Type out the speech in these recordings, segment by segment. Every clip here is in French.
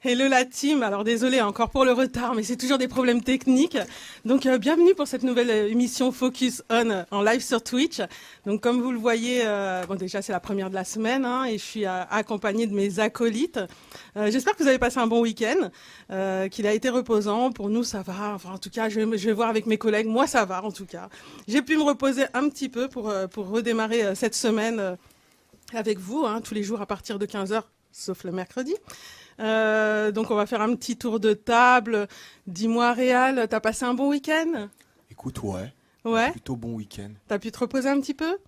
Hello la team, alors désolé encore pour le retard, mais c'est toujours des problèmes techniques. Donc bienvenue pour cette nouvelle émission Focus On en live sur Twitch. Donc comme vous le voyez, bon déjà c'est la première de la semaine et je suis accompagnée de mes acolytes. J'espère que vous avez passé un bon week-end, qu'il a été reposant. Pour nous ça va, enfin en tout cas je vais voir avec mes collègues, moi ça va en tout cas. J'ai pu me reposer un petit peu pour redémarrer cette semaine avec vous, tous les jours à partir de 15h, sauf le mercredi. Donc on va faire un petit tour de table. Dis-moi Réal, t'as passé un bon week-end? Écoute, ouais. Ouais. Plutôt bon week-end. T'as pu te reposer un petit peu?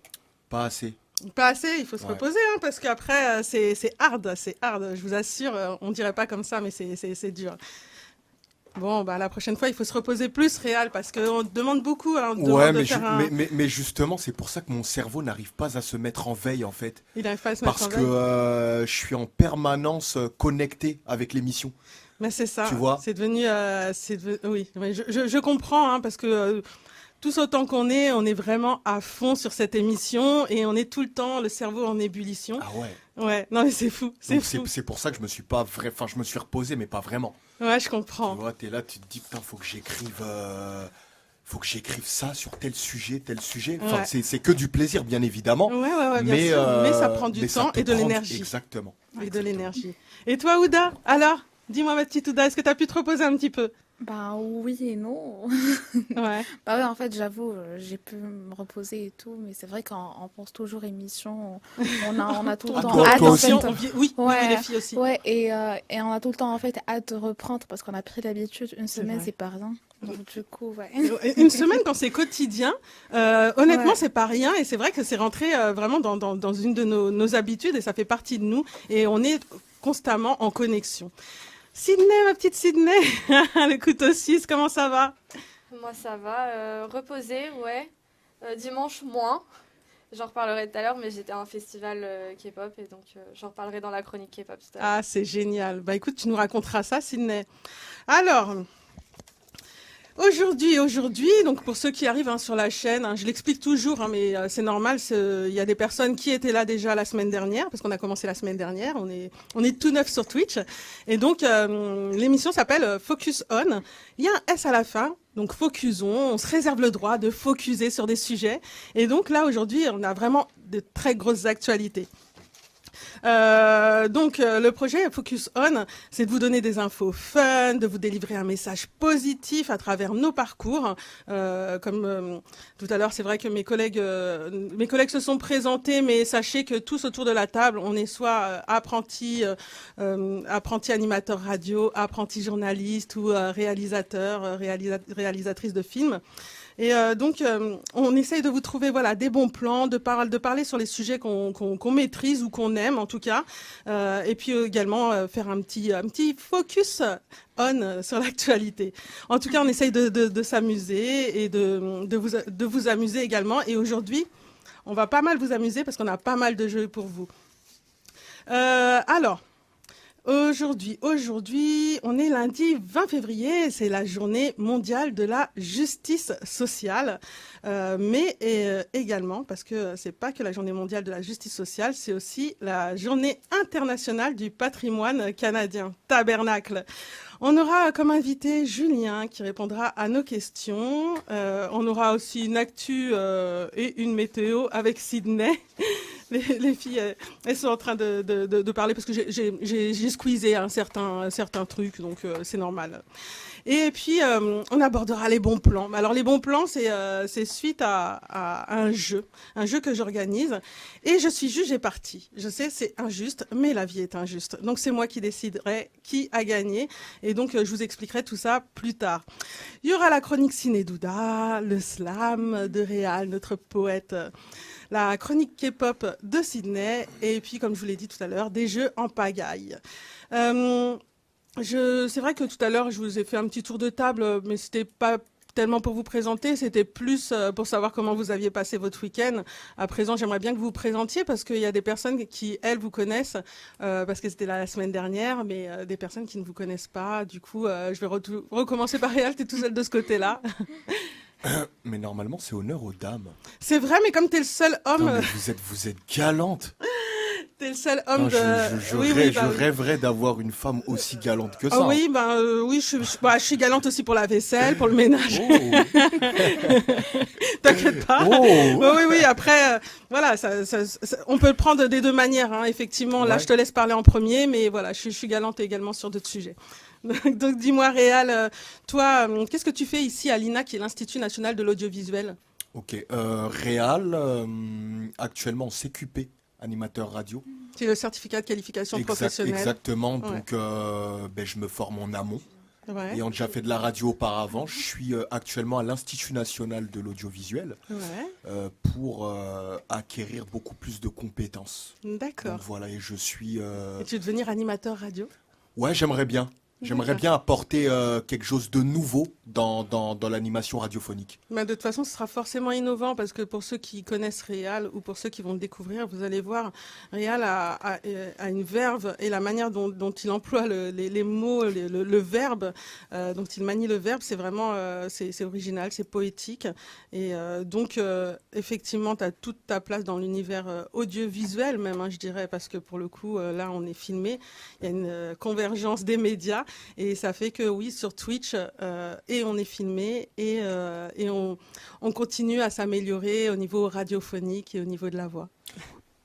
Pas assez. Pas assez, il faut se reposer parce qu'après c'est hard, je vous assure, on dirait pas comme ça mais c'est dur. Bon, bah la prochaine fois, il faut se reposer plus, Réal, parce qu'on demande beaucoup. Mais justement, c'est pour ça que mon cerveau n'arrive pas à se mettre en veille, en fait. Il n'arrive pas à se mettre en veille. Parce que je suis en permanence connecté avec l'émission. Mais c'est ça. Tu vois ? C'est devenu, oui, je comprends, parce que tous autant qu'on est, on est vraiment à fond sur cette émission et on est tout le temps le cerveau en ébullition. Ah ouais. Ouais, non mais c'est fou, c'est fou. C'est pour ça que je me suis pas je me suis reposé, mais pas vraiment. Ouais, je comprends. Tu vois, t'es là, tu te dis putain, faut que j'écrive ça sur tel sujet. Enfin, c'est que du plaisir, bien évidemment. Ouais, bien sûr. Mais ça prend du temps et de l'énergie. Exactement. Et de l'énergie. Et toi, Ouda, alors, dis-moi ma petite Ouda, est-ce que tu as pu te reposer un petit peu? Bah oui et non. Ouais. Bah ouais, en fait, j'avoue, j'ai pu me reposer et tout, mais c'est vrai qu'on pense toujours émission, on a tout le temps hâte. Toi En aussi. fait, Oui, les filles aussi. ouais, et on a tout le temps en fait hâte de reprendre parce qu'on a pris l'habitude. Une semaine, vrai. c'est pas rien. Donc du coup, ouais. Une semaine quand c'est quotidien, honnêtement, c'est pas rien et c'est vrai que c'est rentré vraiment dans une de nos habitudes et ça fait partie de nous et on est constamment en connexion. Sydney, ma petite Sydney, le couteau suisse, comment ça va? Moi ça va, reposé, ouais. Dimanche moins, j'en reparlerai tout à l'heure, mais j'étais à un festival K-pop et donc j'en reparlerai dans la chronique K-pop tout à l'heure. Ah, c'est génial. Bah écoute, tu nous raconteras ça, Sydney. Alors, aujourd'hui, donc pour ceux qui arrivent sur la chaîne, je l'explique toujours, mais c'est normal, il y a des personnes qui étaient là déjà la semaine dernière, parce qu'on a commencé la semaine dernière, on est tout neuf sur Twitch, et donc l'émission s'appelle Focus On, il y a un S à la fin, donc focusons, on se réserve le droit de focuser sur des sujets, et donc là aujourd'hui, on a vraiment de très grosses actualités. Donc le projet Focus On, c'est de vous donner des infos fun, de vous délivrer un message positif à travers nos parcours. Comme tout à l'heure, c'est vrai que mes collègues se sont présentés, mais sachez que tous autour de la table, on est soit apprenti animateur radio, apprenti journaliste ou réalisatrice de films. Et donc, on essaye de vous trouver des bons plans, de parler sur les sujets qu'on maîtrise ou qu'on aime en tout cas, et puis également faire un petit focus on sur l'actualité. En tout cas, on essaye de s'amuser et de vous amuser également. Et aujourd'hui, on va pas mal vous amuser parce qu'on a pas mal de jeux pour vous. Alors. Aujourd'hui, on est lundi 20 février, c'est la journée mondiale de la justice sociale, mais également, parce que c'est pas que la journée mondiale de la justice sociale, c'est aussi la journée internationale du patrimoine canadien, Tabernacle. On aura comme invité Julien qui répondra à nos questions. On aura aussi une actu et une météo avec Sydney. Les filles, elles sont en train de parler parce que j'ai squeezé un certain truc, donc c'est normal. Et puis, on abordera les bons plans. Alors, les bons plans, c'est suite à un jeu que j'organise. Et je suis juge et partie. Je sais, c'est injuste, mais la vie est injuste. Donc, c'est moi qui déciderai qui a gagné. Et donc, je vous expliquerai tout ça plus tard. Il y aura la chronique Ciné Douda, le slam de Réal, notre poète, la chronique K-pop de Sydney, et puis, comme je vous l'ai dit tout à l'heure, des jeux en pagaille. C'est vrai que tout à l'heure, je vous ai fait un petit tour de table, mais c'était pas tellement pour vous présenter, c'était plus pour savoir comment vous aviez passé votre week-end. À présent, j'aimerais bien que vous vous présentiez parce qu'il y a des personnes qui, elles, vous connaissent parce que c'était là la semaine dernière, mais des personnes qui ne vous connaissent pas. Du coup, je vais recommencer par Réal, t'es tout seul de ce côté-là. Mais normalement, c'est honneur aux dames. C'est vrai, mais comme t'es le seul homme... Non, mais vous êtes galante. T'es le seul homme Non, de... je rêverais d'avoir une femme aussi galante que ça. Ah oui, oui, je suis galante aussi pour la vaisselle, pour le ménage. T'inquiète pas. Oui, après, voilà, on peut le prendre des deux manières, hein, effectivement. Là, Ouais. je te laisse parler en premier, mais voilà, je suis galante également sur d'autres sujets. Donc, dis-moi, Réal, toi, qu'est-ce que tu fais ici à l'INA, qui est l'Institut national de l'audiovisuel? Ok, Réal, actuellement CQP, animateur radio. C'est le certificat de qualification professionnelle. Exactement, Ouais. donc je me forme en amont. Ouais, Ayant déjà fait de la radio auparavant, je suis actuellement à l'Institut national de l'audiovisuel ouais, pour acquérir beaucoup plus de compétences. d'accord. Donc voilà, et je suis... Et tu veux devenir animateur radio? Ouais, j'aimerais bien. J'aimerais D'accord. bien apporter quelque chose de nouveau dans l'animation radiophonique. Bah, de toute façon, ce sera forcément innovant parce que pour ceux qui connaissent Réal ou pour ceux qui vont le découvrir, vous allez voir, Réal a une verve et la manière dont il emploie les mots, le verbe, dont il manie le verbe, c'est vraiment c'est original, c'est poétique. Et donc, effectivement, tu as toute ta place dans l'univers audiovisuel même, hein, je dirais, parce que pour le coup, là, on est filmé. Il y a une convergence des médias et ça fait que, oui, sur Twitch, et on est filmé et on continue à s'améliorer au niveau radiophonique et au niveau de la voix.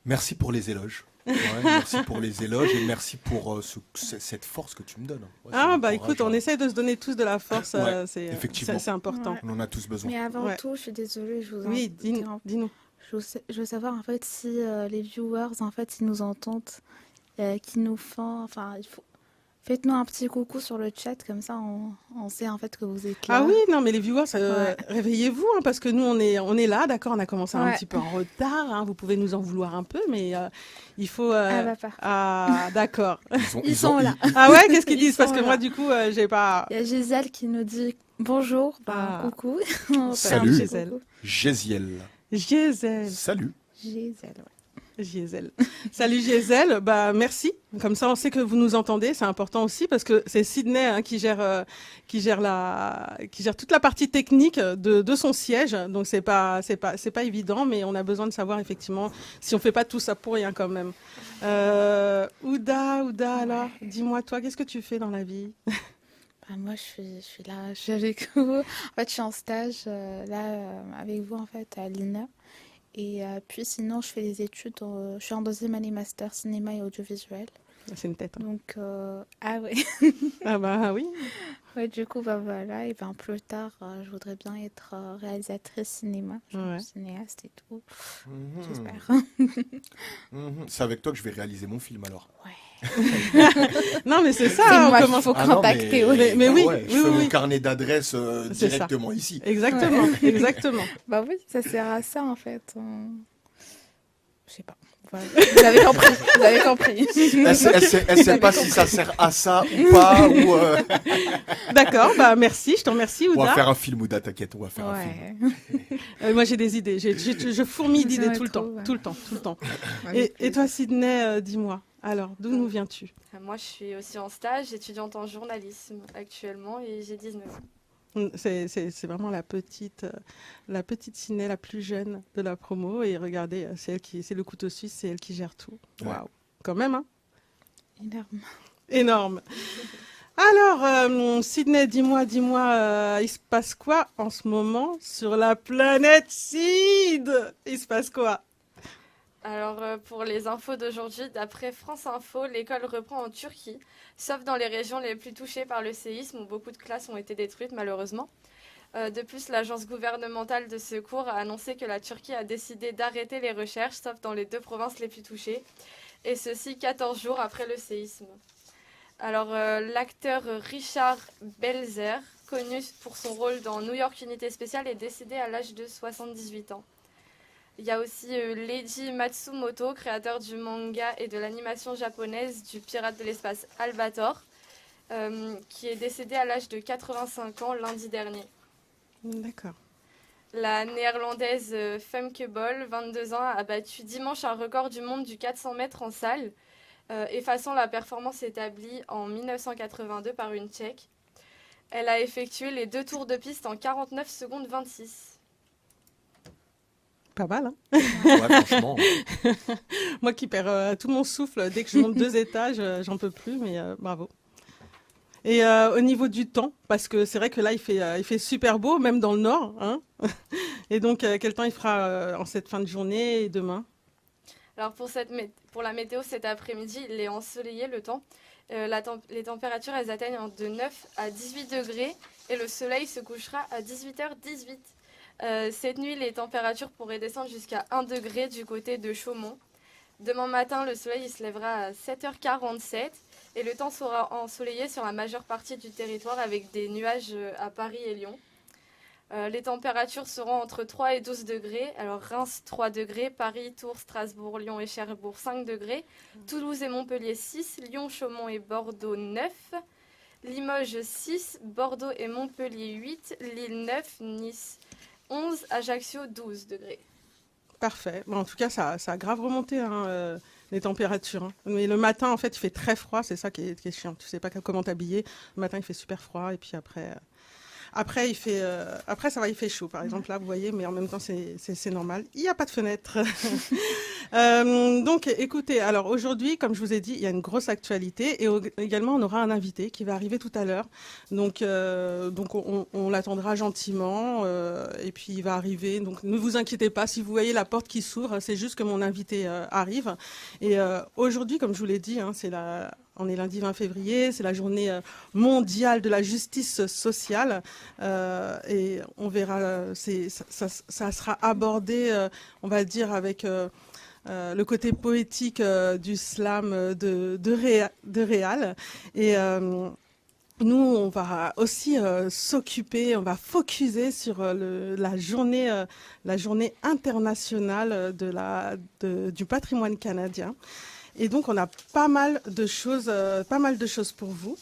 Merci pour les éloges. Ouais, merci pour les éloges et merci pour cette force que tu me donnes. Ouais, ça Ah, m'encourage, écoute, on hein. essaye de se donner tous de la force, Ouais, c'est effectivement. c'est important. Ouais. On en a tous besoin. Mais avant Ouais. tout, je suis désolée, je vous Oui, interromps. dis-nous. Je veux savoir en fait si les viewers en fait ils nous entendent, qu'ils nous font, enfin il faut faites-nous un petit coucou sur le chat comme ça on sait en fait que vous êtes là. Ah oui, non, mais les viewers, Ouais. réveillez-vous, hein, parce que nous, on est là, d'accord, on a commencé un Ouais. petit peu en retard, hein, vous pouvez nous en vouloir un peu, mais il faut... Ah bah parfait. Ah, d'accord. Ils sont là. Ah ouais, qu'est-ce qu'ils Ils disent? Parce sont que là. moi, du coup, j'ai pas... Il y a Gisèle qui nous dit bonjour, Ah. coucou. On fait un Salut. petit Gisèle. coucou. Gésiel. Gisèle. Salut. Gisèle, ouais. Gisèle. Salut Gisèle, merci. Comme ça, on sait que vous nous entendez, c'est important aussi parce que c'est Sydney, hein, qui gère toute la partie technique de son siège. Donc c'est pas évident, mais on a besoin de savoir effectivement si on fait pas tout ça pour rien quand même. Ouda, alors, dis-moi toi, qu'est-ce que tu fais dans la vie? Bah, moi je suis là, je suis avec vous. En fait, je suis en stage avec vous en fait à l'INA. Et puis sinon, je fais des études, je suis en deuxième année master cinéma et audiovisuel. C'est une tête. Hein. Donc, ah ouais. Ah bah oui. Ouais, du coup, bah voilà, et ben plus tard, je voudrais bien être réalisatrice cinéma, genre Ouais. cinéaste et tout. Mhm. J'espère. Mhm. C'est avec toi que je vais réaliser mon film alors. Ouais. Non mais c'est ça, C'est on moi qu'il commence. faut Ah non, contacter. Ouais. Mais oui, ouais, je oui, fais oui. mon carnet d'adresses C'est ça. directement ici. Exactement, exactement. Bah oui, ça sert à ça en fait. Je sais pas. Voilà. Vous avez compris. Vous avez compris. Elle sait pas si ça sert à ça ou pas. Ou, D'accord, merci, je te remercie on va Ouda. faire un film, Ouda, t'inquiète, on va faire un film. Ouais. Moi j'ai des idées, je fourmille d'idées Ouais, tout le trop, temps, ouais. tout le temps, tout le temps. Et toi Sydney, dis-moi, alors d'où nous viens-tu? Moi, je suis aussi en stage, étudiante en journalisme actuellement et j'ai 19 ans. C'est vraiment la petite Sydney, la plus jeune de la promo. Et regardez, c'est le couteau suisse, c'est elle qui gère tout. Ouais. Waouh, quand même, hein? Énorme. Énorme. Alors, Sydney, dis-moi, il se passe quoi en ce moment sur la planète Sid? Il se passe quoi? Alors, pour les infos d'aujourd'hui, d'après France Info, l'école reprend en Turquie, sauf dans les régions les plus touchées par le séisme où beaucoup de classes ont été détruites malheureusement. De plus, l'agence gouvernementale de secours a annoncé que la Turquie a décidé d'arrêter les recherches, sauf dans les 2 provinces les plus touchées, et ceci 14 jours après le séisme. Alors, l'acteur Richard Belzer, connu pour son rôle dans New York Unité Spéciale, est décédé à l'âge de 78 ans. Il y a aussi Leiji Matsumoto, créateur du manga et de l'animation japonaise du Pirate de l'espace Albator, qui est décédé à l'âge de 85 ans lundi dernier. D'accord. La néerlandaise Femke Bol, 22 ans, a battu dimanche un record du monde du 400 mètres en salle, effaçant la performance établie en 1982 par une Tchèque. Elle a effectué les 2 tours de piste en 49 secondes 26. Pas mal, hein. Ouais, franchement. Moi qui perds tout mon souffle dès que je monte 2 étages, j'en peux plus, mais bravo. Et au niveau du temps, parce que c'est vrai que là, il fait super beau, même dans le nord, hein. Et donc, quel temps il fera en cette fin de journée et demain? Alors pour la météo cet après-midi, il est ensoleillé le temps. Les températures, elles atteignent de 9 à 18 degrés et le soleil se couchera à 18h18. Cette nuit, les températures pourraient descendre jusqu'à 1 degré du côté de Chaumont. Demain matin, le soleil il se lèvera à 7h47 et le temps sera ensoleillé sur la majeure partie du territoire avec des nuages à Paris et Lyon. Les températures seront entre 3 et 12 degrés. Alors Reims 3 degrés, Paris, Tours, Strasbourg, Lyon et Cherbourg 5 degrés, Toulouse et Montpellier 6, Lyon, Chaumont et Bordeaux 9, Limoges 6, Bordeaux et Montpellier 8, Lille 9, Nice 11, Ajaccio 12 degrés. Parfait. Bon, en tout cas, ça a grave remonté, hein, les températures, hein. Mais le matin, en fait, il fait très froid. C'est ça qui est chiant. Tu sais pas comment t'habiller. Le matin, il fait super froid. Et puis après, ça va, il fait chaud. Par exemple, là, vous voyez, mais en même temps, c'est normal. Il n'y a pas de fenêtre. Donc, écoutez, alors aujourd'hui, comme je vous ai dit, il y a une grosse actualité et également, on aura un invité qui va arriver tout à l'heure. Donc on l'attendra gentiment et puis il va arriver. Donc, ne vous inquiétez pas. Si vous voyez la porte qui s'ouvre, c'est juste que mon invité arrive. Et aujourd'hui, comme je vous l'ai dit, hein, on est lundi 20 février, c'est la journée mondiale de la justice sociale et on verra, ça sera abordé, on va dire, avec le côté poétique du slam de Réal. Et nous, on va aussi s'occuper, on va focuser sur la journée internationale du patrimoine canadien. Et donc, on a pas mal de choses pour vous.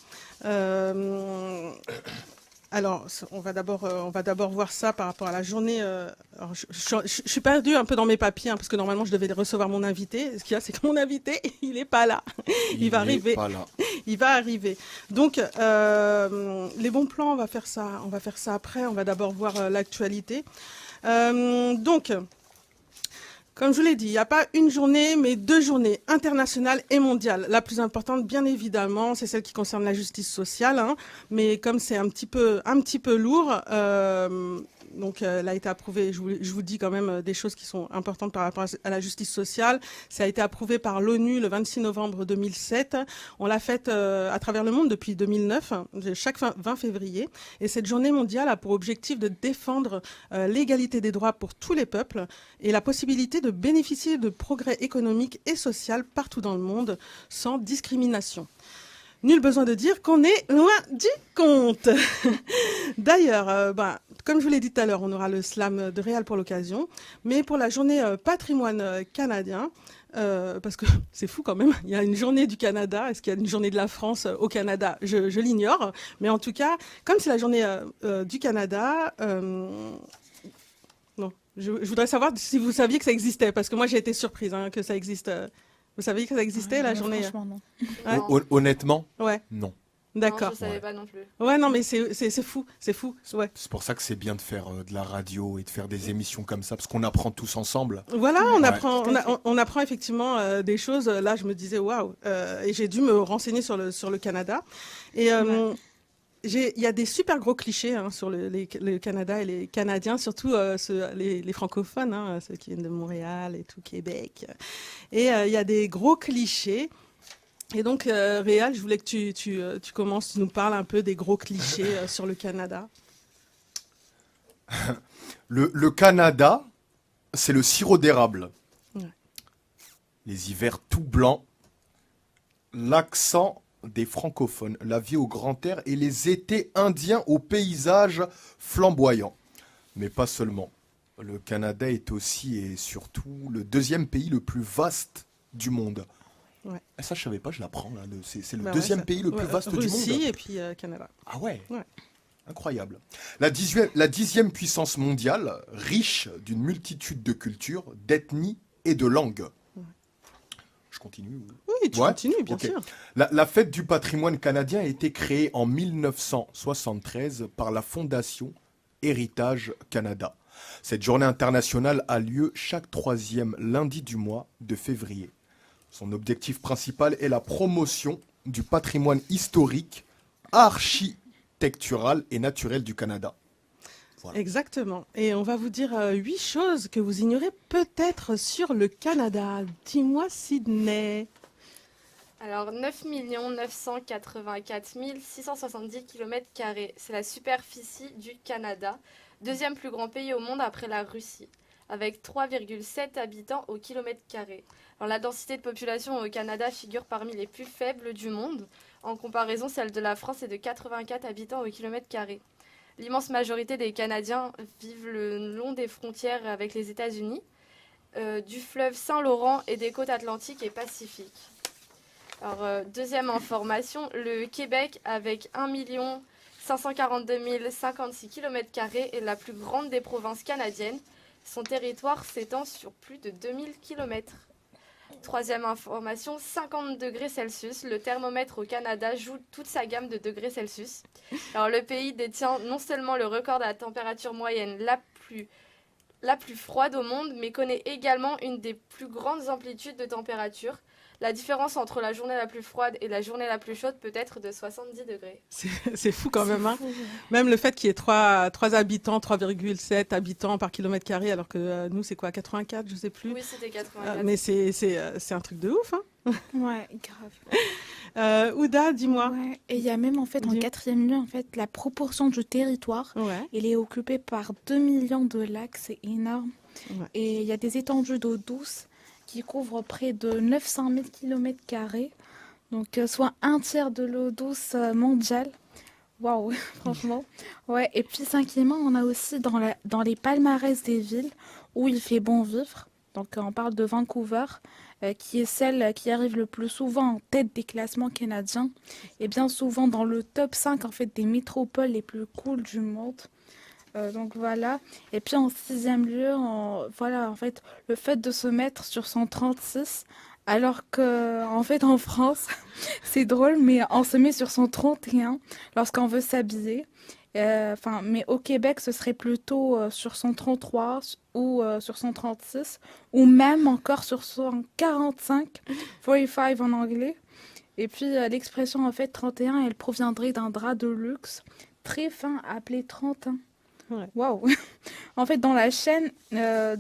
Alors, on va d'abord voir ça par rapport à la journée. Alors, je suis perdue un peu dans mes papiers, hein, parce que normalement, je devais recevoir mon invité. Ce qu'il y a, c'est que mon invité, il n'est pas là. Il va arriver. Il va arriver. Donc, les bons plans, on va faire ça après. On va d'abord voir l'actualité. Donc, comme je vous l'ai dit, il n'y a pas une journée, mais 2 journées internationales et mondiales. La plus importante, bien évidemment, c'est celle qui concerne la justice sociale, hein. Mais comme c'est un petit peu lourd, donc elle a été approuvée, je vous dis quand même des choses qui sont importantes par rapport à la justice sociale. Ça a été approuvé par l'ONU le 26 novembre 2007. On l'a faite à travers le monde depuis 2009, chaque 20 février. Et cette journée mondiale a pour objectif de défendre l'égalité des droits pour tous les peuples et la possibilité de bénéficier de progrès économiques et social partout dans le monde sans discrimination. Nul besoin de dire qu'on est loin du compte. D'ailleurs, comme je vous l'ai dit tout à l'heure, on aura le slam de Réal pour l'occasion. Mais pour la journée patrimoine canadien, parce que c'est fou quand même, il y a une journée du Canada. Est-ce qu'il y a une journée de la France au Canada? Je l'ignore. Mais en tout cas, comme c'est la journée du Canada... non, je voudrais savoir si vous saviez que ça existait, parce que moi j'ai été surprise que ça existe. Vous saviez que ça existait, la journée? Franchement, non. Ouais. Honnêtement, Ouais. non. D'accord. Non, je savais pas non plus. Ouais, non, mais c'est fou, ouais. C'est pour ça que c'est bien de faire de la radio et de faire des émissions comme ça, parce qu'on apprend tous ensemble. Voilà, Ouais. on apprend effectivement des choses. Là, je me disais, waouh, et j'ai dû me renseigner sur le Canada. Et il y a des super gros clichés sur le Canada et les Canadiens, surtout les francophones, ceux qui viennent de Montréal et tout, Québec. Et il y a des gros clichés. Et donc, Réal, je voulais que tu commences, tu nous parles un peu des gros clichés sur le Canada. Le Canada, c'est le sirop d'érable. Ouais. Les hivers tout blancs, l'accent des francophones, la vie au grand air et les étés indiens aux paysages flamboyants. Mais pas seulement. Le Canada est aussi et surtout le 2e pays le plus vaste du monde. Ouais. Et ça, je savais pas, je l'apprends. Là. C'est le Bah 2e ouais, pays le plus vaste du monde. Russie et puis Canada. Ah ouais, Ouais. Incroyable. La 10e puissance mondiale, riche d'une multitude de cultures, d'ethnies et de langues. Je continue. Oui, tu Ouais. continues, bien Ok. sûr. La fête du patrimoine canadien a été créée en 1973 par la Fondation Héritage Canada. Cette journée internationale a lieu chaque troisième lundi du mois de février. Son objectif principal est la promotion du patrimoine historique, architectural et naturel du Canada. Voilà. Exactement. Et on va vous dire 8 choses que vous ignorez peut-être sur le Canada. Dis-moi, Sydney. Alors, 9 984 670 km², c'est la superficie du Canada, deuxième plus grand pays au monde après la Russie, avec 3,7 habitants au kilomètre carré. Alors, la densité de population au Canada figure parmi les plus faibles du monde. En comparaison, celle de la France est de 84 habitants au kilomètre carré. L'immense majorité des Canadiens vivent le long des frontières avec les États-Unis, du fleuve Saint-Laurent et des côtes atlantiques et pacifiques. Alors, deuxième information, le Québec, avec 1 542 056 km², est la plus grande des provinces canadiennes. Son territoire s'étend sur plus de 2000 km. Troisième information, 50 degrés Celsius. Le thermomètre au Canada joue toute sa gamme de degrés Celsius. Alors, le pays détient non seulement le record de la température moyenne la plus froide au monde, mais connaît également une des plus grandes amplitudes de température. La différence entre la journée la plus froide et la journée la plus chaude peut être de 70 degrés. C'est fou quand même. Hein. Même le fait qu'il y ait 3 habitants, 3,7 habitants par kilomètre carré, alors que nous, c'est quoi, 84, je sais plus. Oui, c'était 84. Mais c'est un truc de ouf. Hein. Ouais, grave. Ouda, dis-moi. Ouais. Et il y a même en fait en quatrième lieu en fait la proportion du territoire. Ouais. Il est occupé par 2 millions de lacs, c'est énorme. Ouais. Et il y a des étendues d'eau douce qui couvrent près de 900 000 km², donc soit un tiers de l'eau douce mondiale. Waouh, franchement. Ouais. Et puis cinquièmement, on a aussi dans les palmarès des villes où il fait bon vivre. Donc on parle de Vancouver, qui est celle qui arrive le plus souvent en tête des classements canadiens, et bien souvent dans le top 5 en fait des métropoles les plus cool du monde. Donc voilà. Et puis en sixième lieu, voilà, en fait, le fait de se mettre sur 136, alors que en fait en France, c'est drôle, mais on se met sur 131 lorsqu'on veut s'habiller. Mais au Québec, ce serait plutôt sur 133 ou sur 136, ou même encore sur 145, 45 en anglais. Et puis l'expression en fait 31, elle proviendrait d'un drap de luxe très fin appelé 31. Ouais. Waouh! En fait, dans la chaîne de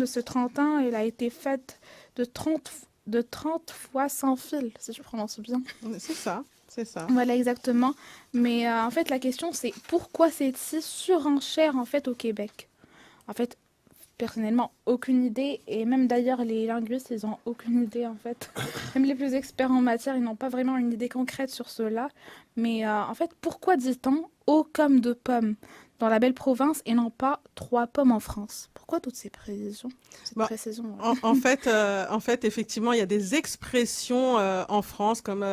ce 31, elle a été faite de 30 fois sans fil, si je prononce bien. C'est ça. Voilà, exactement. Mais en fait, la question, c'est pourquoi c'est si surenchère, en fait, au Québec? En fait, personnellement, aucune idée. Et même d'ailleurs, les linguistes, ils n'ont aucune idée, en fait. Même les plus experts en matière, ils n'ont pas vraiment une idée concrète sur cela. Mais en fait, pourquoi dit-on « eau comme de pommes » dans la belle province et non pas 3 pommes en France? Pourquoi toutes ces précisions? En fait, effectivement, il y a des expressions en France comme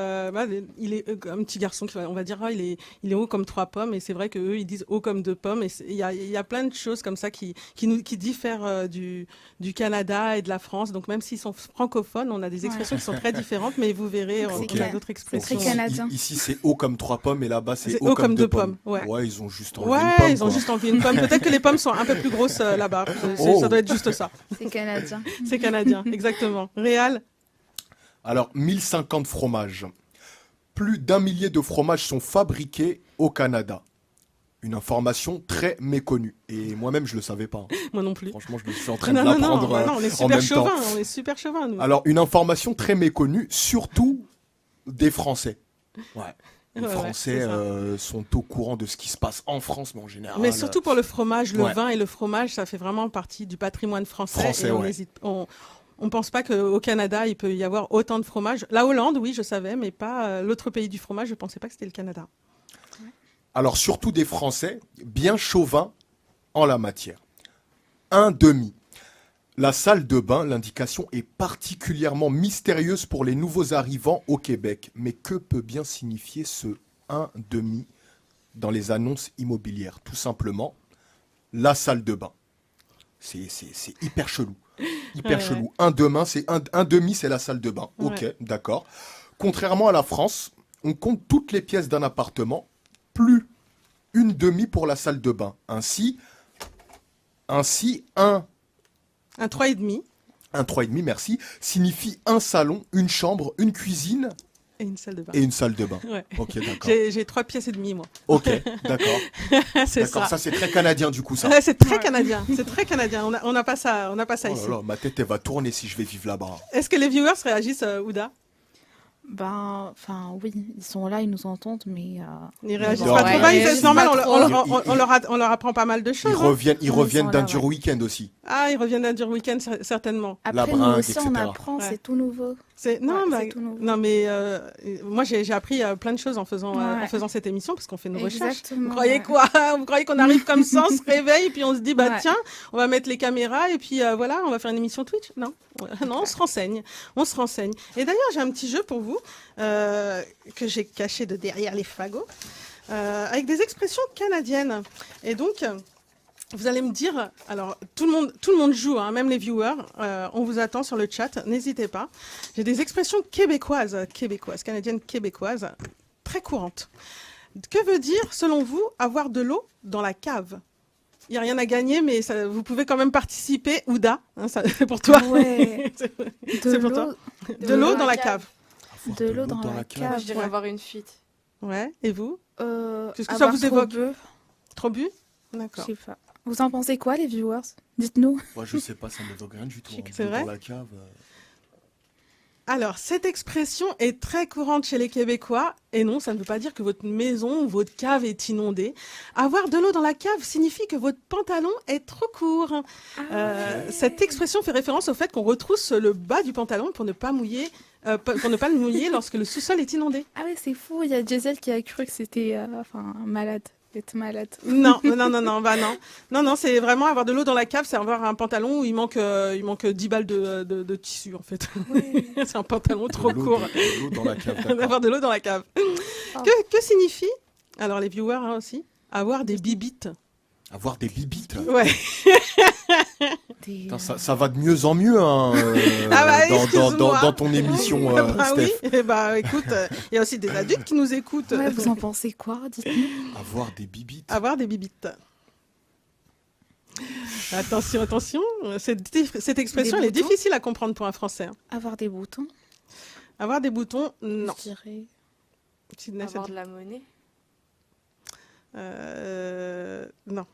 il est un petit garçon qui on va dire il est haut comme 3 pommes, et c'est vrai que eux ils disent haut comme 2 pommes, et il y a plein de choses comme ça qui diffèrent du Canada et de la France. Donc même s'ils sont francophones, on a des expressions qui sont très différentes, mais vous verrez, on a d'autres expressions. C'est très canadien. Ici c'est haut comme 3 pommes et là-bas c'est haut comme 2 pommes. Ouais, ils ont juste enlevé une pomme. Ils ont juste enlevé une pomme. Peut-être que les pommes sont un peu plus grosses là-bas. Ça doit être juste ça. C'est canadien. C'est canadien, exactement. Réal? Alors, 1050 fromages. Plus d'1 millier de fromages sont fabriqués au Canada. Une information très méconnue. Et moi-même, je ne le savais pas. Moi non plus. Franchement, je me suis en train de l'apprendre on est en même temps. On est super chauvin, nous. Alors, une information très méconnue, surtout des Français. Ouais. Les Français sont au courant de ce qui se passe en France, mais en général. Mais surtout pour le fromage, le vin et le fromage, ça fait vraiment partie du patrimoine français. Et on pense pas qu'au Canada, il peut y avoir autant de fromage. La Hollande, oui, je savais, mais pas l'autre pays du fromage, je pensais pas que c'était le Canada. Alors, surtout des Français, bien chauvins en la matière. Un demi. La salle de bain, l'indication est particulièrement mystérieuse pour les nouveaux arrivants au Québec. Mais que peut bien signifier ce 1,5 dans les annonces immobilières? Tout simplement, la salle de bain. C'est hyper chelou. Hyper chelou. C'est un demi, c'est la salle de bain. Ouais. Ok, d'accord. Contrairement à la France, on compte toutes les pièces d'un appartement, plus une demi pour la salle de bain. Ainsi, Ainsi, un Un 3,5 3,5, merci, signifie un salon, une chambre, une cuisine et une salle de bain. et une salle de bain. Ouais. Ok, d'accord. J'ai 3 pièces et demie, moi. Ok, d'accord. C'est D'accord, ça. ça c'est très canadien du coup ça. Ouais, c'est très Ouais. canadien. C'est très canadien. On n'a pas ça, on n'a pas ça Oh ici. là là, ma tête elle va tourner si je vais vivre là-bas. Est-ce que les viewers réagissent, Ouda? Ben, enfin, oui, ils sont là, ils nous entendent, mais Ils réagissent Non, pas mais trop. ils Bah, réagissent c'est normal, pas trop. on leur apprend pas mal de Ils choses. Hein. reviennent, Ils sont d'un là, dur ouais. week-end aussi. Ah, ils reviennent d'un dur week-end, certainement. après, nous bringue, aussi, on etc. apprend, Ouais. c'est tout nouveau. Non, Ouais, bah, c'est tout nouveau. non, mais moi j'ai appris plein de choses en faisant cette émission parce qu'on fait nos recherches. Exactement. Vous croyez ouais. quoi? Vous croyez qu'on arrive comme ça, on se réveille, puis on se dit bah Ouais. tiens, on va mettre les caméras et puis voilà, on va faire une émission Twitch? Non, non, on se renseigne, on se renseigne. Et d'ailleurs, j'ai un petit jeu pour vous que j'ai caché de derrière les fagots avec des expressions canadiennes. Et donc. Vous allez me dire, alors tout le monde joue, hein, même les viewers, on vous attend sur le chat, n'hésitez pas. J'ai des expressions québécoises, canadiennes québécoises, très courantes. Que veut dire, selon vous, avoir de l'eau dans la cave? Il n'y a rien à gagner, mais vous pouvez quand même participer. Ouda, hein, c'est pour toi. Ouais. C'est pour toi. De l'eau dans la cave. Avoir De l'eau dans la cave. Moi, je dirais ouais. avoir une fuite. Ouais, et vous? Qu'est-ce que ça Avoir vous trop évoque? bu, Trop bu? je D'accord. sais pas. Vous en pensez quoi, les viewers? Dites-nous. Moi je sais pas, ça m'évoque rien du tout. C'est vrai Dans la cave. Alors, cette expression est très courante chez les Québécois, et non, ça ne veut pas dire que votre maison ou votre cave est inondée. Avoir de l'eau dans la cave signifie que votre pantalon est trop court. Cette expression fait référence au fait qu'on retrousse le bas du pantalon pour ne pas le mouiller lorsque le sous-sol est inondé. Ah ouais, c'est fou. Il y a Gisèle qui a cru que c'était malade. Être malade. Non, non, c'est vraiment avoir de l'eau dans la cave, c'est avoir un pantalon où il manque 10 balles de tissu, en fait. C'est un pantalon trop court. De l'eau dans la cave. d'accord. D'avoir de l'eau dans la cave. Oh. Que signifie, alors les viewers hein, aussi, avoir des bibites? Avoir des bibites. Ouais. Des, Putain, ça va de mieux en mieux hein, Ah bah, dans excuse-moi. ton émission, Bah oui, Steph. écoute, il y a aussi des adultes qui nous écoutent. Ouais, vous en pensez quoi? Dites-nous. Avoir des bibites. Avoir des bibites. Attention, cette expression elle est boutons difficile à comprendre pour un Français. Hein. Avoir des boutons, Avoir des boutons, non. je dirais. Sydney, ça Avoir dit- de la monnaie. non.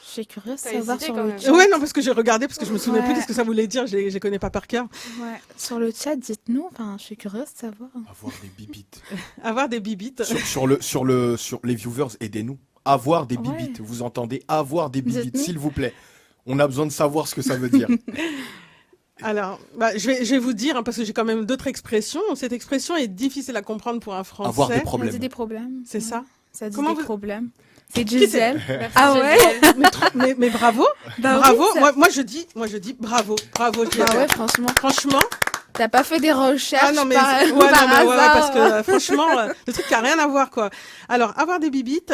Je suis curieuse de T'as savoir hésité sur quand le même. chat. Ouais, non, parce que j'ai regardé, parce que je me souvenais plus Ouais. de ce que ça voulait dire, je les connais pas par cœur. Ouais. Sur le chat, dites-nous. Enfin, je suis curieuse de savoir. Avoir des bibites. Avoir des bibites. sur les viewers, aidez-nous. Avoir des Ouais. bibites. Vous entendez? Avoir des bibites, Dites-nous. s'il vous plaît. On a besoin de savoir ce que ça veut dire. Alors, je vais vous dire, hein, parce que j'ai quand même d'autres expressions. Cette expression est difficile à comprendre pour un Français. Avoir des Ça dit problèmes. des problèmes. C'est ça. Ça dit Comment des vous- problèmes. C'est Qui Gisèle. Merci, Ah ouais Gisèle. mais bravo, Bah oui, bravo. ça- Moi, je dis bravo, Gisèle. Ah ouais, franchement. Franchement, T'as pas fait des recherches ah non mais par, ouais, par non, mais ouais, hasard. parce que franchement, le truc qui a rien à voir quoi. Alors, avoir des bibites.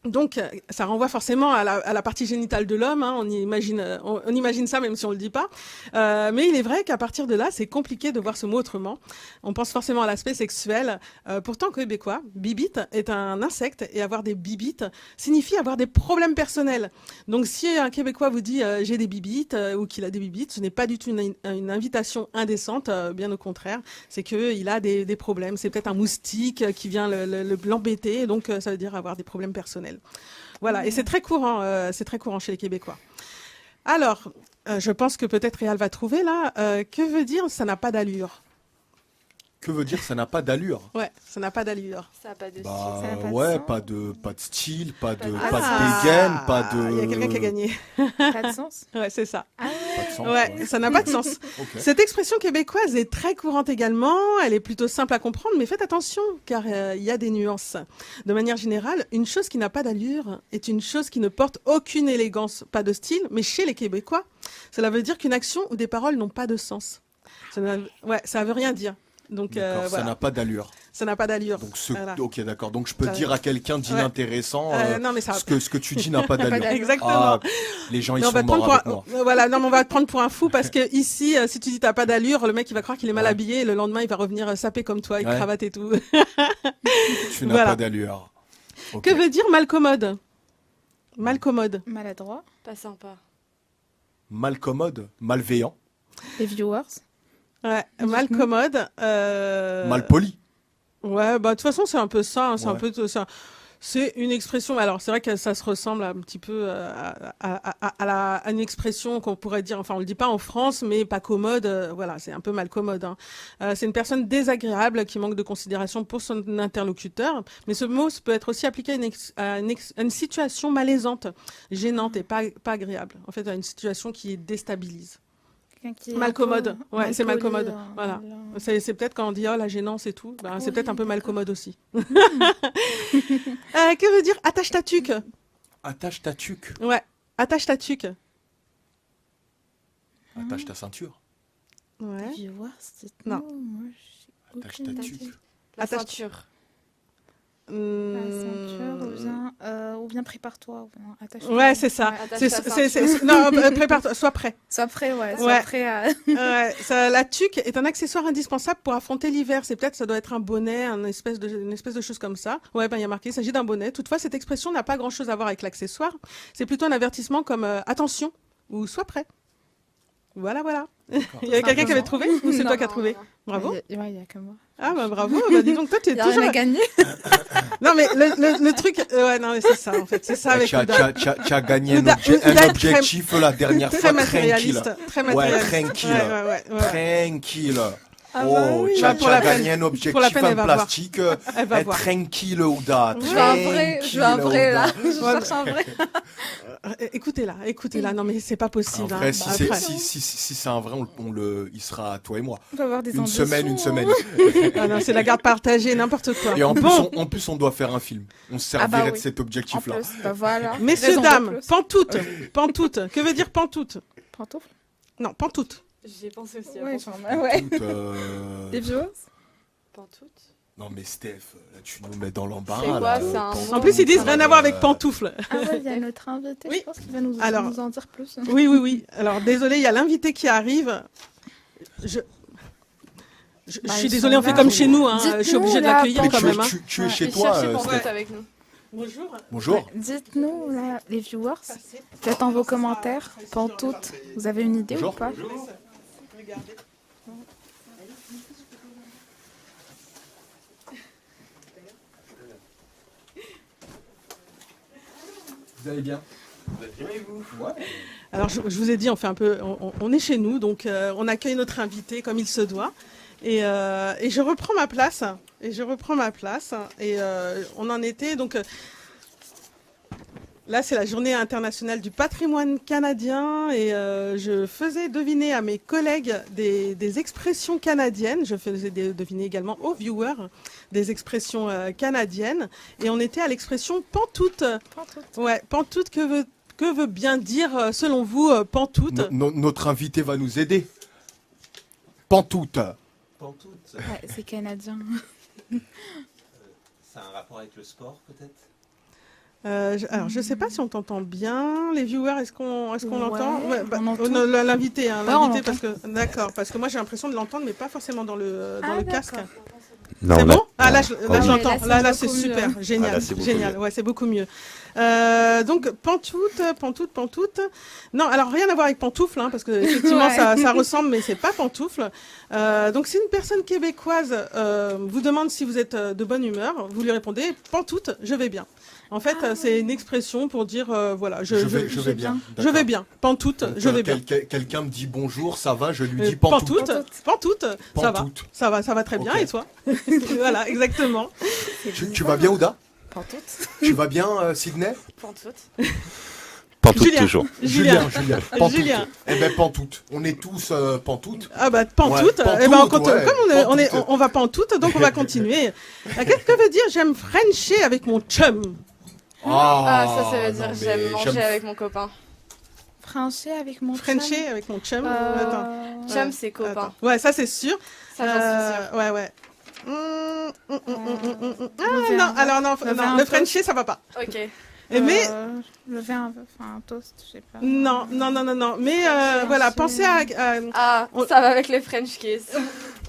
Donc, ça renvoie forcément à la partie génitale de l'homme. Hein, on imagine ça même si on le dit pas. Mais il est vrai qu'à partir de là, c'est compliqué de voir ce mot autrement. On pense forcément à l'aspect sexuel. Pourtant, québécois, bibite est un insecte et avoir des bibites signifie avoir des problèmes personnels. Donc, si un Québécois vous dit j'ai des bibites ou qu'il a des bibites, ce n'est pas du tout une invitation indécente. Bien au contraire, c'est qu'il a des problèmes. C'est peut-être un moustique qui vient l'embêter. Donc, ça veut dire avoir des problèmes personnels. Voilà, et c'est très courant chez les Québécois. Alors, je pense que peut-être Réal va trouver là. Que veut dire ça n'a pas d'allure? Que veut dire ça n'a pas d'allure? Ouais, ça n'a pas d'allure. Ça n'a pas de Bah Ça n'a pas de ouais, sens. pas de style, pas de Ah, dégaine, pas de. Il y a quelqu'un qui a gagné. Pas de sens. Ouais, c'est ça. Ah ouais. Pas de sens, Ouais, ça n'a pas de sens. Ok. Cette expression québécoise est très courante également. Elle est plutôt simple à comprendre, mais faites attention, car il y a des nuances. De manière générale, une chose qui n'a pas d'allure est une chose qui ne porte aucune élégance, pas de style, mais chez les Québécois, cela veut dire qu'une action ou des paroles n'ont pas de sens. Ça veut rien dire. Donc D'accord, ça voilà, n'a pas d'allure. ça n'a pas d'allure. Donc Voilà. ok, d'accord. Donc je peux Ça- dire à quelqu'un d'inintéressant Non, mais ça va ce que tu dis n'a pas d'allure. Exactement. Ah, les gens ils Non, on va sont te prendre morts pour avec moi. voilà, non, mais on va te prendre pour un fou parce que ici, si tu dis t'as pas d'allure, le mec il va croire qu'il est mal Ouais. habillé et le lendemain il va revenir sapé comme toi, avec Ouais. cravate et tout. Tu n'as Voilà. pas d'allure. Ok. Que veut dire malcommode? Malcommode. Maladroit. Pas sympa. Malcommode, malveillant, Les viewers. Ouais, Dites-nous. malcommode. malpoli. Ouais, bah de toute façon c'est un peu ça, hein, c'est un Ouais. peu ça. C'est une expression. Alors c'est vrai que ça se ressemble un petit peu à une expression qu'on pourrait dire. Enfin, on le dit pas en France, mais pas commode. Voilà, c'est un peu malcommode. Hein. C'est une personne désagréable qui manque de considération pour son interlocuteur. Mais ce mot peut être aussi appliqué à une situation malaisante, gênante et pas agréable. En fait, à une situation qui déstabilise. Quelqu'un qui est Malcommode. un peu Ouais, c'est malpoli, malcommode. Voilà. C'est peut-être quand on dit oh la gênance et tout, ben, c'est Oui, peut-être un peu d'accord. malcommode aussi. Que veut dire attache ta tuque? Attache ta tuque, Ouais, attache ta tuque. attache ta ceinture. Ouais. Les viewers, c'est Non. Moi, j'ai Attache aucune ta idée. tuque. La Attache- ceinture. La ceinture, ou bien prépare-toi. Ou bien attache-toi. Ouais, c'est ça. Ouais. Attache C'est, ta non, prépare-toi, sois prêt. Sois prêt, ouais. Sois Ouais. prêt à. Ouais, la tuque est un accessoire indispensable pour affronter l'hiver. Ça doit être un bonnet, une espèce de chose comme ça. Ouais, ben il y a marqué, il s'agit d'un bonnet. Toutefois, cette expression n'a pas grand-chose à voir avec l'accessoire. C'est plutôt un avertissement comme attention ou sois prêt. Voilà. Il y a quelqu'un qui avait trouvé ou c'est Non, toi qui as non, trouvé? non, non. Bravo. Ouais, il y a que moi. Ah bah bravo. Bah dis donc toi t'es Il y a toujours. rien à gagner. Non mais le truc, ouais non mais c'est ça en fait, c'est ça avec Tu as, Ouda. tu as gagné Ouda- un Ouda est objectif la dernière Très fois, tranquille. matérialiste, très matérialiste. tranquille. Ouais. Tranquille. Ah bah Oh, oui. tu Bah, as, pour tu as la peine- gagné un objectif pour la peine, elle en va voir. plastique. Elle va voir. Tranquille, Ouda. Je Je veux un vrai, je veux un vrai là. Ouda. Je cherche un vrai. Écoutez-la. Non mais c'est pas En possible. vrai, hein. si Après. c'est un vrai, il sera à toi et moi. On va avoir des Une ambitions, semaine. hein. Ah non, c'est la garde partagée, n'importe quoi. Et en Bon, plus, on doit faire un film. On se servirait bah de oui. cet En objectif-là. plus, bah voilà. messieurs, Raison de dames, plus. pantoute. Que veut dire pantoute? Pantoufle. Non, pantoute. J'y ai pensé aussi. Ouais, avant. ouais. Tout, Les viewers. Pantoute. Non mais Steph, là tu nous mets dans C'est l'embarras. quoi, là, c'est un pantoute, mot En plus, ils disent rien à voir avec euh, pantoufle. Ah ouais, il y a notre invité. Oui. Je pense qu'il va nous Alors- en dire plus. Oui. Alors, désolé, il y a l'invité qui arrive. Je Bah, suis ils désolée, sont on fait là. comme chez nous. Hein. Dites-nous, Je suis obligée de là, l'accueillir Mais quand même. Hein. tu es Ouais. chez Et toi, cherchez Pantoute Steph. avec nous. Bonjour. Bonjour. Dites-nous, là, les viewers, faites en vos commentaires, pantoute. Vous avez une idée Bonjour. ou pas? Regardez. Vous allez bien? Alors, je vous ai dit, on fait un peu, on est chez nous, donc on accueille notre invité comme il se doit. Et je reprends ma place. Et on en était donc. Là, c'est la journée internationale du patrimoine canadien et je faisais deviner à mes collègues des expressions canadiennes. Je faisais deviner également aux viewers des expressions canadiennes. Et on était à l'expression pantoute. Pantoute. Ouais, pantoute, que veut bien dire, selon vous, pantoute? Notre invité va nous aider. Pantoute. Pantoute, Ouais, c'est canadien. c'est un rapport avec le sport peut-être? Alors, je sais pas si on t'entend bien. Les viewers, est-ce qu'on l'entend? Ouais, on entend. L'invité, hein, Ouais, on l'invité, l'entend. d'accord, parce que moi j'ai l'impression de l'entendre, mais pas forcément dans le Ah, casque. d'accord. Non, C'est là- bon? Ah là, Ah je oui. l'entends. Là, c'est Là, c'est beaucoup super, mieux. génial, Ah, là, c'est beaucoup génial. mieux. Ouais, c'est beaucoup mieux. Donc pantoute. Non, alors rien à voir avec pantoufle, hein, parce que effectivement Ouais. ça ressemble, mais c'est pas pantoufle. Donc si une personne québécoise vous demande si vous êtes de bonne humeur, vous lui répondez pantoute, je vais bien. En fait, c'est une expression pour dire voilà, je vais bien. je vais bien. Pantoute, Donc, je vais bien. Quelqu'un me dit bonjour, ça va, je lui dis pantoute. Pantoute, ça va. Pantoute. Ça va très bien, Ok. et toi? Voilà, exactement. Tu vas bien, Ouda? Pantoute. Tu vas bien, Sydney? Pantoute. Pantoute Julien. toujours. Julien. Pantoute. Julien. Eh ben, pantoute. On est tous pantoute. Ah bah pantoute, Ouais, eh ben, pantoute, ouais, pantoute. on va pantoute, donc on va continuer. Qu'est-ce que veut dire j'aime Frencher avec mon chum? Ah, ça veut non, dire mais j'aime manger avec mon copain. Frencher avec mon Frencher avec mon chum. Attends. Chum, c'est copain. Attends. Ouais, ça c'est sûr. Ça, j'en suis sûre. Ouais. Le Non, alors non, le vin le un Frencher ça va pas. Ok. Mais Le vin, enfin un toast, je sais pas. non. Mais voilà, pensez à Ah, On- ça va avec les French kiss.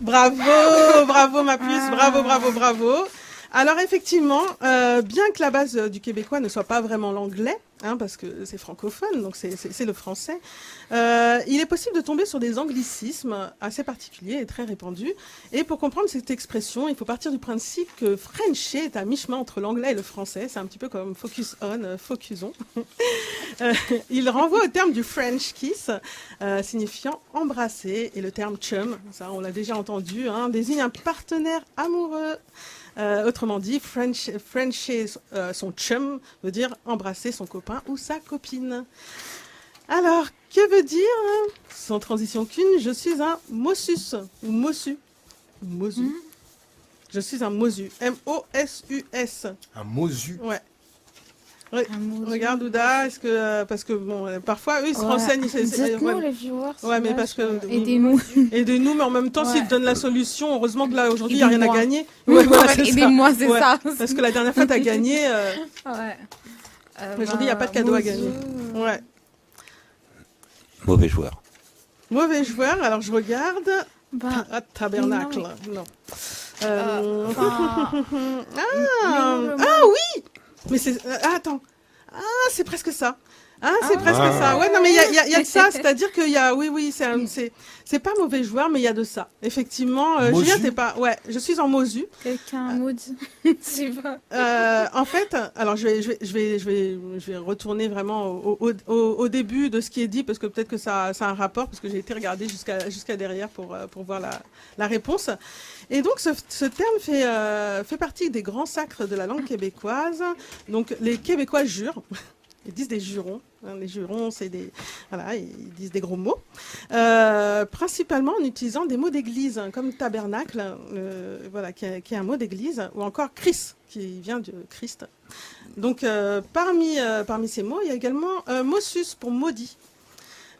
bravo ma puce, Ah. bravo. Alors effectivement, bien que la base du québécois ne soit pas vraiment l'anglais, hein, parce que c'est francophone, donc c'est le français, il est possible de tomber sur des anglicismes assez particuliers et très répandus. Et pour comprendre cette expression, il faut partir du principe que Frencher est à mi-chemin entre l'anglais et le français. C'est un petit peu comme focus on, focus on. Il renvoie au terme du French kiss, signifiant embrasser, et le terme chum, ça on l'a déjà entendu, hein, désigne un partenaire amoureux. Autrement dit, Frencher son chum veut dire embrasser son copain ou sa copine. Alors, que veut dire, sans transition aucune, je suis un mossus ou mossu. Mosu. Je suis un mosu. M-O-S-U-S. Un mosu. Ouais. Un mot. Regarde, Ouda, est-ce que, parce que bon, parfois, eux, ils se renseignent. Dites-nous, ouais. les viewers. Ouais, mais parce que- Aidez-nous. Aidez-nous, mais en même temps, Ouais. s'ils te donnent la solution, heureusement que là, aujourd'hui, il n'y a rien à Aidez-moi. gagner. Ouais, Ouais, voilà, c'est ça. aidez-moi, c'est Ouais. ça. Parce que la dernière fois, tu as gagné. Ouais. Aujourd'hui, il n'y a pas de cadeau à gagner. Ouais. Mauvais joueur. Mauvais joueur, alors je regarde. Ben, Ah, tabernacle. Non. enfin, Ah oui. Mais c'est. Attends. Ah, c'est presque ça. Ah, c'est Ah. presque ça. Ouais, non, mais il y a de ça. C'est-à-dire qu'il y a. Oui, c'est pas mauvais joueur, mais il y a de ça. Effectivement, Mosu. Julien, t'es pas. Ouais, je suis en Mosu. quelqu'un maudit. Je sais pas. En fait, alors je vais retourner vraiment au début de ce qui est dit, parce que peut-être que ça a un rapport, parce que j'ai été regarder jusqu'à derrière pour voir la réponse. Et donc ce terme fait partie des grands sacres de la langue québécoise. Donc les Québécois jurent. Ils disent des jurons. Hein, les jurons, c'est des, voilà, ils disent des gros mots. Principalement en utilisant des mots d'église, hein, comme tabernacle, voilà, qui est un mot d'église, ou encore Christ, qui vient de Christ. Donc, parmi ces mots, il y a également mossus pour maudit.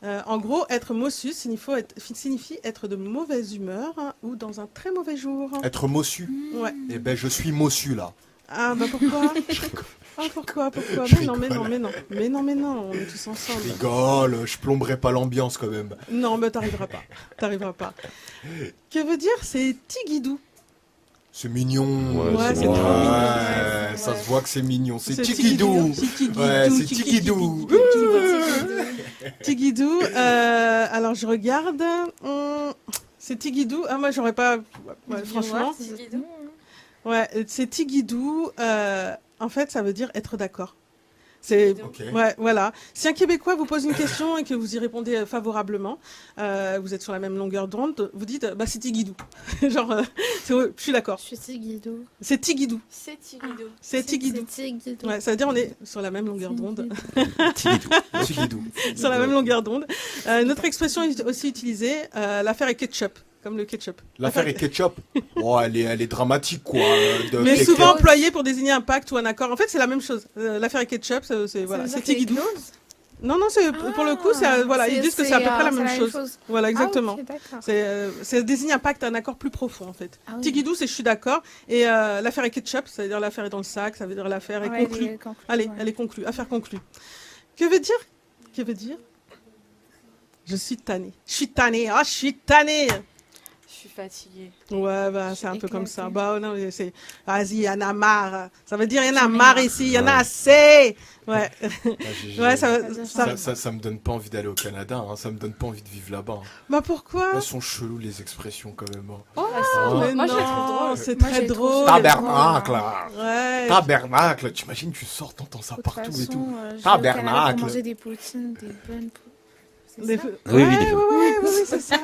En gros, être mossus signifie être de mauvaise humeur, hein, ou dans un très mauvais jour. Être mossu. Ouais. Eh ben, je suis mossu, là. Ah, bah pourquoi Ah, pourquoi Je mais non, on est tous Je ensemble. rigole, je plomberai pas l'ambiance, quand même. Non, mais t'arriveras pas. Que veut dire c'est tigidou? C'est mignon. Ouais, c'est Ouais, mignon. ça se voit que c'est mignon. C'est tigidou. Tikidou. Ouais, c'est Tikidou. Tigidou. Alors je regarde. C'est tigidou. Ah, moi j'aurais pas. Ouais, franchement. Tigidou. Ouais, c'est tigidou. En fait, ça veut dire être d'accord. C'est Ok. ouais, voilà. Si un Québécois vous pose une question et que vous y répondez favorablement, vous êtes sur la même longueur d'onde, vous dites bah c'est tigidou. Genre, je suis d'accord. Je suis Guido. C'est tigidou. C'est Tigidou. C'est tigidou. C'est Guido. Ouais, ça veut dire on est sur la même longueur d'onde. Tididou. Tikidou. Sur la même longueur d'onde. Une autre expression est aussi utilisée, l'affaire est ketchup, comme le ketchup. L'affaire est ketchup. Oh, elle est dramatique, quoi. Mais Ketchup. souvent employée pour désigner un pacte ou un accord. En fait, c'est la même chose. L'affaire est ketchup, c'est voilà, c'est tigidou. Non, c'est pour le coup, voilà, ils disent que c'est à peu près la même chose. Voilà, exactement. Ah, ok, d'accord. C'est désigner un pacte, un accord plus profond en fait. Ah oui. Tigidou, c'est je suis d'accord. Et l'affaire est ketchup, ça veut dire l'affaire est dans le sac, ça veut dire l'affaire est Ouais, conclue. elle est conclue, Allez, ouais. elle est conclue. Affaire conclue. Que veut dire je suis tannée. Je suis tannée. Ah, je suis tannée. Je suis fatiguée. Ouais, bah, Je c'est un suis peu comme ça. éclatée. Bah, non, mais c'est. Vas-y, il y en a marre. Ça veut dire il y en a J'en ai marre marre. ici, il y en a Ouais. assez. Ouais. Ah, Ouais, ça me donne pas envie d'aller au Canada, hein. Ça me donne pas envie de vivre là-bas. Bah, pourquoi Elles sont cheloues, les expressions, quand même. Hein. Oh, mais non, moi, je les trouve drôles. c'est Moi, très je les trouve drôle. super Tabernacle. Ouais. Tabernacle. T'imagines, tu sors, t'entends ça De toute partout et façon, tout. je vais au Tabernacle. Canada pour manger des poutines, des bonnes poutines. C'est Des ça feux. Oui, oui, Ouais, des feux. ouais, c'est ça.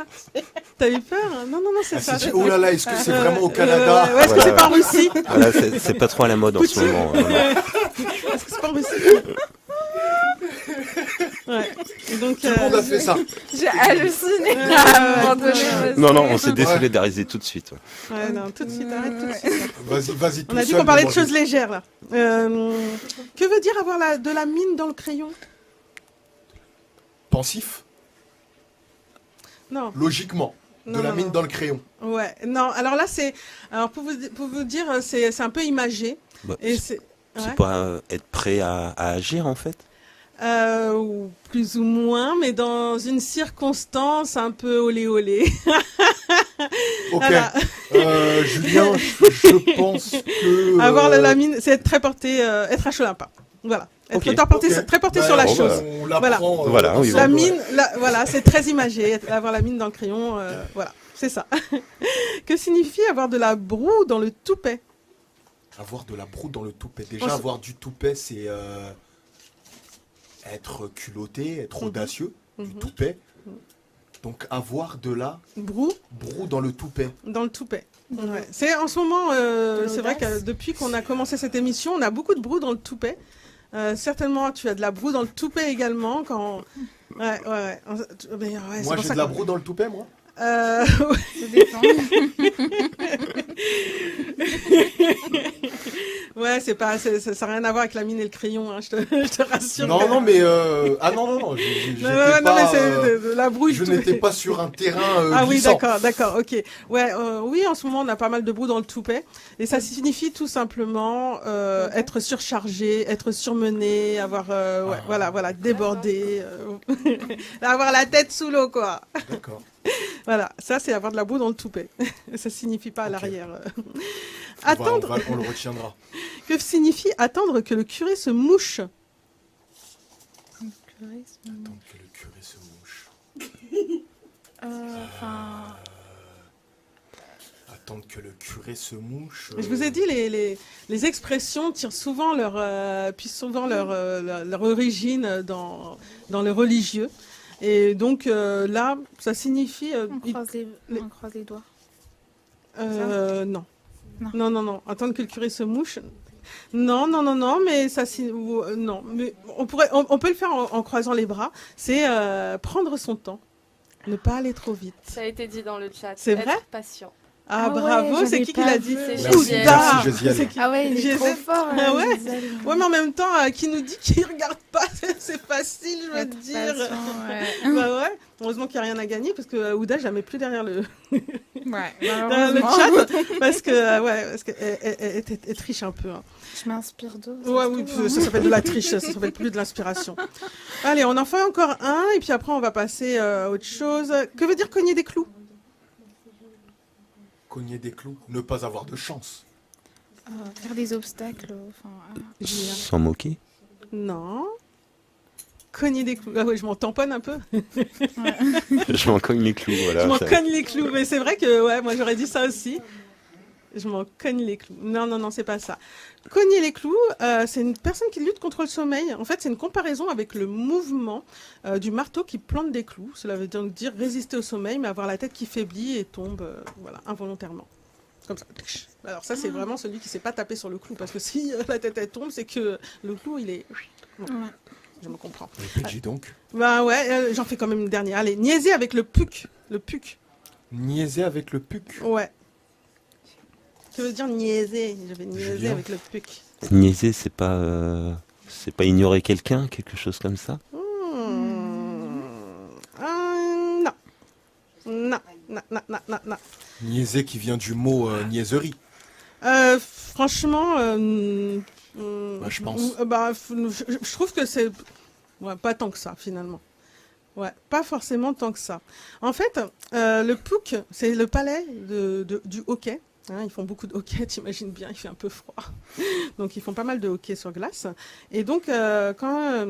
T'as eu peur hein? Non, c'est Elle ça. s'est dit, oh là là, est-ce que c'est vraiment au Canada Ouais, est-ce que Ouais, c'est ouais. pas en Russie Voilà, c'est pas trop à la mode en ce moment. Est-ce que c'est pas en Russie Ouais. Et donc, Tout le monde a fait ça. J'ai halluciné Ouais, à un moment donné. Non, non, on s'est désolidarisé tout de suite. Ouais. Ouais, non, tout de suite, arrête tout de suite. Vas-y, tout On a dit seul, qu'on parlait de manger. choses légères, là. Que veut dire avoir de la mine dans le crayon? Pensif, Non. logiquement. De Non, la non, mine non. dans le crayon. Ouais, non, alors là, alors pour vous dire, c'est un peu imagé. Bah, Et c'est c'est. Ouais. pas être prêt à agir en fait. Ou plus ou moins, mais dans une circonstance un peu olé olé. Ok. Voilà. Julien, je pense que... Avoir la mine, c'est être très porté, être à chaud pas. Voilà. Être Ok. très porté Bah, sur la bon, chose. On l'apprend. Voilà, oui, La ensemble, mine, ouais. voilà, c'est très imagé, avoir la mine dans le crayon, voilà, c'est ça. Que signifie avoir de la broue dans le toupet? Avoir de la broue dans le toupet. Déjà, On s- avoir du toupet, c'est être culotté, être Mhm. audacieux, du Mhm. toupet. Donc, avoir de la Broue broue dans le toupet. dans le toupet. Ouais. C'est en ce moment, c'est vrai que depuis qu'on a commencé cette émission, on a beaucoup de broue dans le toupet. Certainement, tu as de la broue dans le toupet également. Quand... Ouais, ouais, ouais. Mais, ouais, c'est Moi, pour j'ai ça de la que- broue dans le toupet, moi. Ça dépend. Ouais, c'est pas, ça n'a rien à voir avec la mine et le crayon, hein, je te rassure. Non, que- non, mais... Ah non, non, non. J'étais Non, non, non, mais pas, c'est de la brouille. je tout- n'étais pas sur un terrain Ah oui, glissant. d'accord, ok. Ouais, oui, en ce moment, on a pas mal de broue dans le toupet. Et ça signifie tout simplement être surchargé, être surmené, avoir, ouais, voilà, débordé, avoir la tête sous l'eau, quoi. D'accord. Voilà, ça, c'est avoir de la boue dans le toupet. Ça signifie pas à Ok. l'arrière. On le retiendra. Que signifie attendre que le curé se mouche? Attends que le curé se mouche. Enfin, Attendre que le curé se mouche. Je vous ai dit, les expressions tirent souvent puissent souvent leur origine dans le religieux. Et donc là, ça signifie... on croise les doigts. Non. Non. Non. Attendre que le curé se mouche. Non, mais ça, non, mais on peut le faire en croisant les bras. C'est prendre son temps, ne pas aller trop vite. Ça a été dit dans le chat. C'est Être vrai patient. Ah, Ah ouais, bravo, c'est j'avais qui pas l'a vu. dit? C'est Merci, Gésiel. merci, Gésiel. C'est qui? Ah ouais, il est J'ai trop fait- fort. Ah ouais Gisèle. Ouais, mais en même temps, qui nous dit qu'il regarde pas, c'est facile, je veux Être dire. patient, ouais. Bah ouais, heureusement qu'il n'y a rien à gagner parce que Ouda, je la mets plus derrière le Ouais, dans le malheureusement. chat parce qu'elle triche un peu. Hein. Je m'inspire d'eux. ça Ouais, se oui, trouve, ça s'appelle de la triche, ça s'appelle plus de l'inspiration. Allez, on en fait encore un et puis après on va passer à autre chose. Que veut dire cogner des clous? Cogner des clous. Ne pas avoir de chance. faire des obstacles. Enfin, Julien. S'en moquer. Non. Cogner des clous. Ah ouais, je m'en tamponne un peu. Je m'en cogne les clous, voilà. Je m'en ça- cogne les clous, mais c'est vrai que ouais, moi j'aurais dit ça aussi. Je m'en cogne les clous. Non, c'est pas ça. Cogner les clous, c'est une personne qui lutte contre le sommeil. En fait, c'est une comparaison avec le mouvement du marteau qui plante des clous. Cela veut donc dire résister au sommeil, mais avoir la tête qui faiblit et tombe voilà, involontairement. Comme ça. Alors ça, c'est vraiment celui qui ne s'est pas tapé sur le clou, parce que si la tête elle tombe, c'est que le clou, il est... Bon, Ouais. je me comprends. Dis donc. Bah ouais, j'en fais quand même une dernière. Allez, niaiser avec le puc. Le puc. Niaiser avec le puc. Ouais. Que veut dire niaiser? Je vais niaiser Julien. avec le puc. Niaiser, c'est pas ignorer quelqu'un, quelque chose comme ça. Non. Non. Niaiser qui vient du mot niaiserie. Franchement, je pense. je trouve que c'est ouais, pas tant que ça finalement. Ouais, pas forcément tant que ça. En fait, le POUC, c'est le palais du hockey. Hein, ils font beaucoup de hockey, t'imagines bien, il fait un peu froid. Donc ils font pas mal de hockey sur glace. Et donc quand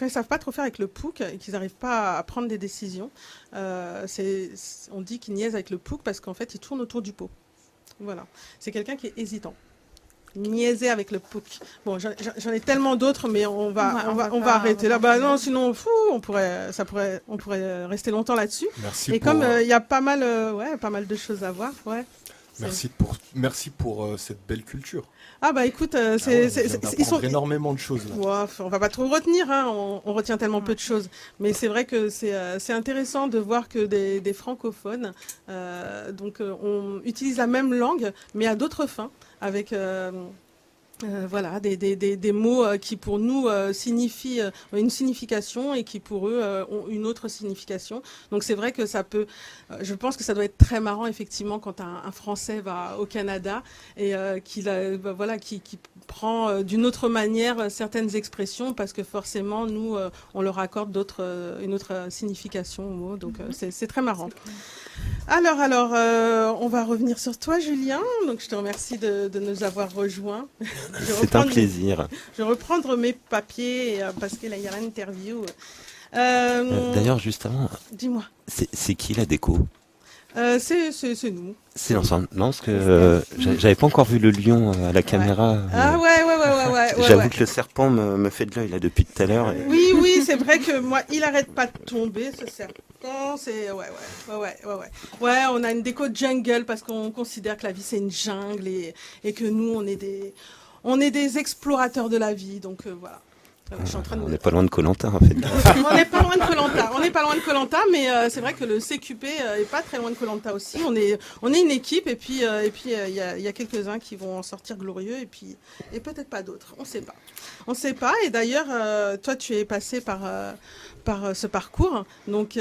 ils savent pas trop faire avec le POUC et qu'ils n'arrivent pas à prendre des décisions, on dit qu'ils niaisent avec le POUC parce qu'en fait ils tournent autour du pot. Voilà, c'est quelqu'un qui est hésitant. Niaiser avec le POUC. Bon, j'en ai tellement d'autres, mais on va arrêter là. Bah non, sinon, on pourrait rester longtemps là-dessus. Merci Et pour, comme il y a pas mal de choses à voir, ouais. merci pour cette belle culture. Ah bah écoute, On ils apprend sont énormément de choses là. Ouais, on va pas trop retenir, hein, on retient tellement peu de choses. Mais c'est vrai que c'est intéressant de voir que des francophones on utilise la même langue, mais à d'autres fins, avec Voilà, des mots qui pour nous signifient une signification et qui pour eux ont une autre signification. Donc c'est vrai que ça peut, je pense que ça doit être très marrant effectivement quand un Français va au Canada et qu'il qui prend d'une autre manière certaines expressions parce que forcément nous on leur accorde une autre signification aux mots. Donc c'est très marrant. Alors, on va revenir sur toi, Julien. Donc, je te remercie de nous avoir rejoints. C'est un plaisir. Je vais reprendre mes papiers parce qu'il y a l'interview. D'ailleurs, juste avant, Dis-moi. c'est qui la déco? C'est nous. C'est l'ensemble. Non, parce que j'avais pas encore vu le lion à la caméra. Ah ouais. J'avoue que le serpent me fait de l'œil là depuis tout à l'heure. Et... Oui, c'est vrai que moi, il arrête pas de tomber, ce serpent. C'est ouais. On a une déco de jungle parce qu'on considère que la vie c'est une jungle et que nous on est des explorateurs de la vie. Donc voilà. Je suis en train de on n'est pas loin de Koh-Lanta en fait. On n'est pas loin de Koh-Lanta, mais c'est vrai que le CQP est pas très loin de Koh-Lanta aussi. On est une équipe et puis il y a quelques-uns qui vont en sortir glorieux et peut-être pas d'autres. On sait pas. Et d'ailleurs, toi tu es passé par ce parcours, donc.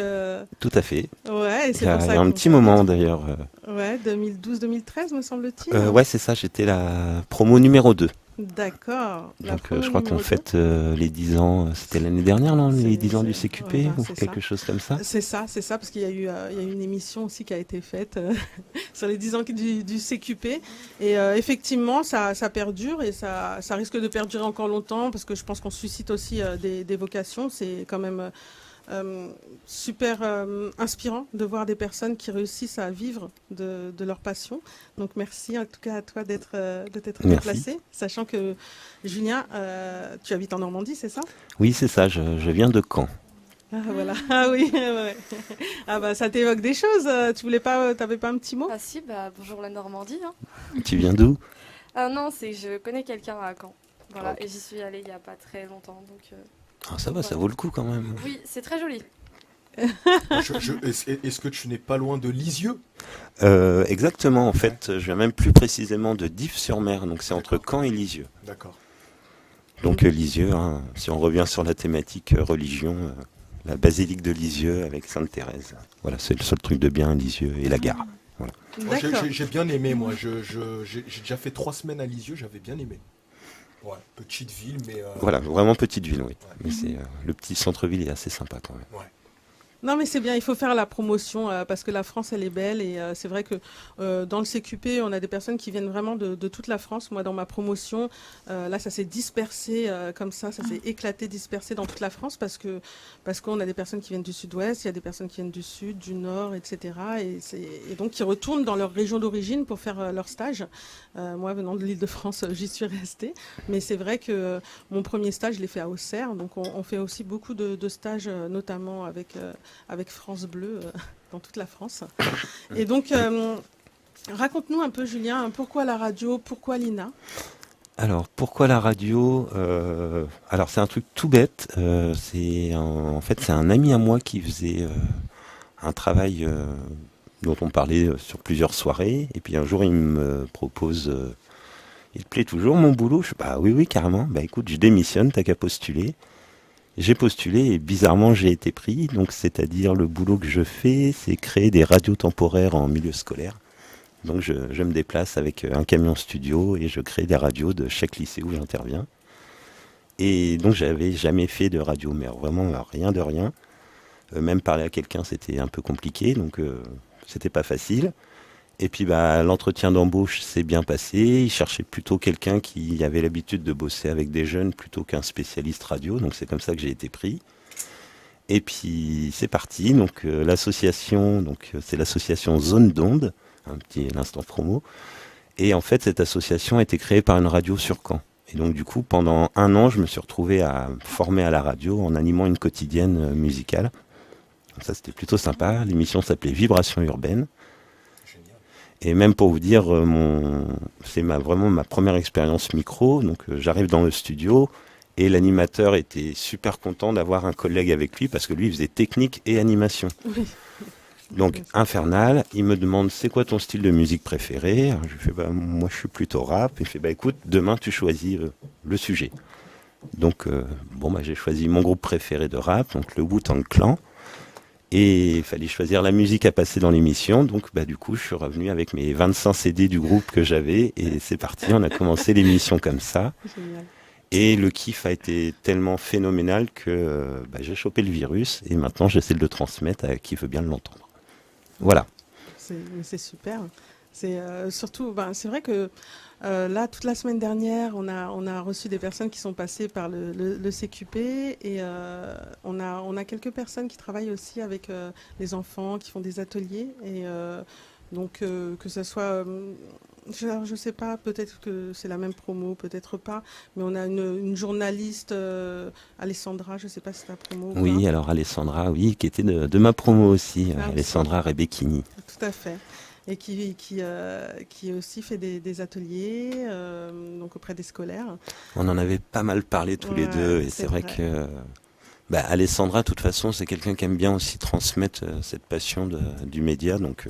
Tout à fait. Ouais. Et c'est il y a, pour ça il y a un petit moment d'ailleurs. Ouais, 2012-2013 me semble-t-il. Ouais, c'est ça. J'étais la promo numéro 2. D'accord. Donc je crois qu'on fête les 10 ans, c'était l'année dernière, non? Les 10 ans du CQP ou quelque chose comme ça? C'est ça, parce qu'il y a eu une émission aussi qui a été faite sur les 10 ans du CQP. Et effectivement, ça perdure et ça risque de perdurer encore longtemps parce que je pense qu'on suscite aussi des vocations. C'est quand même super inspirant de voir des personnes qui réussissent à vivre de leur passion. Donc merci en tout cas à toi d'être déplacé, sachant que Julien, tu habites en Normandie, c'est ça? Oui, c'est ça, je viens de Caen. Ah voilà, ah oui, ouais. Ah bah ça t'évoque des choses, t'avais pas un petit mot? Ah si, bonjour la Normandie. Hein. Tu viens d'où? Non, c'est que je connais quelqu'un à Caen. Voilà, et j'y suis allée il n'y a pas très longtemps. Donc, ça va, voilà. Ça vaut le coup quand même. Oui, c'est très joli. Est-ce que tu n'es pas loin de Lisieux? Exactement, en fait, je viens même plus précisément de Dives-sur-Mer, donc c'est entre Caen et Lisieux. D'accord. Donc Lisieux, hein, si on revient sur la thématique religion, la basilique de Lisieux avec Sainte-Thérèse. Voilà, c'est le seul truc de bien, Lisieux et la gare. Voilà. J'ai bien aimé, moi. J'ai déjà fait 3 semaines à Lisieux, j'avais bien aimé. Ouais, petite ville, mais... Voilà, vraiment petite ville, oui. Ouais. Mais le petit centre-ville est assez sympa quand même. Ouais. Non mais c'est bien, il faut faire la promotion parce que la France elle est belle et c'est vrai que dans le CQP on a des personnes qui viennent vraiment de toute la France. Moi dans ma promotion là ça s'est dispersé comme ça s'est éclaté, dispersé dans toute la France parce qu'on a des personnes qui viennent du sud-ouest, il y a des personnes qui viennent du sud, du nord, etc. Et donc qui retournent dans leur région d'origine pour faire leur stage. Moi venant de l'Île-de-France j'y suis restée, mais c'est vrai que mon premier stage je l'ai fait à Auxerre, donc on fait aussi beaucoup de stages notamment avec France Bleu dans toute la France. Et donc, raconte-nous un peu, Julien, pourquoi la radio, pourquoi l'INA? Alors, pourquoi la radio? Alors, c'est un truc tout bête. En fait, c'est un ami à moi qui faisait un travail dont on parlait sur plusieurs soirées. Et puis, un jour, il me propose... il te plaît toujours mon boulot? Je dis, bah oui, carrément. Bah écoute, je démissionne, t'as qu'à postuler. J'ai postulé et bizarrement j'ai été pris, donc c'est-à-dire le boulot que je fais, c'est créer des radios temporaires en milieu scolaire. Donc je me déplace avec un camion studio et je crée des radios de chaque lycée où j'interviens. Et donc j'avais jamais fait de radio, mais vraiment rien de rien. Même parler à quelqu'un c'était un peu compliqué, donc c'était pas facile. Et puis l'entretien d'embauche s'est bien passé. Il cherchait plutôt quelqu'un qui avait l'habitude de bosser avec des jeunes plutôt qu'un spécialiste radio. Donc c'est comme ça que j'ai été pris. Et puis c'est parti. Donc l'association, c'est l'association Zone d'Onde, un petit l'instant promo. Et en fait cette association a été créée par une radio sur Caen. Et donc du coup pendant 1 an je me suis retrouvé à former à la radio en animant une quotidienne musicale. Donc ça c'était plutôt sympa. L'émission s'appelait Vibration urbaine. Et même pour vous dire, c'est vraiment ma première expérience micro. Donc j'arrive dans le studio et l'animateur était super content d'avoir un collègue avec lui parce que lui il faisait technique et animation. Oui. Donc Infernal, il me demande c'est quoi ton style de musique préféré. Alors, je lui fais moi je suis plutôt rap. Il fait écoute, demain tu choisis le sujet. Donc j'ai choisi mon groupe préféré de rap, donc le Wu-Tang Clan. Et il fallait choisir la musique à passer dans l'émission. Donc du coup je suis revenu avec mes 25 CD du groupe que j'avais et c'est parti, on a commencé l'émission comme ça. Génial. Et le kiff a été tellement phénoménal que j'ai chopé le virus et maintenant j'essaie de le transmettre à qui veut bien l'entendre. Voilà. C'est super. C'est surtout, c'est vrai que là, toute la semaine dernière, on a reçu des personnes qui sont passées par le CQP et on a quelques personnes qui travaillent aussi avec les enfants, qui font des ateliers. Et donc, que ce soit, je sais pas, peut-être que c'est la même promo, peut-être pas, mais on a une journaliste, Alessandra, je sais pas si c'est ta promo. Oui, alors Alessandra, oui, qui était de ma promo aussi, Alessandra Rebecchini. Tout à fait. Et qui aussi fait des ateliers donc auprès des scolaires. On en avait pas mal parlé tous les deux et c'est vrai que Alessandra, de toute façon, c'est quelqu'un qui aime bien aussi transmettre cette passion du média, donc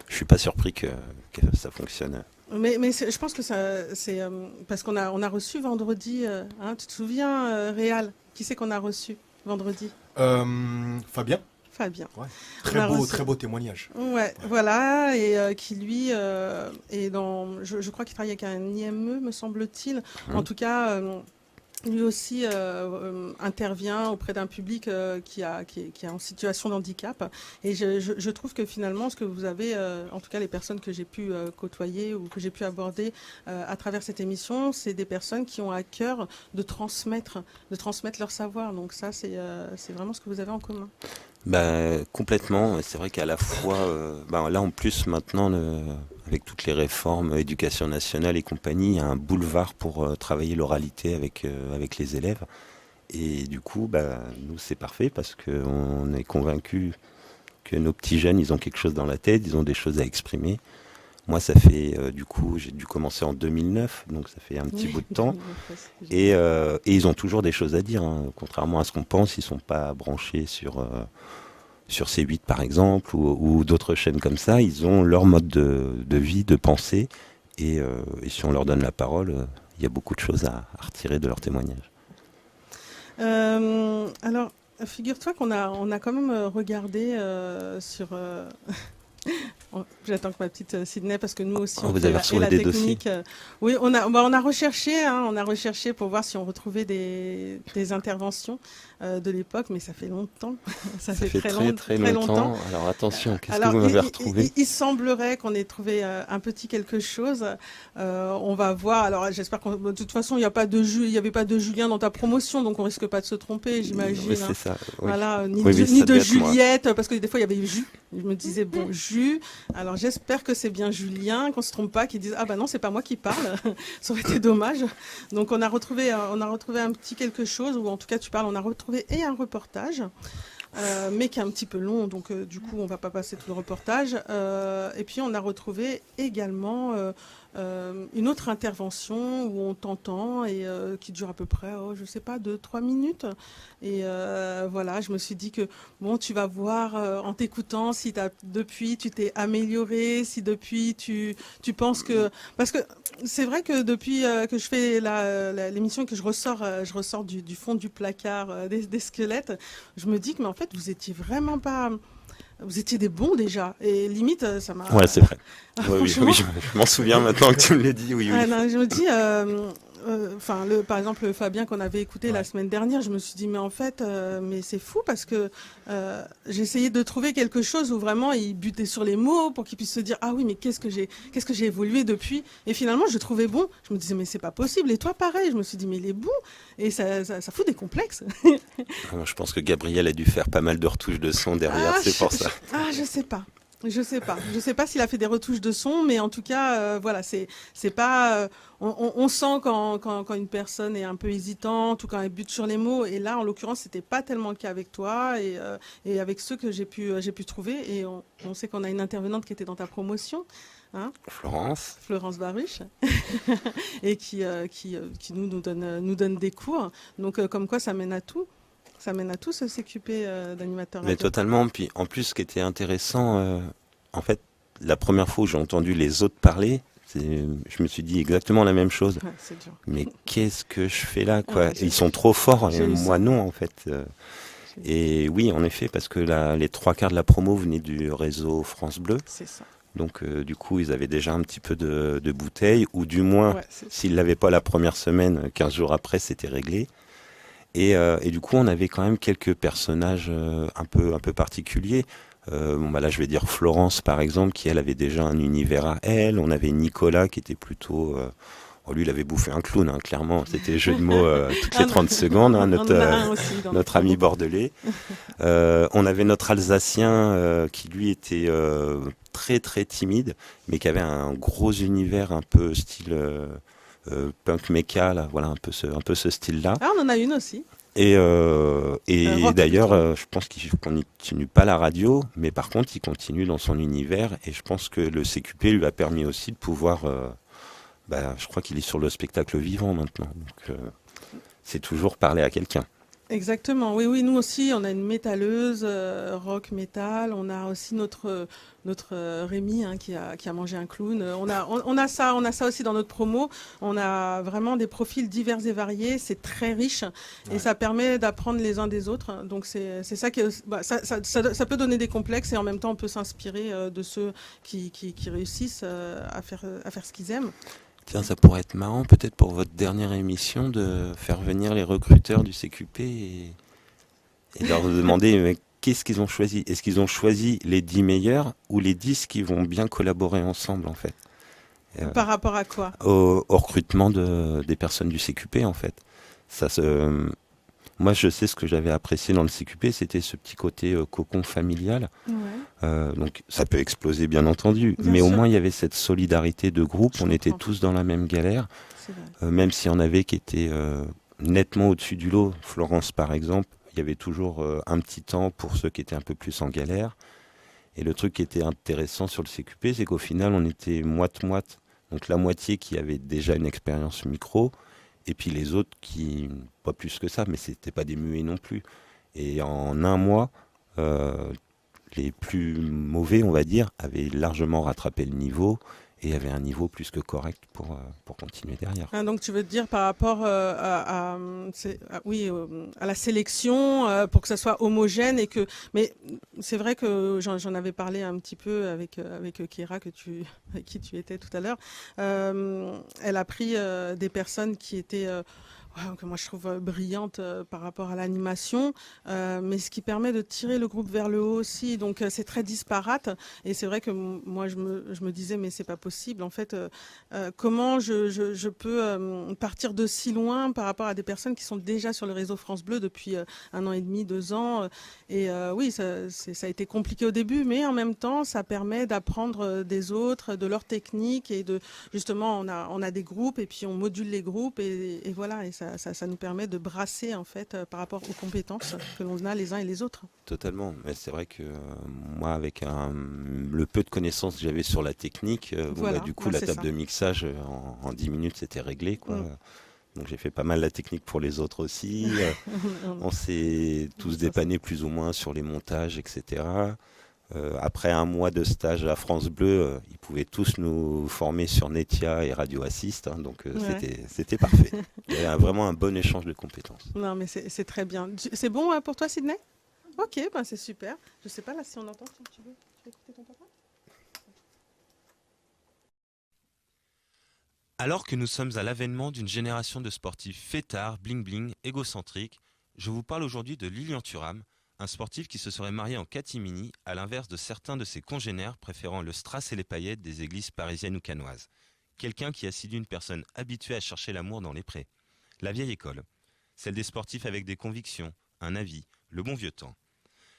je suis pas surpris que ça fonctionne. Mais je pense que c'est parce qu'on a reçu vendredi, tu te souviens, Réal, qui c'est qu'on a reçu vendredi? Fabien. Ouais. Très beau témoignage. Ouais, voilà, et qui lui est dans, je crois qu'il travaille avec un IME, me semble-t-il. En tout cas, lui aussi intervient auprès d'un public qui est en situation de handicap. Et je trouve que finalement, ce que vous avez, en tout cas les personnes que j'ai pu côtoyer ou que j'ai pu aborder à travers cette émission, c'est des personnes qui ont à cœur de transmettre leur savoir. Donc ça, c'est vraiment ce que vous avez en commun. Complètement. C'est vrai qu'à la fois, là en plus maintenant, avec toutes les réformes, éducation nationale et compagnie, il y a un boulevard pour travailler l'oralité avec les élèves. Et du coup, nous c'est parfait parce qu'on est convaincus que nos petits jeunes, ils ont quelque chose dans la tête, ils ont des choses à exprimer. Moi, ça fait, j'ai dû commencer en 2009, donc ça fait un petit bout de temps. Et ils ont toujours des choses à dire, hein. Contrairement à ce qu'on pense, ils sont pas branchés sur C8 par exemple, ou d'autres chaînes comme ça. Ils ont leur mode de vie, de pensée. Et si on leur donne la parole, il y a beaucoup de choses à retirer de leur témoignage. Alors, figure-toi qu'on a quand même regardé sur... J'attends que ma petite Sydney, parce que nous aussi on vous avez reçu des technique. Oui, on a recherché, pour voir si on retrouvait des interventions de l'époque, mais ça fait longtemps. ça fait très longtemps. Alors attention, qu'est-ce que vous m'avez retrouvé? Il semblerait qu'on ait trouvé un petit quelque chose. On va voir. Alors j'espère que de toute façon il n'y avait pas de Julien dans ta promotion, donc on risque pas de se tromper, j'imagine. Oui, c'est ça. Oui. Voilà, ni de Juliette, parce que des fois il y avait Jus. Je me disais bon, Jus. Alors j'espère que c'est bien Julien, qu'on se trompe pas, qu'ils disent non, c'est pas moi qui parle. Ça aurait été dommage. Donc on a retrouvé un petit quelque chose, ou en tout cas tu parles, on a retrouvé et un reportage. Mais qui est un petit peu long, donc du coup on va pas passer tout le reportage. Et puis on a retrouvé également une autre intervention où on t'entend et qui dure à peu près, je sais pas, 2-3 minutes. Et voilà, je me suis dit que bon, tu vas voir en t'écoutant si depuis tu t'es amélioré, si depuis tu penses que... Parce que c'est vrai que depuis que je fais l'émission et que je ressors du fond du placard des squelettes, je me dis que mais en fait vous étiez vraiment pas... Vous étiez des bons déjà, et limite ça m'a... Ouais, c'est vrai. Oui, je m'en souviens maintenant que tu me l'as dit, oui. Non, je me dis, par exemple Fabien qu'on avait écouté la semaine dernière, je me suis dit mais en fait, mais c'est fou parce que j'ai essayé de trouver quelque chose où vraiment il butait sur les mots pour qu'il puisse se dire ah oui mais qu'est-ce que j'ai évolué depuis, et finalement je trouvais bon, je me disais mais c'est pas possible, et toi pareil, je me suis dit mais il est bon, et ça fout des complexes. Je pense que Gabriel a dû faire pas mal de retouches de son derrière, c'est pour ça. Je sais pas. Je sais pas s'il a fait des retouches de son, mais en tout cas, voilà, c'est pas. On sent quand une personne est un peu hésitante ou quand elle bute sur les mots. Et là, en l'occurrence, c'était pas tellement le cas avec toi et avec ceux que j'ai pu trouver. Et on sait qu'on a une intervenante qui était dans ta promotion, hein, Florence Baruch, et qui nous donne des cours. Donc, comme quoi, ça mène à tout. Ça mène à tout ce CQP d'animateur Mais radio. totalement. Puis en plus, ce qui était intéressant, en fait, la première fois où j'ai entendu les autres parler, je me suis dit exactement la même chose. Ouais, c'est dur. Mais qu'est-ce que je fais là, quoi? Ouais, Ils sont trop forts j'ai et eu moi ça. non, en fait. Et oui, en effet, parce que les 3/4 de la promo venaient du réseau France Bleu. C'est ça. Donc, du coup, ils avaient déjà un petit peu de bouteille, ou du moins, Ouais, c'est ça. s'ils ne l'avaient pas la première semaine, 15 jours après, c'était réglé. Et du coup, on avait quand même quelques personnages un peu particuliers. Là, je vais dire Florence, par exemple, qui, elle, avait déjà un univers à elle. On avait Nicolas, qui était plutôt... lui, il avait bouffé un clown, hein, clairement. C'était jeu de mots toutes les 30 secondes, hein, On en a un aussi dans notre ami bordelais. On avait notre Alsacien qui, lui, était très, très timide, mais qui avait un gros univers un peu style... punk mecha, là, voilà, un peu ce style-là. Ah, on en a une aussi. Et Rock d'ailleurs, je pense qu'il continue pas la radio, mais par contre, il continue dans son univers. Et je pense que le CQP lui a permis aussi de pouvoir. Je crois qu'il est sur le spectacle vivant maintenant. Donc, c'est toujours parler à quelqu'un. Exactement, oui, nous aussi, on a une métalleuse, rock métal, on a aussi notre Rémi qui a mangé un clown. On a ça aussi dans notre promo. On a vraiment des profils divers et variés, c'est très riche et ça permet d'apprendre les uns des autres. Donc c'est ça qui ça peut donner des complexes et en même temps on peut s'inspirer de ceux qui réussissent à faire ce qu'ils aiment. Tiens, ça pourrait être marrant peut-être pour votre dernière émission de faire venir les recruteurs du CQP et leur demander mais qu'est-ce qu'ils ont choisi. Est-ce qu'ils ont choisi les 10 meilleurs ou les 10 qui vont bien collaborer ensemble en fait Par rapport à quoi? Au recrutement des personnes du CQP en fait. Moi, je sais ce que j'avais apprécié dans le CQP, c'était ce petit côté cocon familial. Ouais. Donc, ça peut exploser, bien entendu, Bien mais sûr. au moins, il y avait cette solidarité de groupe. Je On était comprends. tous dans la même galère, C'est vrai. même s'il y en avait qui étaient nettement au-dessus du lot. Florence, par exemple, il y avait toujours un petit temps pour ceux qui étaient un peu plus en galère. Et le truc qui était intéressant sur le CQP, c'est qu'au final, on était moite-moite. Donc, la moitié qui avait déjà une expérience micro, et puis les autres qui, pas plus que ça, mais c'était pas des muets non plus. Et en un mois, les plus mauvais, on va dire, avaient largement rattrapé le niveau et avaient un niveau plus que correct pour continuer derrière. Ah, donc tu veux dire par rapport à la sélection pour que ça soit homogène et que mais c'est vrai que j'en avais parlé un petit peu avec Kira avec qui tu étais tout à l'heure. Elle a pris des personnes qui étaient que moi je trouve brillante par rapport à l'animation, mais ce qui permet de tirer le groupe vers le haut aussi. Donc c'est très disparate et c'est vrai que moi je me disais mais c'est pas possible en fait. Comment je peux partir de si loin par rapport à des personnes qui sont déjà sur le réseau France Bleu depuis 1 an et demi, 2 ans. Et oui, ça a été compliqué au début, mais en même temps, ça permet d'apprendre des autres, de leurs techniques et justement, on a des groupes et puis on module les groupes et voilà, et ça nous permet de brasser en fait par rapport aux compétences que l'on a les uns et les autres. Totalement, mais c'est vrai que moi, avec le peu de connaissances que j'avais sur la technique, Voilà, du coup, bah, la c'est table ça. de mixage, en 10 minutes, c'était réglé, quoi. Donc j'ai fait pas mal la technique pour les autres aussi. On s'est tous dépannés plus ou moins sur les montages, etc. Après un mois de stage à France Bleu, ils pouvaient tous nous former sur Netia et Radio Assist, hein, donc c'était parfait. Il y avait vraiment un bon échange de compétences. Non, mais c'est très bien. C'est bon pour toi, Sydney? Ok, ben c'est super. Je sais pas là si on entend. Tu veux écouter ton papa? Alors que nous sommes à l'avènement d'une génération de sportifs fêtards, bling-bling, égocentriques, je vous parle aujourd'hui de Lilian Thuram, un sportif qui se serait marié en catimini, à l'inverse de certains de ses congénères préférant le strass et les paillettes des églises parisiennes ou cannoises. Quelqu'un qui a séduit une personne habituée à chercher l'amour dans les prés. La vieille école, celle des sportifs avec des convictions, un avis, le bon vieux temps.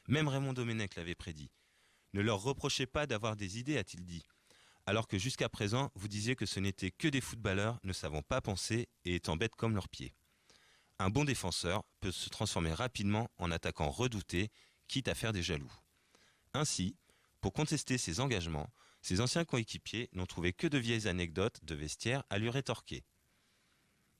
Même Raymond Domenech l'avait prédit. Ne leur reprochez pas d'avoir des idées, a-t-il dit. Alors que jusqu'à présent, vous disiez que ce n'étaient que des footballeurs ne savant pas penser et étant bêtes comme leurs pieds. Un bon défenseur peut se transformer rapidement en attaquant redouté, quitte à faire des jaloux. Ainsi, pour contester ses engagements, ses anciens coéquipiers n'ont trouvé que de vieilles anecdotes de vestiaire à lui rétorquer.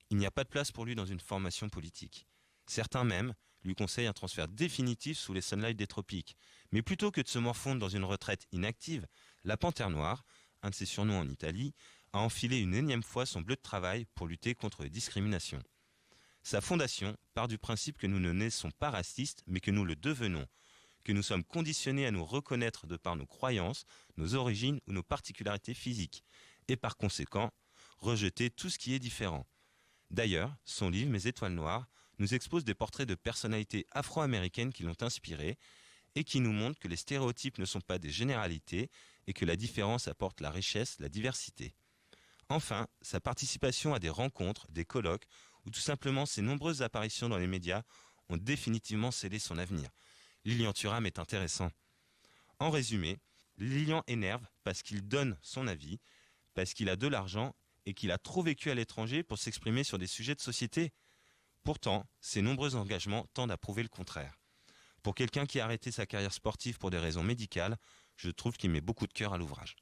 Il n'y a pas de place pour lui dans une formation politique. Certains même lui conseille un transfert définitif sous les sunlights des tropiques. Mais plutôt que de se morfondre dans une retraite inactive, la Panthère Noire, un de ses surnoms en Italie, a enfilé une énième fois son bleu de travail pour lutter contre les discriminations. Sa fondation part du principe que nous ne naissons pas racistes, mais que nous le devenons, que nous sommes conditionnés à nous reconnaître de par nos croyances, nos origines ou nos particularités physiques, et par conséquent, rejeter tout ce qui est différent. D'ailleurs, son livre « Mes étoiles noires » nous expose des portraits de personnalités afro-américaines qui l'ont inspiré et qui nous montrent que les stéréotypes ne sont pas des généralités et que la différence apporte la richesse, la diversité. Enfin, sa participation à des rencontres, des colloques ou tout simplement ses nombreuses apparitions dans les médias ont définitivement scellé son avenir. Lilian Thuram est intéressant. En résumé, Lilian énerve parce qu'il donne son avis, parce qu'il a de l'argent et qu'il a trop vécu à l'étranger pour s'exprimer sur des sujets de société. Pourtant, ses nombreux engagements tendent à prouver le contraire. Pour quelqu'un qui a arrêté sa carrière sportive pour des raisons médicales, je trouve qu'il met beaucoup de cœur à l'ouvrage.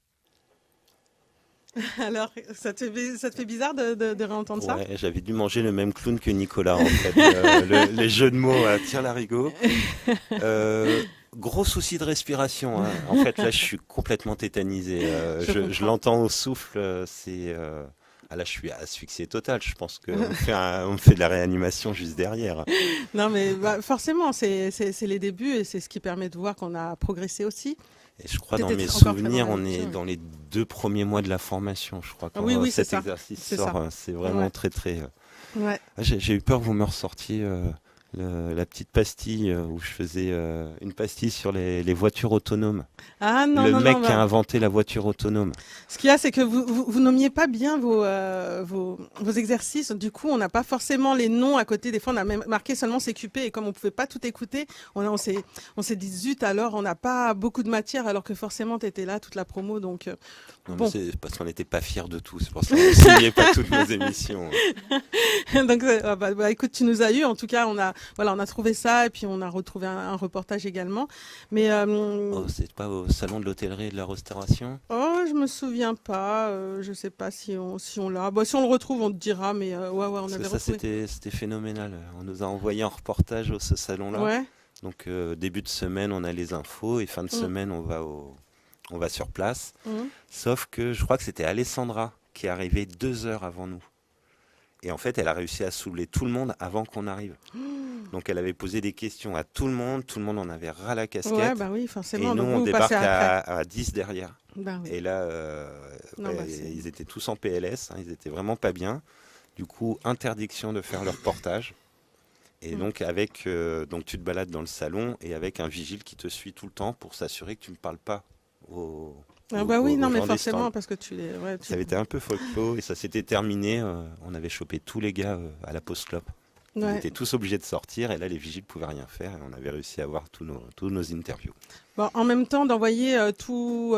Alors, ça te fait bizarre de réentendre ça? Ouais, j'avais dû manger le même clown que Nicolas, en fait. Les jeux de mots à tire-larigot. Gros souci de respiration. Hein. En fait, là, je suis complètement tétanisé. Je l'entends au souffle. Là, je suis asphyxié total. Je pense qu'on me fait de la réanimation juste derrière. Non, mais forcément, c'est les débuts et c'est ce qui permet de voir qu'on a progressé aussi. Et je crois, dans Peut-être mes encore souvenirs, très on est dans les 2 premiers mois de la formation, je crois. Quand Oui, cet c'est ça. exercice C'est sort, ça. c'est vraiment très, très... Ouais. J'ai eu peur que vous me ressortiez la petite pastille où je faisais une pastille sur les voitures autonomes. Ah non, Le non, mec non, qui a inventé la voiture autonome. Ce qu'il y a, c'est que vous nommiez pas bien vos exercices. Du coup, on n'a pas forcément les noms à côté. Des fois, on a même marqué seulement CQP. Et comme on pouvait pas tout écouter, on s'est dit zut, alors on n'a pas beaucoup de matière, alors que forcément, tu étais là toute la promo. Donc, Non, bon. mais c'est parce qu'on n'était pas fiers de tout. C'est pour ça qu'on ne signait pas toutes nos émissions. Donc, écoute, tu nous as eu. En tout cas, on a trouvé ça et puis on a retrouvé un reportage également. Mais Oh, c'est pas au salon de l'hôtellerie et de la restauration? je me souviens pas. Je sais pas si on l'a. Bon, si on le retrouve, on te dira. Mais on Parce avait que ça, retrouvé. c'était phénoménal. On nous a envoyé un reportage au ce salon-là. Ouais. Donc, début de semaine, on a les infos et fin de semaine, on va sur place. Mhm. Sauf que je crois que c'était Alessandra qui est arrivée 2 heures avant nous. Et en fait, elle a réussi à saouler tout le monde avant qu'on arrive. Donc, elle avait posé des questions à tout le monde en avait ras la casquette. Ouais, bah oui, Et forcément. nous, Donc, on vous débarque passez après. à 10 derrière. Bah oui. Et là, Non, bah, c'est- ils étaient tous en PLS, hein, ils étaient vraiment pas bien. Du coup, interdiction de faire leur reportage. Et donc, donc, tu te balades dans le salon et avec un vigile qui te suit tout le temps pour s'assurer que tu ne parles pas aux bah oui, non, mais gens des forcément, stands. parce que tu les. Ouais, Ça avait été un peu folklore et ça s'était terminé. On avait chopé tous les gars à la pause clope. Ils Ouais. étaient tous obligés de sortir et là, les vigiles pouvaient rien faire et on avait réussi à avoir tous nos interviews. Bon, en même temps, d'envoyer tous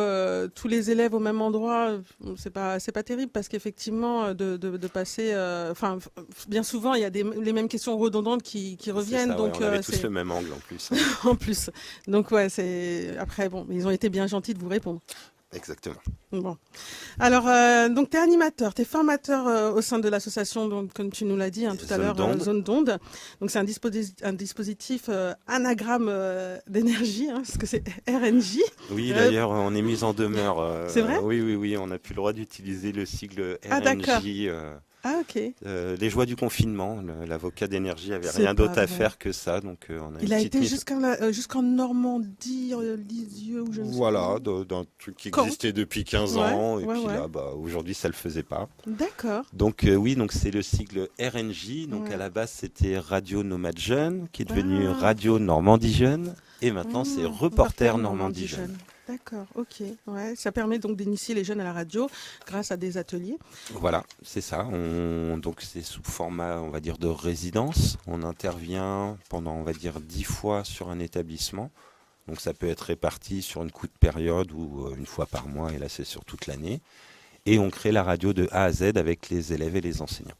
les élèves au même endroit, c'est pas terrible parce qu'effectivement, de passer, bien souvent, il y a les mêmes questions redondantes qui reviennent. C'est ça, ouais, Donc, on avait tous c'est le même angle en plus. en plus. Donc ouais, après bon, ils ont été bien gentils de vous répondre. Exactement. Bon. Alors, donc, tu es animateur, tu es formateur au sein de l'association, donc, comme tu nous l'as dit tout à Zone l'heure, d'onde. Zone d'onde. Donc, c'est un dispositif anagramme d'énergie, hein, parce que c'est RNJ. Oui, d'ailleurs, on est mis en demeure. C'est vrai ? Oui, on n'a plus le droit d'utiliser le sigle Ah, d'accord. RNJ. Ah, ok. Les joies du confinement, l'avocat d'énergie avait C'est rien d'autre pas à vrai. faire que ça, donc on a Il une a petite été mise- jusqu'en Normandie, Lisieux, ou je ne sais Voilà, pas. d'un truc qui Quand existait depuis 15 Ouais, ans, et ouais, puis ouais. là, aujourd'hui, ça le faisait pas. D'accord. Donc oui, donc c'est le sigle RNJ. Donc Ouais. à la base, c'était Radio Nomade Jeune, qui est devenu Ah. Radio Normandie Jeune, et maintenant c'est Reporter Normandie Jeune. D'accord, ok. Ouais, ça permet donc d'initier les jeunes à la radio grâce à des ateliers. Voilà, c'est ça. Donc c'est sous format, on va dire, de résidence. On intervient pendant, on va dire, 10 fois sur un établissement. Donc ça peut être réparti sur une courte période ou une fois par mois, et là c'est sur toute l'année. Et on crée la radio de A à Z avec les élèves et les enseignants.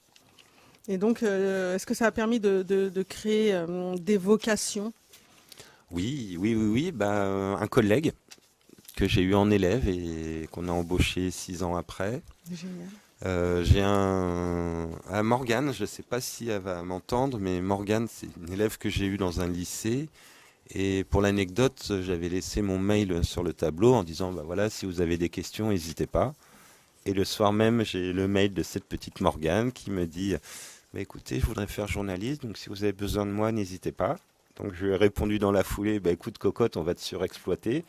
Et donc, est-ce que ça a permis de créer des vocations ? Oui. Un collègue que j'ai eu en élève et qu'on a embauché 6 ans après. Génial. J'ai Morgane, je ne sais pas si elle va m'entendre, mais Morgane, c'est une élève que j'ai eue dans un lycée. Et pour l'anecdote, j'avais laissé mon mail sur le tableau en disant, bah voilà, si vous avez des questions, n'hésitez pas. Et le soir même, j'ai le mail de cette petite Morgane qui me dit, bah écoutez, je voudrais faire journaliste, donc si vous avez besoin de moi, n'hésitez pas. Donc je lui ai répondu dans la foulée, bah écoute cocotte, on va te surexploiter.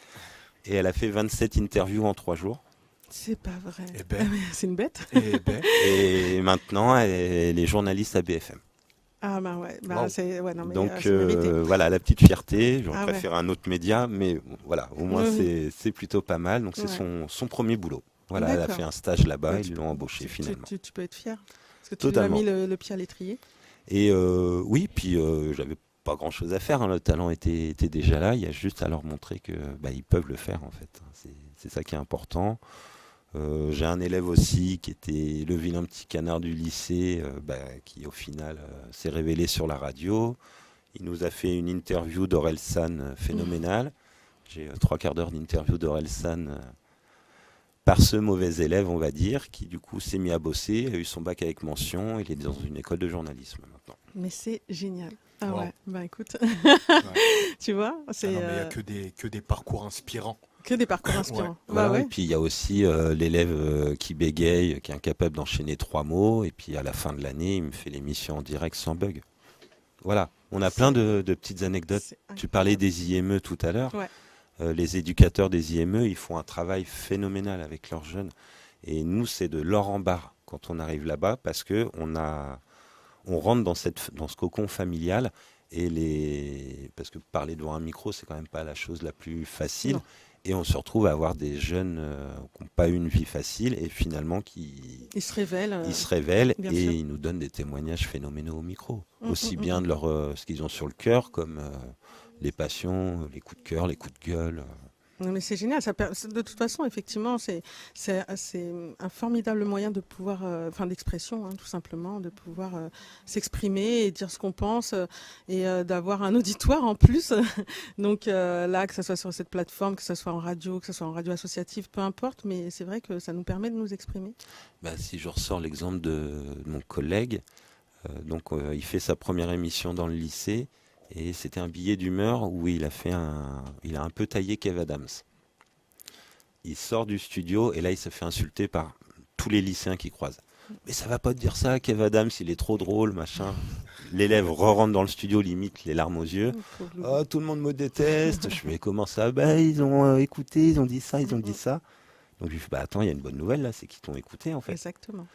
Et elle a fait 27 interviews en 3 jours. C'est pas vrai. Eh ben. C'est une bête. Eh ben, Et maintenant, elle est journaliste à BFM. Ah bah ouais, bah Wow. c'est ouais non mais Donc c'est mérité. voilà, la petite fierté. J'aurais Ah ouais. préféré un autre média, mais voilà, au moins Oui, c'est plutôt pas mal. Donc c'est Ouais. son premier boulot. Voilà, elle a D'accord. fait un stage là-bas, Ouais, ils l'ont embauché finalement. Tu peux être fier parce que tu lui as Totalement. mis le pied à l'étrier. Et oui, puis j'avais pas grand-chose à faire, hein. Le talent était déjà là. Il y a juste à leur montrer que bah, ils peuvent le faire en fait. C'est ça qui est important. J'ai un élève aussi qui était le vilain petit canard du lycée, qui au final s'est révélé sur la radio. Il nous a fait une interview d'Orelsan phénoménale. J'ai 3/4 d'heure d'interview d'Orelsan par ce mauvais élève, on va dire, qui du coup s'est mis à bosser, a eu son bac avec mention. Il est dans une école de journalisme maintenant. Mais c'est génial. Ah Wow. ouais, bah écoute, tu vois, c'est ah non, mais il n'y a que des parcours inspirants. que des parcours inspirants. Voilà, Bah et ouais. puis il y a aussi l'élève qui bégaye, qui est incapable d'enchaîner 3 mots, et puis à la fin de l'année, il me fait l'émission en direct sans bug. Voilà, on a plein de petites anecdotes. C'est Tu parlais incroyable. des IME tout à l'heure. Ouais. Les éducateurs des IME, ils font un travail phénoménal avec leurs jeunes. Et nous, c'est de l'or en barre quand on arrive là-bas, parce que on rentre dans ce cocon familial. Parce que parler devant un micro, c'est quand même pas la chose la plus facile. Non. Et on se retrouve à avoir des jeunes qui n'ont pas eu une vie facile et finalement Il se révèle. ils se révèlent bien et sûr. ils nous donnent des témoignages phénoménaux au micro. Mm, Aussi mm, bien de ce qu'ils ont sur le cœur, comme les passions, les coups de cœur, les coups de gueule. Non, mais c'est génial. De toute façon, effectivement, c'est un formidable moyen de pouvoir, d'expression, hein, tout simplement, de pouvoir s'exprimer et dire ce qu'on pense et d'avoir un auditoire en plus. Donc là, que ce soit sur cette plateforme, que ce soit en radio, que ce soit en radio associative, peu importe, mais c'est vrai que ça nous permet de nous exprimer. Bah, si je ressors l'exemple de mon collègue, il fait sa première émission dans le lycée et c'était un billet d'humeur où il a un peu taillé Kev Adams. Il sort du studio et là il se fait insulter par tous les lycéens qui croisent. Mais ça va pas te dire ça, Kev Adams, il est trop drôle, machin. L'élève re-rentre dans le studio, limite les larmes aux yeux. Pauvre Louis. Oh, tout le monde me déteste. Je fais comment ça? Bah, ils ont écouté, ils ont dit ça, ils ont dit ça. Donc je lui fais, bah attends, il y a une bonne nouvelle là, c'est qu'ils t'ont écouté en fait. Exactement.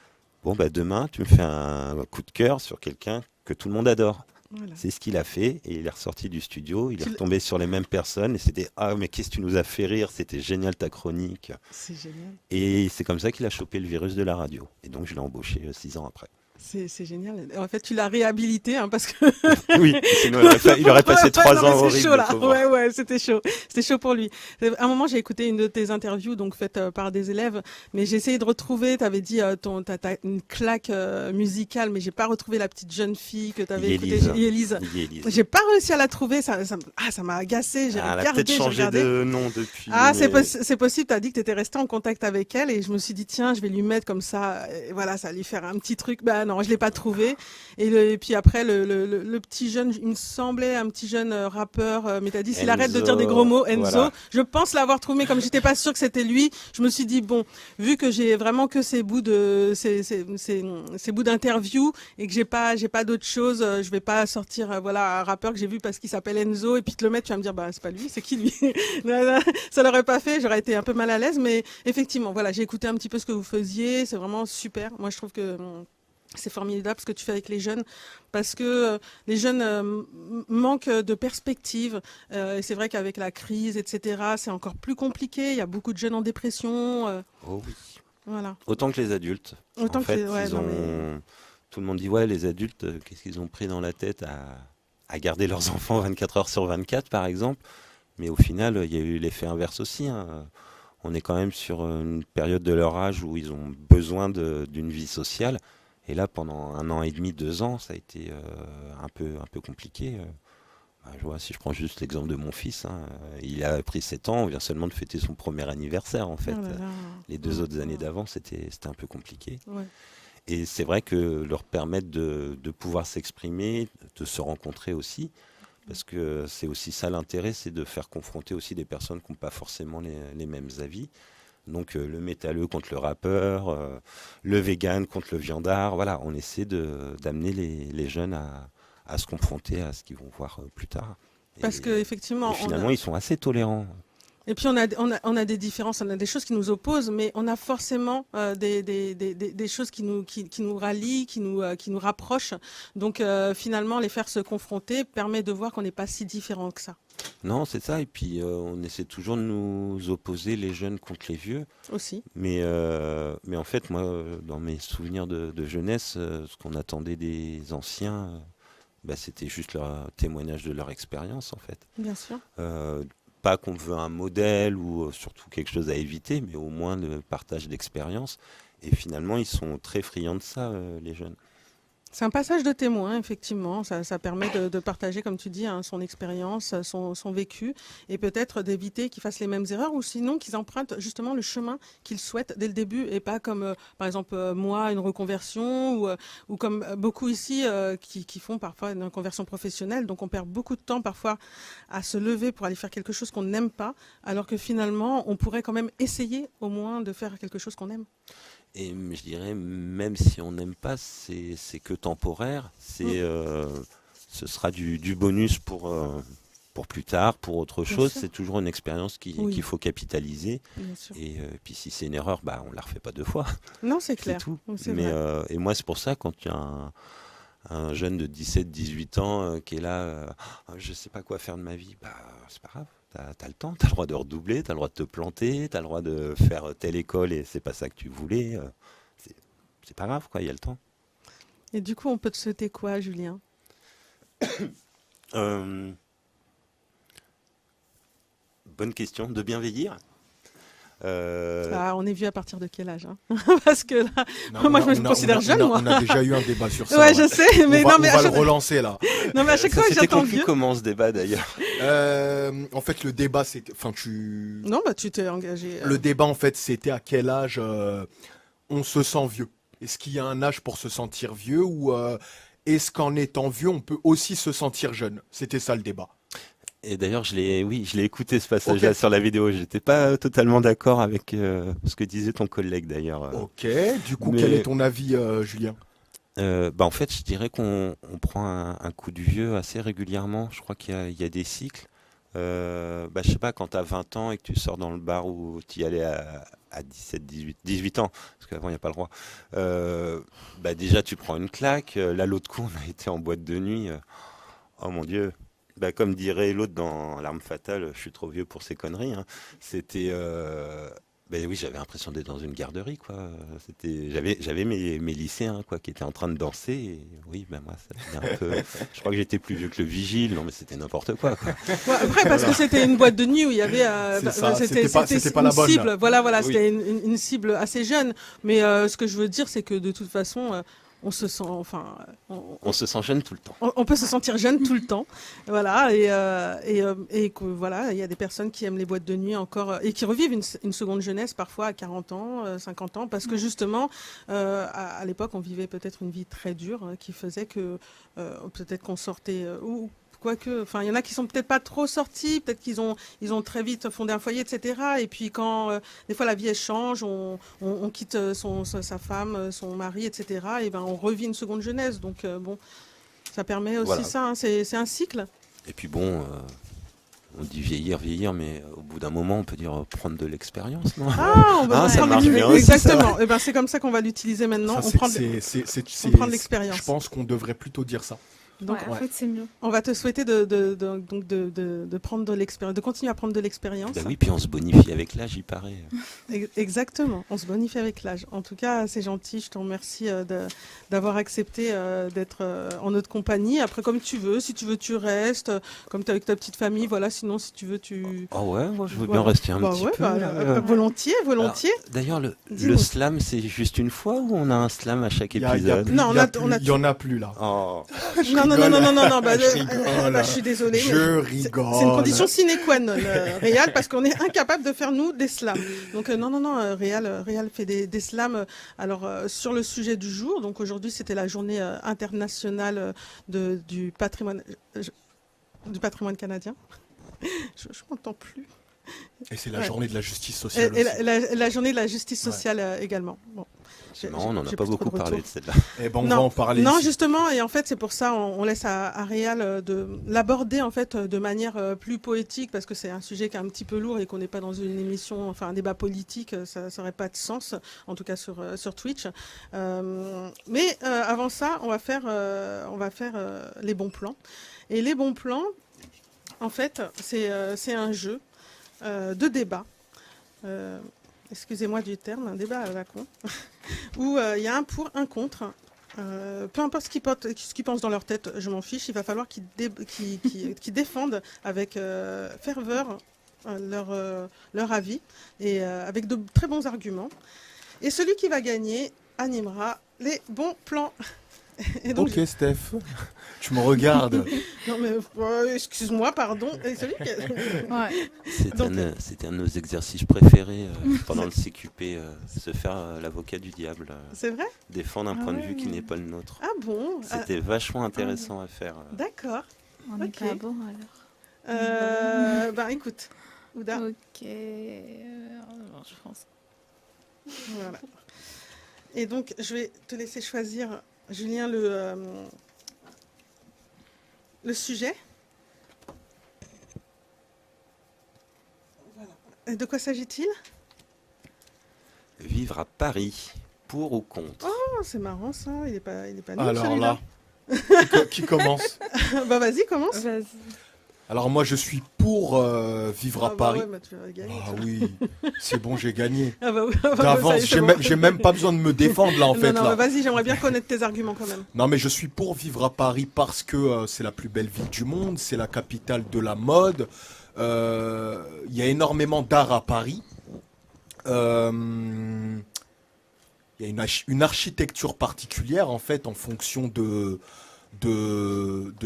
Bon, bah demain, tu me fais un coup de cœur sur quelqu'un que tout le monde adore. Voilà. C'est ce qu'il a fait et il est ressorti du studio, il est Tu l- retombé sur les mêmes personnes et c'était ah mais qu'est-ce que tu nous as fait rire, c'était génial ta chronique. C'est génial. Et c'est comme ça qu'il a chopé le virus de la radio. Et donc je l'ai embauché 6 ans après. C'est génial. En fait, tu l'as réhabilité, hein, parce que Oui, sinon il aurait passé 3 non, ans mais c'est horribles. chaud là. le pauvre. Ouais, c'était chaud. C'était chaud pour lui. À un moment, j'ai écouté une de tes interviews, donc faites par des élèves, mais j'ai essayé de retrouver. T'avais dit t'as une claque musicale, mais j'ai pas retrouvé la petite jeune fille que t'avais écoutée, Élise. Élise. J'ai pas réussi à la trouver. Ça m'a agacé. J'ai Elle a regardé, peut-être j'ai changé regardé. de nom depuis. Ah, mais- c'est possible. T'as dit que t'étais resté en contact avec elle, et je me suis dit tiens, je vais lui mettre comme ça. Et voilà, ça va lui faire un petit truc. Bah non, je l'ai pas trouvé. Et puis après, le petit jeune, il me semblait un petit jeune rappeur, mais t'as dit s'il arrête de dire des gros mots, Enzo. Voilà. Je pense l'avoir trouvé, mais comme j'étais pas sûre que c'était lui, je me suis dit bon, vu que j'ai vraiment que ces bouts d'interview et que j'ai pas d'autre chose, je vais pas sortir un rappeur que j'ai vu parce qu'il s'appelle Enzo et puis te le mettre, tu vas me dire bah c'est pas lui, c'est qui lui? Ça l'aurait pas fait, j'aurais été un peu mal à l'aise, mais effectivement, voilà, j'ai écouté un petit peu ce que vous faisiez, c'est vraiment super. Moi, je trouve que c'est formidable ce que tu fais avec les jeunes parce que les jeunes manquent de perspective. Et c'est vrai qu'avec la crise, etc., c'est encore plus compliqué. Il y a beaucoup de jeunes en dépression. Oh oui. Voilà. Autant que les adultes. Autant En que fait, les- ouais, ils non, ont... tout le monde dit ouais, les adultes, qu'est-ce qu'ils ont pris dans la tête à garder leurs enfants 24 heures sur 24, par exemple. Mais au final, il y a eu l'effet inverse aussi, hein. On est quand même sur une période de leur âge où ils ont besoin d'une vie sociale. Et là, pendant 1 an et demi, 2 ans, ça a été un peu compliqué. Je vois, si je prends juste l'exemple de mon fils, hein, il a pris 7 ans, on vient seulement de fêter son premier anniversaire en fait. Oh là là. Les 2 autres années d'avant, c'était un peu compliqué. Ouais. Et c'est vrai que leur permettre de pouvoir s'exprimer, de se rencontrer aussi, parce que c'est aussi ça l'intérêt, c'est de faire confronter aussi des personnes qui n'ont pas forcément les mêmes avis. Donc le métalleux contre le rappeur, le vegan contre le viandard, voilà, on essaie d'amener les jeunes à se confronter à ce qu'ils vont voir plus tard. Parce que effectivement, et finalement, ils sont assez tolérants. Et puis on a des différences, on a des choses qui nous opposent, mais on a forcément des choses qui nous rallient, qui nous rapprochent. Donc finalement, les faire se confronter permet de voir qu'on n'est pas si différents que ça. Non, c'est ça. Et puis on essaie toujours de nous opposer les jeunes contre les vieux. Aussi. Mais en fait, moi, dans mes souvenirs de jeunesse, ce qu'on attendait des anciens, c'était juste leur témoignage de leur expérience, en fait. Bien sûr. Pas qu'on veut un modèle ou surtout quelque chose à éviter, mais au moins le partage d'expérience. Et finalement, ils sont très friands de ça, les jeunes. C'est un passage de témoin, effectivement. Ça permet de partager, comme tu dis, hein, son expérience, son vécu, et peut-être d'éviter qu'ils fassent les mêmes erreurs, ou sinon qu'ils empruntent justement le chemin qu'ils souhaitent dès le début, et pas comme, par exemple, moi, une reconversion, ou comme beaucoup ici qui font parfois une reconversion professionnelle. Donc on perd beaucoup de temps parfois à se lever pour aller faire quelque chose qu'on n'aime pas, alors que finalement, on pourrait quand même essayer au moins de faire quelque chose qu'on aime. Et je dirais, même si on n'aime pas, c'est que temporaire. Ce sera du bonus pour plus tard, pour autre chose. C'est toujours une expérience qu'il faut capitaliser. Et puis si c'est une erreur, on ne la refait pas 2 fois. Non, c'est clair. Tout. Mais et moi, c'est pour ça, quand il y a un jeune de 17-18 ans qui est là, je ne sais pas quoi faire de ma vie, c'est pas grave. T'as le temps, t'as le droit de redoubler, t'as le droit de te planter, t'as le droit de faire telle école et c'est pas ça que tu voulais. C'est pas grave, quoi, il y a le temps. Et du coup, on peut te souhaiter quoi, Julien ? Bonne question, de bien vieillir. On est vieux à partir de quel âge, hein? Parce que là, moi je me considère jeune, moi. On a déjà eu un débat sur ça. Ouais, je sais, mais on va à le relancer là. Non, mais à chaque fois que j'entends vieux. Comment ce débat d'ailleurs? En fait, le débat, c'était. Enfin, Non, tu t'es engagé. Le débat, en fait, c'était à quel âge on se sent vieux. Est-ce qu'il y a un âge pour se sentir vieux ou est-ce qu'en étant vieux, on peut aussi se sentir jeune? C'était ça le débat. Et d'ailleurs, je l'ai écouté ce passage-là sur la vidéo. J'étais pas totalement d'accord avec ce que disait ton collègue d'ailleurs. Ok. Du coup, quel est ton avis, Julien? En fait, je dirais qu'on prend un coup de vieux assez régulièrement. Je crois qu'il y a des cycles. Je sais pas, quand tu as 20 ans et que tu sors dans le bar où tu y allais à 17, 18 ans, parce qu'avant il n'y a pas le droit, déjà tu prends une claque. Là, l'autre coup, on a été en boîte de nuit. Oh mon Dieu! Comme dirait l'autre dans L'Arme Fatale, je suis trop vieux pour ces conneries. Hein. C'était... oui, j'avais l'impression d'être dans une garderie, quoi. J'avais mes lycéens, quoi, qui étaient en train de danser. Et oui, moi, ça faisait un peu... Je crois que j'étais plus vieux que le vigile. Non, mais c'était n'importe quoi. Ouais, après, parce que c'était une boîte de nuit où il y avait... c'était pas la bonne. Cible. Voilà, Oui. C'était une cible assez jeune. Mais ce que je veux dire, c'est que de toute façon... on se sent, on se sent jeune tout le temps. On peut se sentir jeune tout le temps, voilà. Et que, voilà, il y a des personnes qui aiment les boîtes de nuit encore et qui revivent une seconde jeunesse parfois à 40 ans, 50 ans, parce que justement, à l'époque, on vivait peut-être une vie très dure qui faisait que peut-être qu'on sortait ou quoique, il y en a qui sont peut-être pas trop sortis, peut-être qu'ils ont très vite fondé un foyer, etc. Et puis quand des fois la vie elle change, on quitte sa femme, son mari, etc. Et on revit une seconde jeunesse. Donc ça permet aussi ça. Hein, c'est un cycle. Et puis on dit vieillir, mais au bout d'un moment, on peut dire prendre de l'expérience, non? Ça marche bien aussi. Exactement. Et c'est comme ça qu'on va l'utiliser maintenant. Ça, on prend de l'expérience. Je pense qu'on devrait plutôt dire ça. Donc, en fait, c'est mieux. On va te souhaiter de prendre de l'expérience, de continuer à prendre de l'expérience. Oui, puis on se bonifie avec l'âge, il paraît. Exactement, on se bonifie avec l'âge. En tout cas, c'est gentil, je te remercie d'avoir accepté d'être en notre compagnie. Après, comme tu veux, si tu veux, tu restes, comme tu es avec ta petite famille, voilà, sinon, si tu veux, tu... Ah ouais, moi je veux bien rester un petit peu. Volontiers. Alors, d'ailleurs, le slam, c'est juste une fois ou on a un slam à chaque épisode? Il y en a plus là. Oh. non, non, rigole. non, non, non, non, bah, Je rigole. je suis désolée. mais Je c'est rigole. une condition sine qua non, Réal, parce qu'on est incapable de faire, nous, des slams. Donc, non, non, non, Réal fait des slams. Alors, sur le sujet du jour, donc aujourd'hui, c'était la journée internationale du patrimoine canadien. Je m'entends plus. Et c'est la Ouais. journée de la justice sociale Et aussi. la journée de la justice sociale également. Bon. C'est marrant, on n'en a J'ai pas plus trop beaucoup de parlé retours. de celle-là. Eh ben, on Non. va en parler Non, ici. justement, et en fait, c'est pour ça, on laisse à Réal de l'aborder en fait de manière plus poétique, parce que c'est un sujet qui est un petit peu lourd et qu'on n'est pas dans une émission, enfin un débat politique, ça n'aurait pas de sens, en tout cas sur Twitch. Mais avant ça, on va faire les bons plans. Et les bons plans, en fait, c'est un jeu de débat. Excusez-moi du terme, un débat à la con, où il y a un pour, un contre. Peu importe ce qu'ils pensent dans leur tête, je m'en fiche. Il va falloir qu'ils défendent avec ferveur leur avis et avec de très bons arguments. Et celui qui va gagner animera les bons plans. Et donc, Ok, Steph. Tu me regardes. non mais excuse-moi, pardon. Et celui qui... Ouais. C'était un de nos exercices préférés pendant le CQP, se faire l'avocat du diable, C'est vrai? défendre un point de vue ouais. qui n'est pas le nôtre. Ah bon? C'était vachement intéressant à faire. D'accord. On n'est Ok. pas bon alors. Ben écoute, Ouda, Ok. Je pense. voilà. Et donc je vais te laisser choisir, Julien, le sujet. Voilà. Et de quoi s'agit-il? Vivre à Paris, pour ou contre? Oh, c'est marrant ça, il est pas nul Alors celui-là. là, qui commence? Bah vas-y, commence. Vas-y. Alors moi, je suis pour vivre à Ah bah Paris. ouais, bah, tu vas gagner. Ah oui, c'est bon, j'ai gagné. Ah bah oui, ah bah ça y D'avance, est, c'est j'ai bon. même pas besoin de me défendre là en fait. non, Là. vas-y, j'aimerais bien connaître tes arguments quand même. Non mais je suis pour vivre à Paris parce que c'est la plus belle ville du monde, c'est la capitale de la mode. Il y a énormément d'art à Paris. Il y a une architecture particulière en fait en fonction de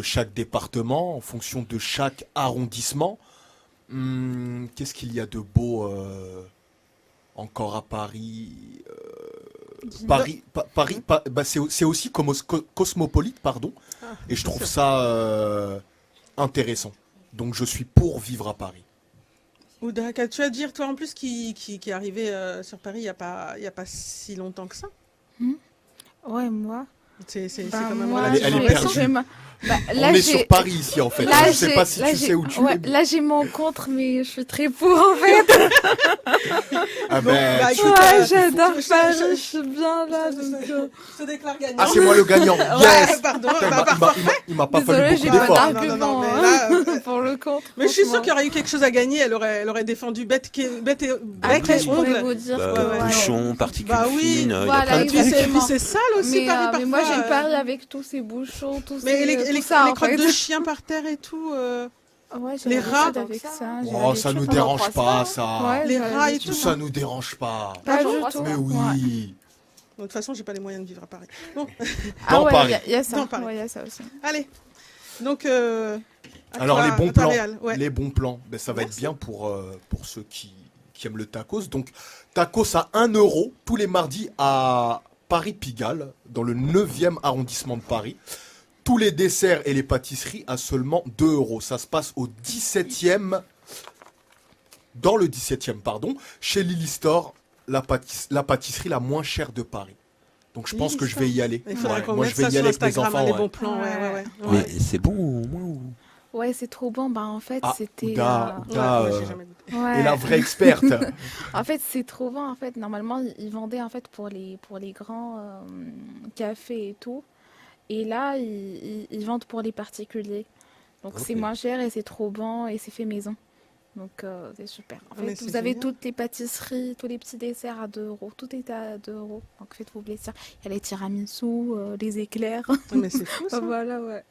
chaque département, en fonction de chaque arrondissement. Qu'est-ce qu'il y a de beau encore à Paris? C'est aussi cosmopolite, pardon. Ah, Et je trouve sûr. ça intéressant. Donc je suis pour vivre à Paris. Ouda, qu'as-tu à dire, toi en plus qui est arrivé sur Paris il y a pas si longtemps que ça? Ouais, moi. C'est Bah, quand même moi, Elle est relativement je- perdue. récent. je me- Bah, On là, est j'ai- sur Paris ici en fait. Là, Je sais pas si là, tu sais où tu ouais, es. là, j'ai mon contre, mais je suis très pour en fait. Ah Bon, ben, bah, tu- écoute, Ouais, il faut j'adore que je- Paris, je- je suis bien là. donc, Je te déclare gagnant. Ah, c'est moi le gagnant. Ouais, Yes. pardon. Putain, Bah, parfois. il m'a pas Désolée, fallu j'ai beaucoup pas d'efforts. d'argument mais hein, là, pour le contre. Mais je suis sûre franchement. qu'il y aurait eu quelque chose à gagner. Elle aurait défendu bête et Après, je pourrais ongles. vous dire Bah, que. ouais. bouchons, particules Bah oui. fines, il y a Voilà, plein de Et puis, trucs. exactement. c'est sale aussi, Paris, Mais moi, parfois, j'aime Paris avec tous ces bouchons, tous Mais ces, les tout ça, en crottes fait. de chiens par terre et tout. Ouais, j'ai les l'habitude rats. avec ça. j'ai Oh, ça nous l'habitude. dérange pas, ça. Ouais, Les j'ai rats et l'habitude. tout Ça nous dérange pas. Pas J'en du crois tout. Mais Ouais. oui. De toute façon, j'ai pas les moyens de vivre à Paris. Bon, Ah Dans ouais, Paris. il y a ça. Dans Paris. Ouais, il y a ça aussi. allez. Donc, Alors les bons plans, Ouais. les bons plans, ben, ça va Merci. être bien pour ceux qui aiment le tacos. Donc tacos à 1 euro tous les mardis à Paris-Pigalle, dans le 9e arrondissement de Paris. Tous les desserts et les pâtisseries à seulement 2 euros. Ça se passe au 17e, dans le 17e, pardon, chez Lily Store, la pâtisserie la moins chère de Paris. Donc je pense Lily que je vais y aller. Il faudrait Ouais, qu'on moi mette je vais ça y sur aller avec mes Instagram, enfants. les ouais. bons plans. Ouais, ouais, ouais. Mais Ouais. c'est bon au moins ou... Ouais, c'est trop bon. Bah, en fait, Ah, c'était. Ouda, Ouais, Ouda, moi, j'ai jamais goûté. Ouais. et la vraie experte. En fait, c'est trop bon. En fait, normalement, ils vendaient en fait pour les grands cafés et tout. Et là, ils vendent pour les particuliers. Donc, Ok. c'est moins cher et c'est trop bon et c'est fait maison. Donc, c'est super. En Mais fait, c'est vous avez génial. toutes les pâtisseries, tous les petits desserts à 2 euros. Tout est à 2 euros. Donc, faites-vous plaisir. Il y a les tiramisu, les éclairs. Mais c'est fou ça. Voilà, ouais.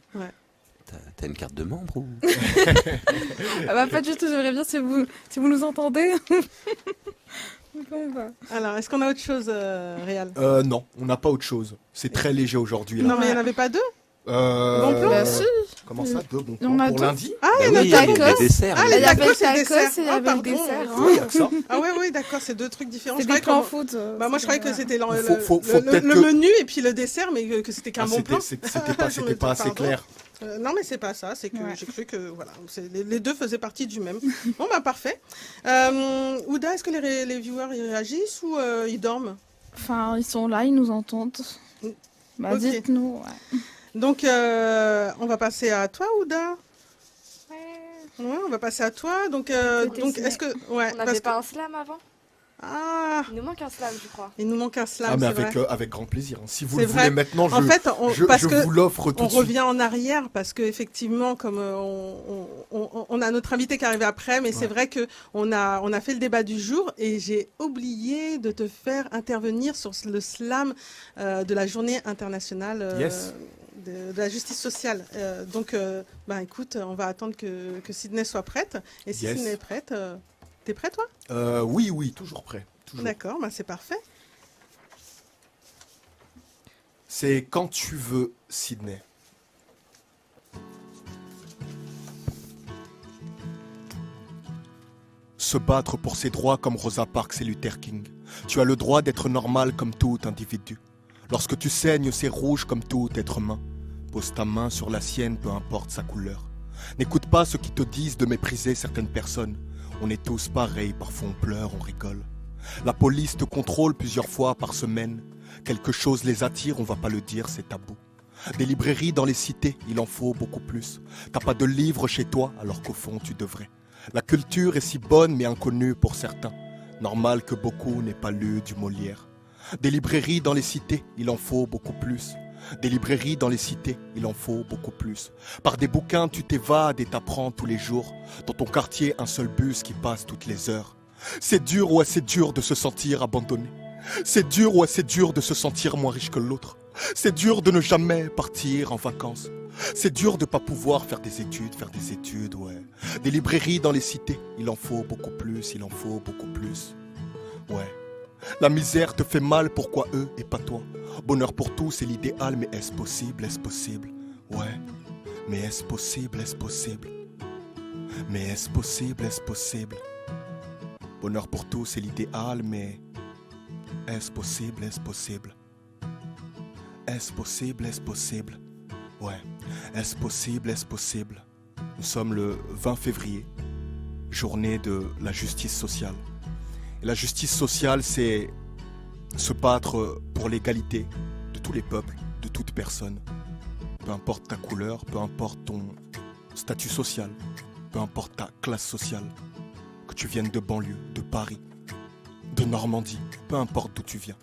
T'as une carte de membre ou... Ah bah, pas du tout. J'aimerais bien si vous nous entendez. Bon, bah. Alors, est-ce qu'on a autre chose, Réal? Non, on n'a pas autre chose. C'est très léger aujourd'hui. là. Non, mais il n'y en avait pas deux? Bon plan. Bah, si. Comment ça, deux bons On plans a pour deux. lundi? Ah, Bah il y en a oui, deux. il y a les tacos. desserts. Ah, Il les y avait tacos, le c'est tacos dessert. et Ah, avec pardon. dessert. Oui, il y a que ça. Ah oui, d'accord, c'est deux trucs différents. C'est Je des croyais plans qu'on- foot. Bah, moi, je croyais que c'était Faut peut-être le que- menu et puis le dessert, mais que c'était qu'un Ah, bon plan. c'était pas assez Pardon. clair. Non, mais c'est pas ça. C'est que Ouais. j'ai cru que voilà, les deux faisaient partie du même. Bon, bah parfait. Ouda, est-ce que les viewers ils réagissent ou ils dorment? Enfin, ils sont là, ils nous entendent. Bah, Ok. dites-nous. Ouais. Donc, on va passer à toi, Ouda. Ouais, on va passer à toi. Donc, C'était est-ce que ouais, On parce n'avait que- pas un slam avant? ah, Il nous manque un slam, je crois. il nous manque un slam. Ah, mais c'est vrai. avec grand plaisir. Si vous C'est le vrai. voulez maintenant, En fait, parce je que vous l'offre tout on de suite. revient en arrière parce que effectivement, comme on a notre invité qui arrive après, mais c'est Ouais. vrai que on a fait le débat du jour et j'ai oublié de te faire intervenir sur le slam de la journée internationale Yes. de la justice sociale. Donc, ben écoute, on va attendre que Sydney soit prête. Et si Yes. Sydney est prête, t'es prêt toi? Oui, toujours prêt. Toujours. D'accord, ben c'est parfait. C'est quand tu veux, Sydney. Se battre pour ses droits comme Rosa Parks et Luther King. Tu as le droit d'être normal comme tout individu. Lorsque tu saignes, c'est rouge comme tout être humain. Pose ta main sur la sienne, peu importe sa couleur. N'écoute pas ceux qui te disent de mépriser certaines personnes. On est tous pareils, parfois on pleure, on rigole. La police te contrôle plusieurs fois par semaine. Quelque chose les attire, on va pas le dire, c'est tabou. Des librairies dans les cités, il en faut beaucoup plus. T'as pas de livres chez toi, alors qu'au fond tu devrais. La culture est si bonne mais inconnue pour certains. Normal que beaucoup n'aient pas lu du Molière. Des librairies dans les cités, il en faut beaucoup plus. Des librairies dans les cités, il en faut beaucoup plus. Par des bouquins, tu t'évades et t'apprends tous les jours. Dans ton quartier, un seul bus qui passe toutes les heures. C'est dur, ouais, c'est dur de se sentir abandonné. C'est dur, ouais, c'est dur de se sentir moins riche que l'autre. C'est dur de ne jamais partir en vacances. C'est dur de pas pouvoir faire des études, ouais. Des librairies dans les cités, il en faut beaucoup plus, il en faut beaucoup plus. Ouais. La misère te fait mal, pourquoi eux et pas toi? Bonheur pour tous, c'est l'idéal, mais est-ce possible, est-ce possible? Ouais. Mais est-ce possible, est-ce possible? Mais est-ce possible, est-ce possible? Bonheur pour tous, c'est l'idéal, mais est-ce possible, est-ce possible? Est-ce possible, est-ce possible? Ouais. Est-ce possible, est-ce possible? Nous sommes le 20 février, journée de la justice sociale. Et la justice sociale, c'est se battre pour l'égalité de tous les peuples, de toute personne. Peu importe ta couleur, peu importe ton statut social, peu importe ta classe sociale, que tu viennes de banlieue, de Paris, de Normandie, peu importe d'où tu viens.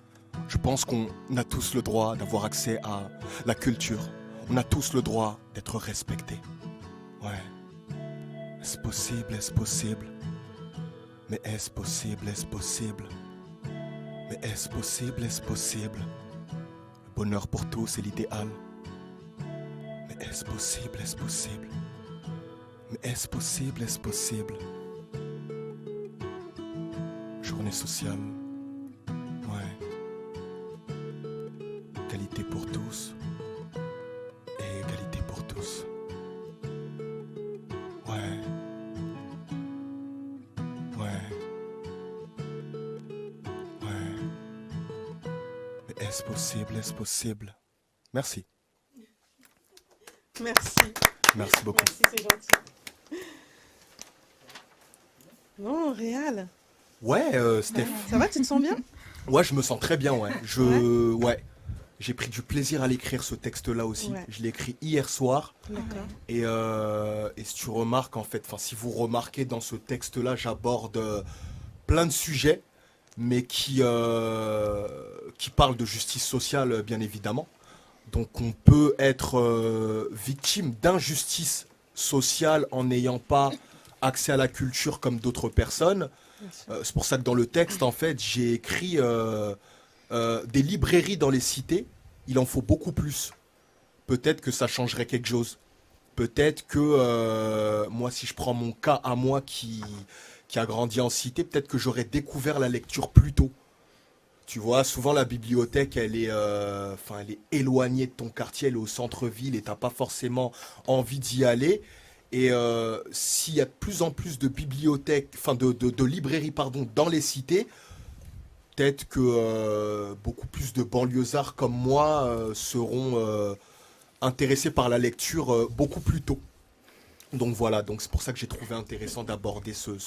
Je pense qu'on a tous le droit d'avoir accès à la culture. On a tous le droit d'être respectés. Ouais. Est-ce possible, est-ce possible? Mais est-ce possible, est-ce possible? Mais est-ce possible, est-ce possible? Le bonheur pour tous est l'idéal. Mais est-ce possible, est-ce possible? Mais est-ce possible, est-ce possible? Journée sociale. Ouais. Égalité pour tous. Et égalité pour tous. Ouais. Ouais. Ouais. Mais est-ce possible, est-ce possible? Merci. Merci. Merci beaucoup. Merci, c'est gentil. Non, Réal. Ouais, Steph. Ça va, tu te sens bien? Ouais, je me sens très bien, ouais. Ouais. J'ai pris du plaisir à l'écrire, ce texte-là aussi. Ouais. Je l'ai écrit hier soir. D'accord. Et si tu remarques, en fait, si vous remarquez dans ce texte-là, j'aborde plein de sujets, mais qui parlent de justice sociale, bien évidemment. Donc on peut être victime d'injustice sociale en n'ayant pas accès à la culture comme d'autres personnes. C'est pour ça que dans le texte, en fait, j'ai écrit des librairies dans les cités, il en faut beaucoup plus. Peut-être que ça changerait quelque chose. Peut-être que moi, si je prends mon cas à moi qui a grandi en cité, peut-être que j'aurais découvert la lecture plus tôt. Tu vois, souvent la bibliothèque, elle est éloignée de ton quartier, elle est au centre-ville et t'as pas forcément envie d'y aller. Et s'il y a de plus en plus de bibliothèques, enfin de librairies, pardon, dans les cités, peut-être que beaucoup plus de banlieusards comme moi seront intéressés par la lecture beaucoup plus tôt. Donc voilà, donc c'est pour ça que j'ai trouvé intéressant d'aborder ce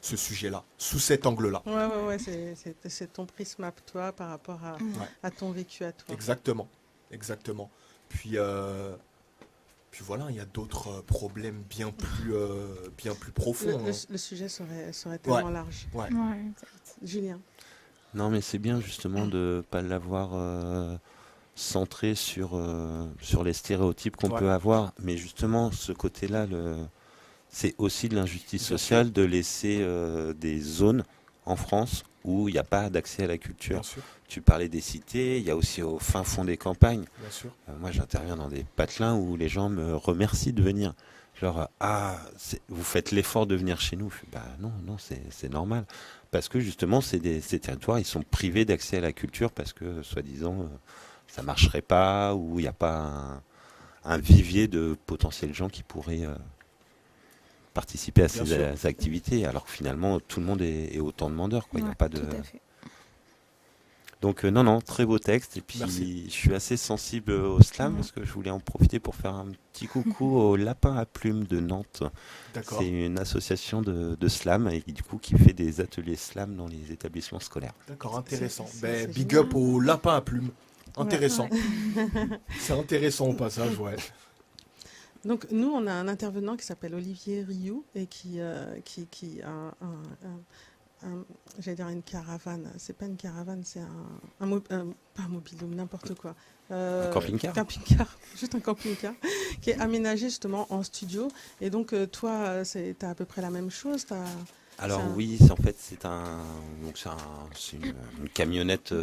sujet-là, sous cet angle-là. Ouais, c'est ton prisme à toi par rapport à ton vécu à toi. Exactement. Puis voilà, il y a d'autres problèmes bien plus profonds. Le sujet serait tellement large. Ouais. Ouais, exact. Julien. Non, mais c'est bien justement de pas l'avoir centré sur les stéréotypes qu'on Ouais. peut avoir, mais justement ce côté-là, c'est aussi de l'injustice Bien sociale de laisser des zones en France où il n'y a pas d'accès à la culture. Bien sûr, Tu parlais des cités, il y a aussi au fin fond des campagnes. bien sûr. Moi, j'interviens dans des patelins où les gens me remercient de venir. Genre, vous faites l'effort de venir chez nous. Je fais, bah non, c'est normal. Parce que justement, ces territoires, ils sont privés d'accès à la culture parce que, soi-disant, ça marcherait pas ou il n'y a pas un vivier de potentiels gens qui pourraient participer à Bien ces activités. Alors que finalement, tout le monde est autant demandeur, quoi. Il n'y a Ouais, pas de... tout à fait. Donc non, très beau texte. Et puis Merci. je suis assez sensible au slam Ouais. parce que je voulais en profiter pour faire un petit coucou au Lapin à Plumes de Nantes. D'accord. C'est une association de slam et du coup qui fait des ateliers slam dans les établissements scolaires. D'accord, intéressant. c'est Big génial. up au lapin à plumes. Intéressant. Ouais. C'est intéressant au passage, ouais. Donc nous, on a un intervenant qui s'appelle Olivier Rioux et qui a j'allais dire une caravane. C'est pas une caravane, c'est pas un mobil-home, n'importe quoi. Un camping-car. Juste un camping-car qui est aménagé justement en studio. Et donc toi, t'as à peu près la même chose. Alors C'est un- oui, en fait c'est une camionnette,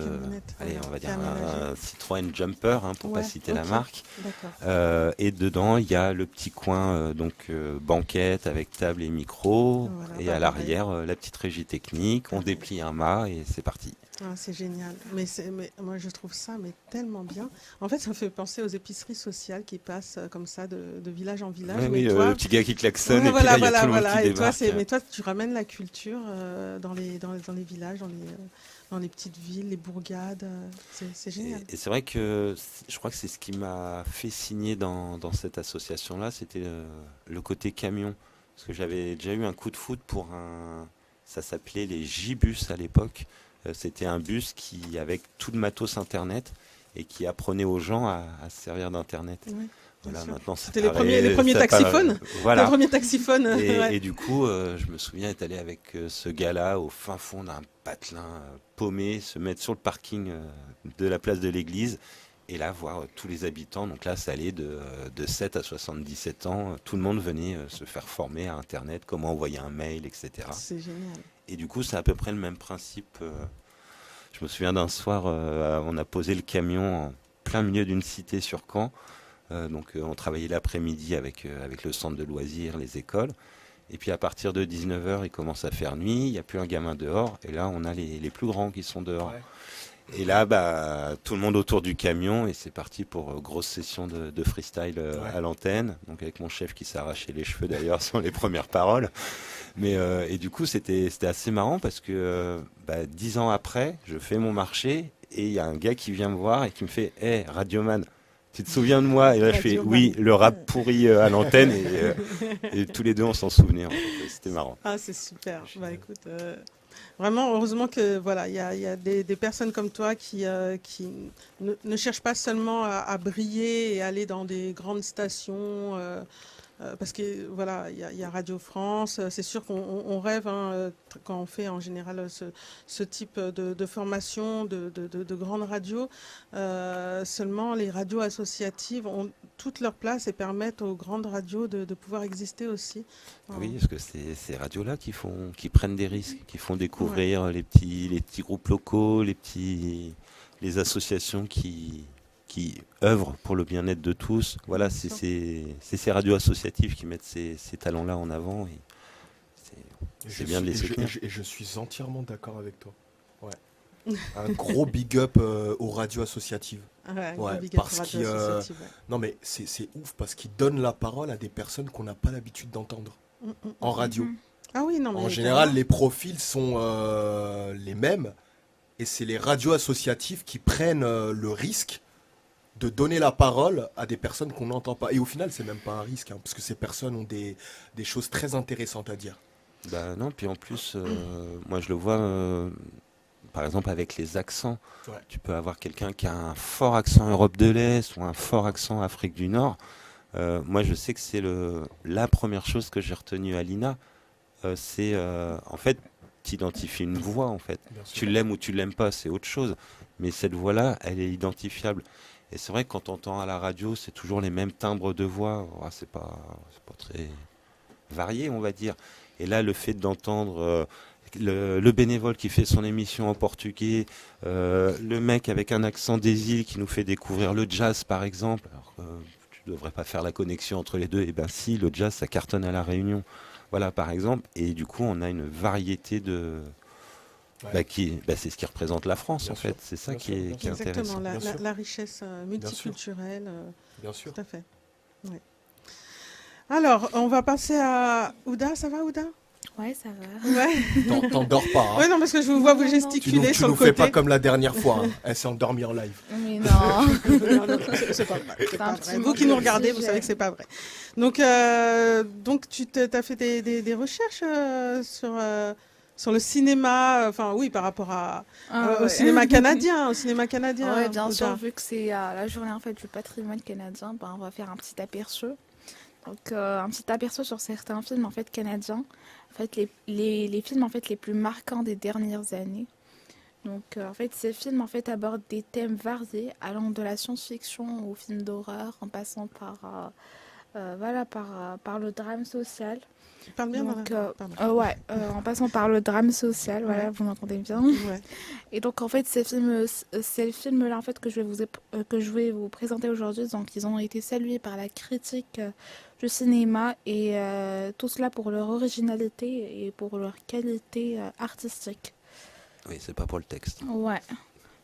allez, on va dire un Citroën Jumper, pour pas Ouais, citer la ok. marque. D'accord. Et dedans, il y a le petit coin banquette avec table et micro. Voilà, Et bah, à l'arrière, la petite régie technique. On Pareil. déplie un mât et c'est parti. Ah, c'est génial. Mais moi, je trouve ça tellement bien. En fait, ça me fait penser aux épiceries sociales qui passent comme ça de village en village. Ouais, mais oui, toi, le petit gars qui klaxonne ouais, et puis là, il y a tout le monde qui Et toi, débarque. mais toi, tu ramènes la culture dans les villages, dans les petites villes, les bourgades. C'est génial. Et c'est vrai que je crois que c'est ce qui m'a fait signer dans cette association-là, c'était le côté camion. Parce que j'avais déjà eu un coup de foudre pour ça s'appelait les J-Bus à l'époque. C'était un bus qui, avec tout le matos Internet, et qui apprenait aux gens à se servir d'Internet. Ouais, bien Voilà, sûr. maintenant, ça C'était les paraît- premiers ça taxiphones. paraît- Voilà. Le premier taxiphone. Et du coup, je me souviens être allé avec ce gars-là au fin fond d'un patelin paumé, se mettre sur le parking de la place de l'église, et là, voir tous les habitants. Donc là, ça allait de 7 à 77 ans. Tout le monde venait se faire former à Internet, comment envoyer un mail, etc. C'est génial. Et du coup, c'est à peu près le même principe. Je me souviens d'un soir, on a posé le camion en plein milieu d'une cité sur Caen. On travaillait l'après-midi avec le centre de loisirs, les écoles. Et puis à partir de 19h, il commence à faire nuit, il n'y a plus un gamin dehors. Et là, on a les plus grands qui sont dehors. Ouais. Et là, tout le monde autour du camion. Et c'est parti pour grosse session de freestyle à l'antenne. Donc avec mon chef qui s'est arraché les cheveux d'ailleurs sur les premières paroles. Et du coup, c'était assez marrant parce que 10 ans après, je fais mon marché et il y a un gars qui vient me voir et qui me fait « Hey, Radioman, tu te souviens de moi ?» Et là, je fais « Radioman. Oui, le rap pourri à l'antenne. » Et tous les deux, on s'en souvenait. En fait. C'était marrant. Ah, c'est super. Bah écoute, vraiment, heureusement que voilà, il y a des personnes comme toi qui ne cherchent pas seulement à briller et aller dans des grandes stations. Parce que voilà, il y a Radio France. C'est sûr qu'on rêve quand on fait en général ce type de formation de grandes radios. Seulement, les radios associatives ont toute leur place et permettent aux grandes radios de pouvoir exister aussi. Oui, parce que c'est ces radios-là qui prennent des risques, qui font découvrir les petits groupes locaux, les associations qui œuvrent pour le bien-être de tous. Voilà, c'est ces radios associatives qui mettent ces talents-là en avant. Et c'est bien de les soutenir. Et je suis entièrement d'accord avec toi. Ouais. Un gros big up aux radios associatives. Ouais, Ouais, big up parce radio qu'il, associative, ouais. non mais c'est ouf parce qu'ils donnent la parole à des personnes qu'on n'a pas l'habitude d'entendre en radio. Mhm. Ah oui, non, mais En général, les profils sont les mêmes et c'est les radios associatives qui prennent le risque de donner la parole à des personnes qu'on n'entend pas. Et au final, c'est même pas un risque, hein, parce que ces personnes ont des choses très intéressantes à dire. Bah non, puis en plus, moi je le vois, par exemple avec les accents. Ouais. Tu peux avoir quelqu'un qui a un fort accent Europe de l'Est ou un fort accent Afrique du Nord. Moi je sais que c'est la première chose que j'ai retenue à l'INA. C'est en fait, tu identifies une voix en fait. Bien sûr. Tu l'aimes ou tu l'aimes pas, c'est autre chose. Mais cette voix-là, elle est identifiable. Et c'est vrai que quand on entend à la radio, c'est toujours les mêmes timbres de voix. Oh, c'est pas très varié, on va dire. Et là, le fait d'entendre le bénévole qui fait son émission en portugais, le mec avec un accent des îles qui nous fait découvrir le jazz, par exemple. Alors, tu devrais pas faire la connexion entre les deux. Et ben si, le jazz, ça cartonne à La Réunion. Voilà, par exemple. Et du coup, on a une variété de... Ouais. c'est ce qui représente la France, Bien en sûr. fait. C'est ça Bien qui sûr, est, bien qui est sûr. intéressant. Exactement, Bien sûr. la richesse sûr. multiculturelle. Bien sûr. Tout à fait. Ouais. Alors, on va passer à Ouda. Ça va, Ouda? Ouais, ça va. Ouais. T'endors pas, hein. Ouais, non, parce que je vous vois vous Non, non, non. Tu gesticuler nous sur le fais côté. pas comme la dernière fois, hein. Elle s'est endormie en live. Mais non. Non, non, c'est pas vrai. C'est un pas petit vrai. Vous manque qui nous de regardez, vous sujet. savez que c'est pas vrai. Donc tu as fait des recherches sur le cinéma, enfin oui, par rapport Ah, au ouais. cinéma canadien, au cinéma canadien. Ouais, bien sûr, Ouda. vu que c'est la journée en fait du patrimoine canadien, ben, on va faire un petit aperçu. Donc un petit aperçu sur certains films en fait canadiens, en fait les films en fait les plus marquants des dernières années. Donc en fait ces films en fait abordent des thèmes variés, allant de la science-fiction aux films d'horreur, en passant par le drame social. Tu parles bien Donc, dans la... Pardon. en passant par le drame social, voilà, Ouais. vous m'entendez bien. Ouais. Et donc en fait ces films-là en fait que je vais vous présenter aujourd'hui, donc ils ont été salués par la critique du cinéma et tout cela pour leur originalité et pour leur qualité artistique. Oui, c'est pas pour le texte. Ouais,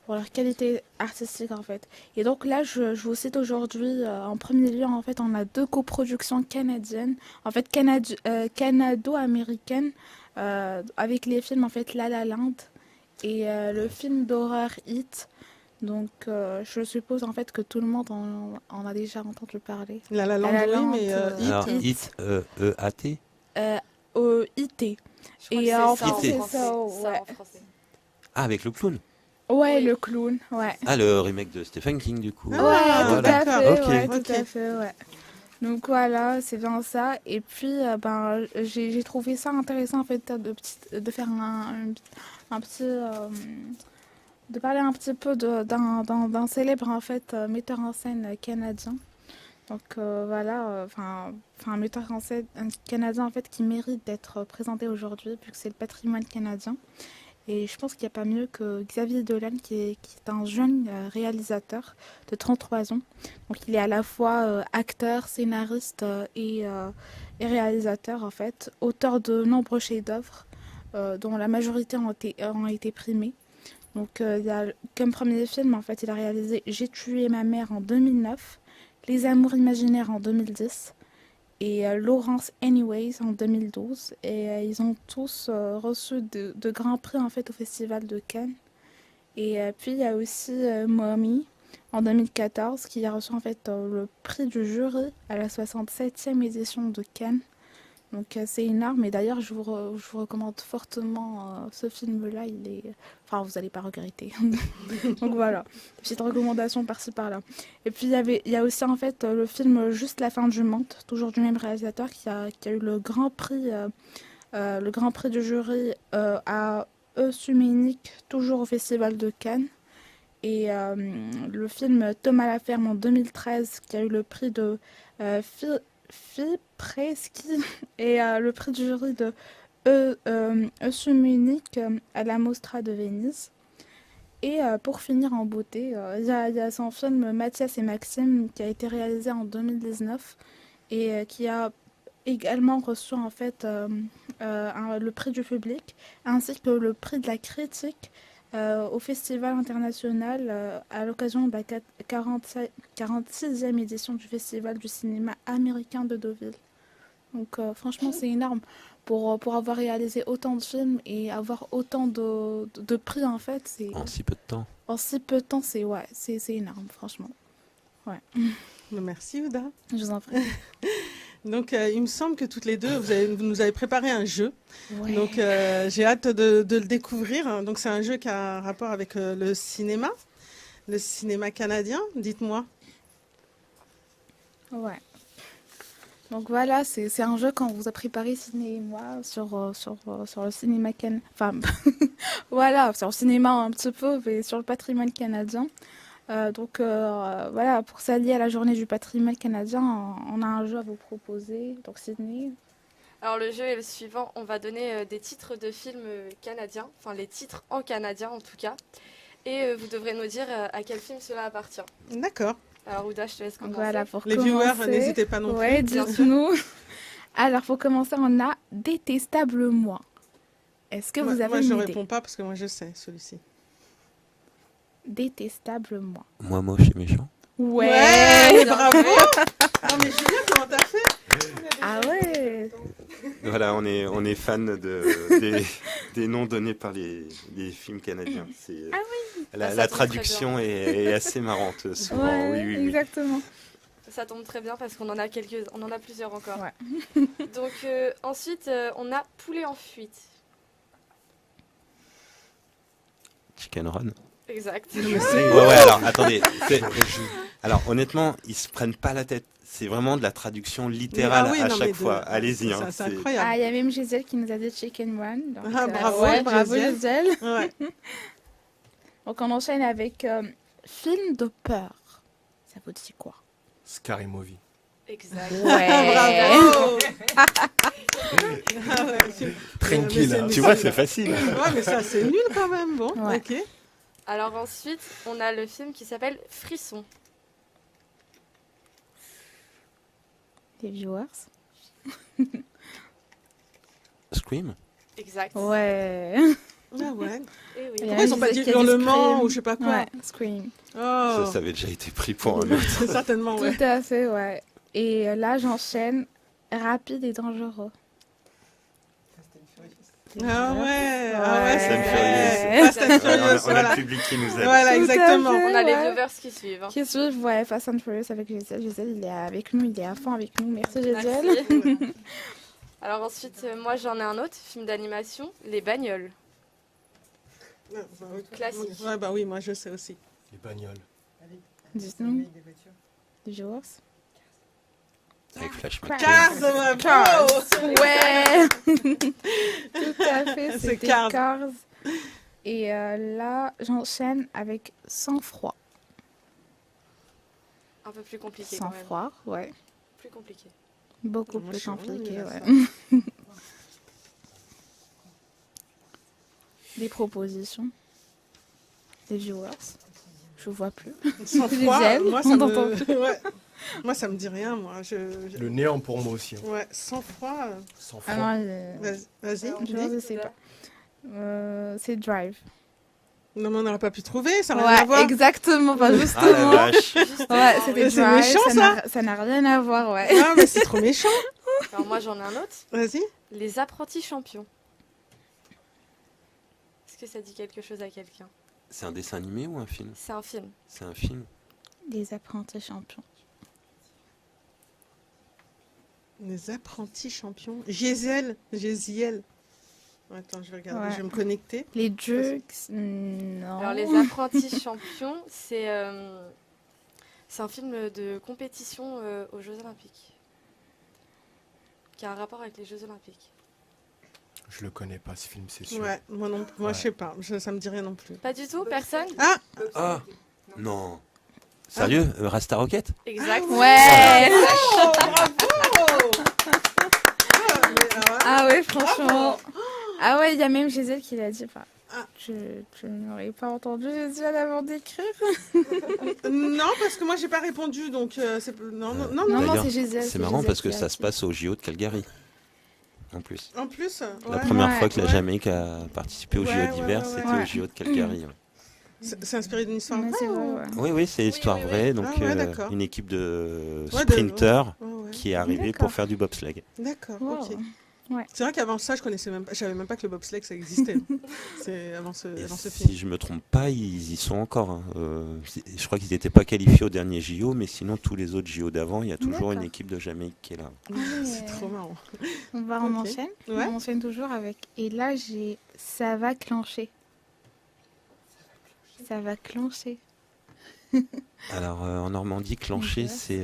pour leur qualité artistique en fait. Et donc là je vous cite aujourd'hui en premier lieu en fait on a deux coproductions canadiennes, en fait canado-américaines avec les films en fait La La Land et le film d'horreur It. Donc je suppose en fait que tout le monde en a déjà entendu parler. La La La La Land, oui, mais Land, Alors, It. It, E-A-T. IT. Je crois Et que en c'est ça en français, français. ça, Ça ouais. en français. Ah, avec le clown. Ouais, Oui. le clown, ouais. Ah, le remake de Stephen King, du coup. Ah, Ouais, tout voilà. à fait, Ok. ouais, Ok. tout à fait, ouais. Donc voilà, c'est bien ça. Et puis, ben, j'ai trouvé ça intéressant en fait de faire un petit, de parler un petit peu d'un célèbre en fait metteur en scène canadien. Donc voilà, enfin un metteur en scène canadien en fait qui mérite d'être présenté aujourd'hui vu que c'est le patrimoine canadien. Et je pense qu'il n'y a pas mieux que Xavier Dolan, qui est un jeune réalisateur de 33 ans. Donc il est à la fois acteur, scénariste et réalisateur, en fait, auteur de nombreux chefs-d'œuvre, dont la majorité ont été primés. Donc il y a, comme premier film, en fait, il a réalisé J'ai tué ma mère en 2009, Les Amours imaginaires en 2010, et Lawrence Anyways en 2012. Et ils ont tous reçu de grands prix en fait au Festival de Cannes. Et puis il y a aussi Mommy en 2014 qui a reçu en fait le prix du jury à la 67e édition de Cannes. Donc c'est énorme. Et d'ailleurs je vous recommande fortement ce film-là. Enfin vous n'allez pas regretter. Donc voilà, petite recommandation par-ci par-là. Et puis il y a aussi en fait le film Juste la fin du monde, toujours du même réalisateur qui a eu le grand prix du jury à Eusumenic, toujours au Festival de Cannes. Et le film Thomas la ferme en 2013 qui a eu le prix de Fipreschi et le prix du jury de Eusumenic à la Mostra de Venise. Et pour finir en beauté, il y a son film Mathias et Maxime qui a été réalisé en 2019 et qui a également reçu en fait le prix du public ainsi que le prix de la critique au Festival international à l'occasion de la 46e édition du Festival du cinéma américain de Deauville. Donc franchement, c'est énorme pour avoir réalisé autant de films et avoir autant de prix en fait. En si peu de temps. En si peu de temps, c'est énorme, franchement. Merci, Ouda. Je vous en prie. Donc, il me semble que toutes les deux, vous nous avez préparé un jeu. Ouais. Donc, j'ai hâte de le découvrir. Donc, c'est un jeu qui a un rapport avec le cinéma canadien. Dites-moi. Ouais. Donc voilà, c'est un jeu qu'on vous a préparé, Ciné et moi, sur le cinéma canadien. Enfin, voilà, sur le cinéma un petit peu, mais sur le patrimoine canadien. Voilà, pour s'allier à la journée du patrimoine canadien, on a un jeu à vous proposer. Donc, Sydney. Alors le jeu est le suivant, on va donner des titres de films canadiens, enfin les titres en canadien en tout cas, et vous devrez nous dire à quel film cela appartient. D'accord. Alors Ouda, je te laisse commencer. Voilà, pour Les commencer. viewers, n'hésitez pas non plus. Ouais, bien sûr. dites-nous. Alors, pour commencer, on a Détestable moi. Est-ce que vous avez Moi, une je idée? réponds pas parce que moi, je sais celui-ci. Détestable moi. Moi moche et méchant. Ouais, bravo. Non, mais Julien, comment t'as fait? Ah ouais. Voilà, on est fan des noms donnés par les films canadiens. Ah oui. Ça La tombe très traduction est assez marrante souvent. Ouais, Oui. exactement. Ça tombe très bien parce qu'on en a on en a plusieurs encore. Ouais. Donc ensuite, on a Poulet en fuite. Chicken Run. Exact. Ouais, alors attendez. Alors honnêtement, ils se prennent pas la tête. C'est vraiment de la traduction littérale Ah oui, à non, chaque mais fois. Allez-y. Hein, C'est Ah, incroyable. il y a même Gisèle qui nous a dit Chicken Run. Donc, Ah, bravo, ouais, bravo Gisèle. Gisèle. Ouais. Donc, on enchaîne avec film de peur. Ça vous dit quoi? Scary Movie. Exact. Bravo. Ah ouais, Tranquille, hein. mais Tu vois, c'est facile. Ouais, mais ça, c'est nul quand même. Bon, Ouais. ok. Alors ensuite, on a le film qui s'appelle Frisson. Les viewers. Scream. Exact. Ouais. Ah ouais. Eh oui. Il y a Pourquoi ils ont pas Gisèle dit qui a dit hurlement Scream. ou je sais pas quoi? Ouais, Scream. Oh. Ça avait déjà été pris pour un autre. Certainement, ouais. Tout à fait, ouais. Et là, j'enchaîne Rapide et dangereux. Ah ouais. Fast and Ouais. Fast and Furious, On a voilà. le public qui nous aide. Voilà, Tout à exactement. fait. On a les Ouais. viewers qui suivent. Hein. Qui suivent, ouais, Fast and Furious avec Gisèle. Gisèle, il est avec nous, il est à fond avec nous. Merci Gisèle. Merci. Alors ensuite, moi j'en ai un autre, film d'animation, Les Bagnoles. Classique. Ouais, bah oui, moi je sais aussi. Les bagnoles. Dites-nous. Les viewers. Avec Flash Cars, ouais, bravo. Ouais. Tout à fait, C'est c'était Cars. Cars. Et là, j'enchaîne avec Sang-froid. Un peu plus compliqué quand même. Sang-froid, ouais. Plus compliqué. Beaucoup Moi, plus je suis compliqué, nulle à ouais. Des propositions. Des viewers. Je vois plus. Sans froid, Gisèle, moi ça on t'entend me... ouais. Moi ça me dit rien, moi. Le néant pour moi aussi. Hein. Ouais, sans froid. Sans Ah froid. non, Vas-y. Alors, je ne sais pas. C'est Drive. Non, mais on n'aurait pas pu trouver, ça n'a rien à Ouais, voir. exactement, pas Ah la justement. vache. Ouais, c'était C'est Drive. méchant, ça. Ça n'a rien à voir, ouais. Ah, mais c'est trop méchant. Alors moi j'en ai un autre, Vas-y. Les Apprentis Champions. Est-ce que ça dit quelque chose à quelqu'un? C'est un dessin animé ou un film? C'est un film. C'est un film. Les apprentis champions. Les apprentis champions. Géziel. Attends, je vais regarder, Ouais. je vais me connecter. Les Jeux, non. Alors Les Apprentis Champions, c'est un film de compétition aux Jeux Olympiques. Qui a un rapport avec les Jeux Olympiques. Je le connais pas ce film, c'est sûr. Ouais, moi non, moi Ouais. je sais pas, ça me dit rien non plus. Pas du tout, personne? Ah, Ah non. Sérieux Rasta Rocket? Exact. Ouais. oh, bravo. Ah ouais, franchement. Ah ouais, il y a même Gisèle qui l'a dit. Enfin, Ah. je n'aurais pas entendu Gisèle avant d'écrire. Non, parce que moi j'ai pas répondu, donc c'est non. Non, D'ailleurs, c'est Gisèle. C'est marrant Gisèle parce que qui l'a ça se dit. passe au JO de Calgary. en plus. En plus, La ouais. première Ouais, fois que la ouais. Jamaïque a participé aux Ouais, JO ouais, d'hiver, ouais, c'était ouais. aux JO de Calgary. Ouais. C'est inspiré d'une histoire Mais vraie c'est vrai, ou- ouais. Oui, oui, c'est histoire oui, oui. vraie. Donc, Ah ouais, d'accord. une équipe de Ouais, sprinters ouais, ouais. qui est arrivée D'accord. pour faire du bobsleigh. D'accord, Wow. ok. Ouais. C'est vrai qu'avant ça, je savais même pas que le bobsleigh ça existait. C'est avant ce Et film. si je me trompe pas, ils y sont encore. Hein. Je crois qu'ils n'étaient pas qualifiés au dernier JO, mais sinon tous les autres JO d'avant, il y a toujours une D'accord. équipe de Jamaïque qui est là. C'est trop marrant. On Ok. enchaîne. Ouais. On enchaîne toujours avec. Et là, j'ai ça va clencher. Ça va clencher. Alors en Normandie, clencher, Ok. c'est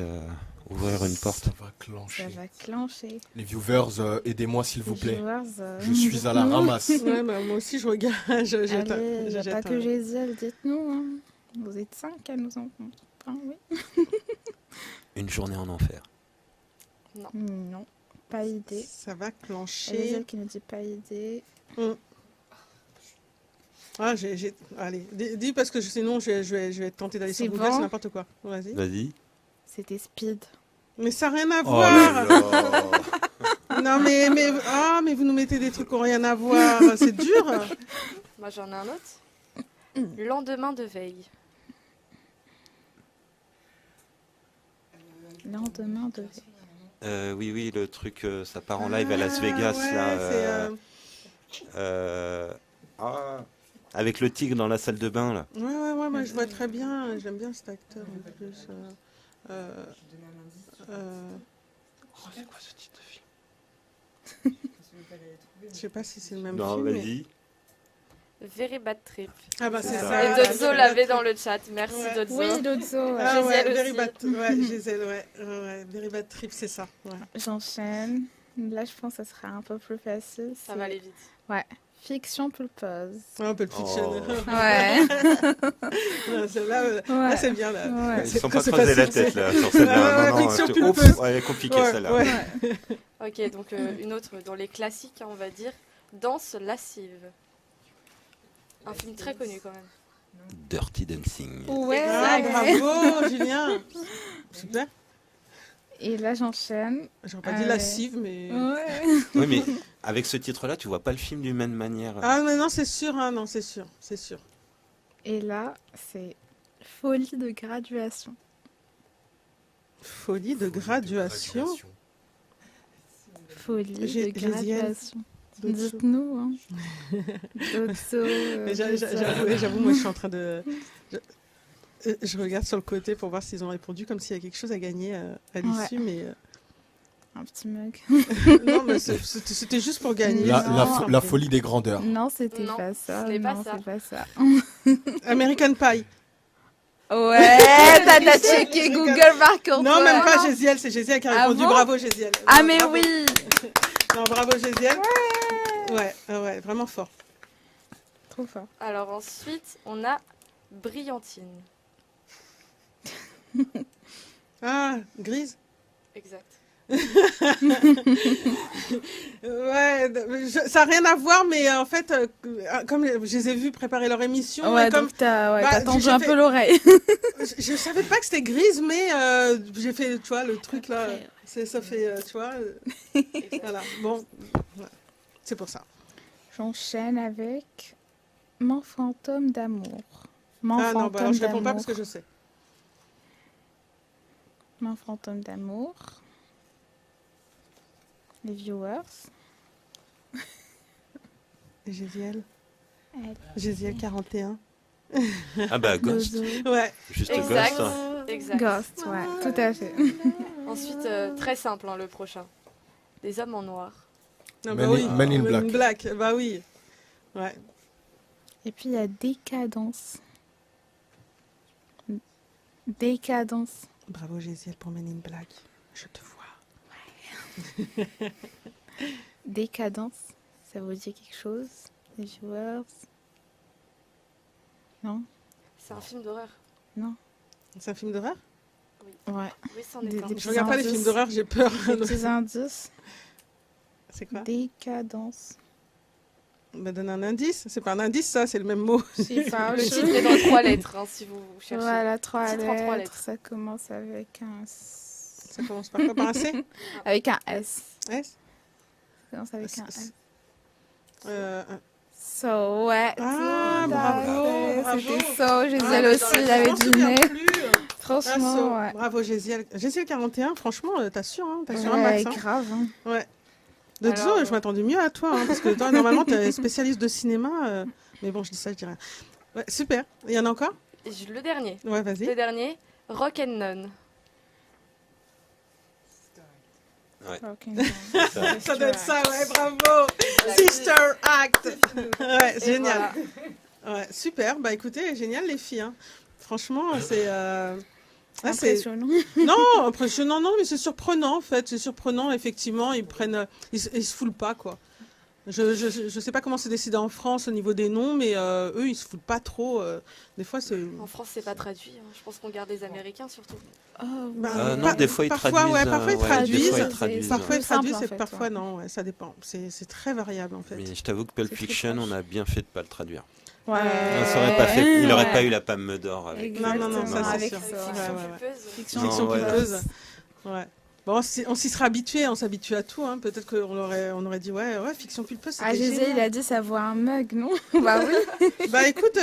ouvrir une porte. Ça va Ça clencher. va clencher. Les viewers, aidez-moi s'il vous Les plaît. viewers, Je suis à la dites-nous. ramasse. Ouais, bah, moi aussi je regarde. Allez, il n'y a jette pas un- que Géziel, dites-nous. Hein. Vous êtes 5 à nous en... Enfin, oui. Une journée en enfer. Non, pas idée. Ça va clencher. Géziel qui nous dit pas idée. Ah, allez, dis parce que sinon je vais tenter d'aller sur C'est Google, bon. c'est n'importe quoi. Vas-y. Vas-y. C'était Speed. Mais ça n'a rien à Oh voir. là là. Non mais vous nous mettez des trucs qui n'ont rien à voir. C'est dur. Moi, j'en ai un autre. Lendemain de veille. Lendemain de veille. Oui, oui, le truc, ça part en live à Las Vegas. Ah, ouais, Là, c'est, avec le tigre dans la salle de bain. Là. ouais, moi je vois très bien. J'aime bien cet acteur en plus. C'est quoi ce titre de film? Je sais pas si c'est le même Non, film. mais- vas-y. Very Bad Trip. Ah bah c'est C'est ça. ça. Et Dodzo l'avait dans le chat. Merci Ouais. Dodzo. Oui, Dodzo. Ah ouais, Gisèle Very aussi. Bad, ouais, Gisèle, ouais, Very Bad Trip, c'est ça. Ouais. J'enchaîne. Là, je pense que ça sera un peu plus facile. Ça va aller vite. Ouais. Fiction pulpeuse. Un peu fiction. Oh. Ouais. Ouais, celle-là, là, Ouais. c'est bien là. Ouais. Ils sont quand pas c'est creusés la facile, tête là, sur celle-là. Ouais, Non, non, fiction ouf, pulpeuse. elle est compliquée Ouais, celle-là. ouais. Ok, donc une autre dans les classiques, hein, on va dire. Danse lascive. Un film très connu quand même. Dirty Dancing. Ouais. Ah, bravo, Julien. Super. Et là, j'enchaîne. J'aurais pas dit Ouais. lascive, mais. Ouais. Oui, mais avec ce titre-là, tu vois pas le film d'une même manière. Ah, mais non, c'est sûr, hein, non, c'est sûr, c'est sûr. Et là, c'est folie de graduation. Folie de graduation. Folie de Gésiel. graduation. Dodzo. Dites-nous. Hein. Dodzo. Mais j'avoue, moi, je suis en train de. Je regarde sur le côté pour voir s'ils ont répondu, comme s'il y a quelque chose à gagner à l'issue, mais. Un petit mug. Non, mais c'était juste pour gagner. La folie des grandeurs. Non, c'était Non, pas ça. ce n'est pas Non, ça. c'est pas ça. American Pie. Ouais, t'as checké Google par contre. Non, même pas Gésiel, c'est Gésiel qui a Ah répondu. bon Bravo, Gésiel. Ah, Non, mais bravo. oui. Non, bravo, Gésiel. Ouais, vraiment fort. Trop fort. Alors ensuite, on a Brillantine. Ah, Grise. Exact. Ouais, ça n'a rien à voir, mais en fait, comme je les ai vus préparer leur émission, Ouais, et comme donc t'as Bah, tendu j'ai un fait- peu l'oreille. je savais pas que c'était Grise, mais j'ai fait, tu vois, le truc là, ça fait, tu vois, voilà, bon, ouais. C'est pour ça. J'enchaîne avec Mon fantôme d'amour. Mon Ah non, fantôme bah alors je réponds pas d'amour. parce que je sais. Mon fantôme d'amour. Les viewers. Gésiel. Elle. Gésiel 41. Ah bah Ghost, Dodo. Ouais. juste Exact. Ghost. hein. Exact. Ghost, ouais, tout à fait. Ensuite, très simple, hein, le prochain. Les hommes en noir. Non, Men bah in- oui. Men in Black. Bah oui. Ouais. Et puis il y a Décadence. Décadence. Bravo Gésiel pour Men in Black. Je te vois. Décadence. Ça vous dit quelque chose? Les viewers? Non? C'est un film d'horreur. Non? C'est un film d'horreur? Ouais. Oui, c'en est Des- un. des Je regarde pas les indices. films d'horreur, j'ai peur. Des petits indices. C'est quoi? Décadence. Me donne un indice. C'est pas un indice, ça, c'est le même mot. Je sais pas. Le titre est dans 3 lettres, hein, si vous cherchez. Voilà, 3 Titre en 3 lettres. lettres. Ça commence avec un... Ça commence par quoi? Par un C? Avec un S. S? commence avec un S. Euh, So, ouais. Ah, tout à bravo, fait. bravo. C'était So, Gésiel mais aussi, dans les- il je avait m'en souviens deviné. plus. Franchement, ouais. Bravo Gésiel. Gésiel 41, franchement, t'as su, hein, t'as su un Ouais, max. Hein. grave. Hein. Ouais. De toute Alors, façon, je m'attendais mieux à toi, hein, parce que toi, normalement, tu es spécialiste de cinéma. Mais bon, je dis ça, je dis rien. Ouais, super. Il y en a encore? Le dernier. Ouais, vas-y. Le dernier, Rock and None. Ok. Ça doit être ça, ouais, bravo. Sister Act. Ouais, Et génial. voilà. Ouais, super. Bah écoutez, génial les filles. Hein. Franchement, c'est. Ouais, c'est Impressionnant. non impressionnant, non, mais c'est surprenant en fait. C'est surprenant, effectivement. Ils prennent, ils se foulent pas quoi. Je sais pas comment c'est décidé en France au niveau des noms, mais eux ils se foulent pas trop. Des fois c'est. En France, c'est pas traduit. Hein. Je pense qu'on garde les Américains surtout. Oh, Bah, non, des fois ils parfois, traduisent. ouais, parfois ils des traduisent. fois, ils traduisent. Parfois ils C'est simple, traduisent, en et fait, parfois ouais. non. Ouais, ça dépend. C'est très variable en fait. Mais je t'avoue que Pulp C'est très Fiction, proche. on a bien fait de pas le traduire. Ouais. Ça aurait pas fait, il n'aurait Ouais. pas eu la Palme d'Or avec. Non, non, ça, c'est avec sûr. ça. Ouais, Fiction ouais, ouais. pulpeuse. Fiction, Non, Fiction ouais. pulpeuse. Ouais. Bon, on s'y sera habitué, on s'habitue à tout. Hein. Peut-être qu'on aurait dit, ouais, fiction pulpeuse, c'était Ah, Gésiel, il génial. a dit ça vaut un mug, non? Bah oui. Bah écoute,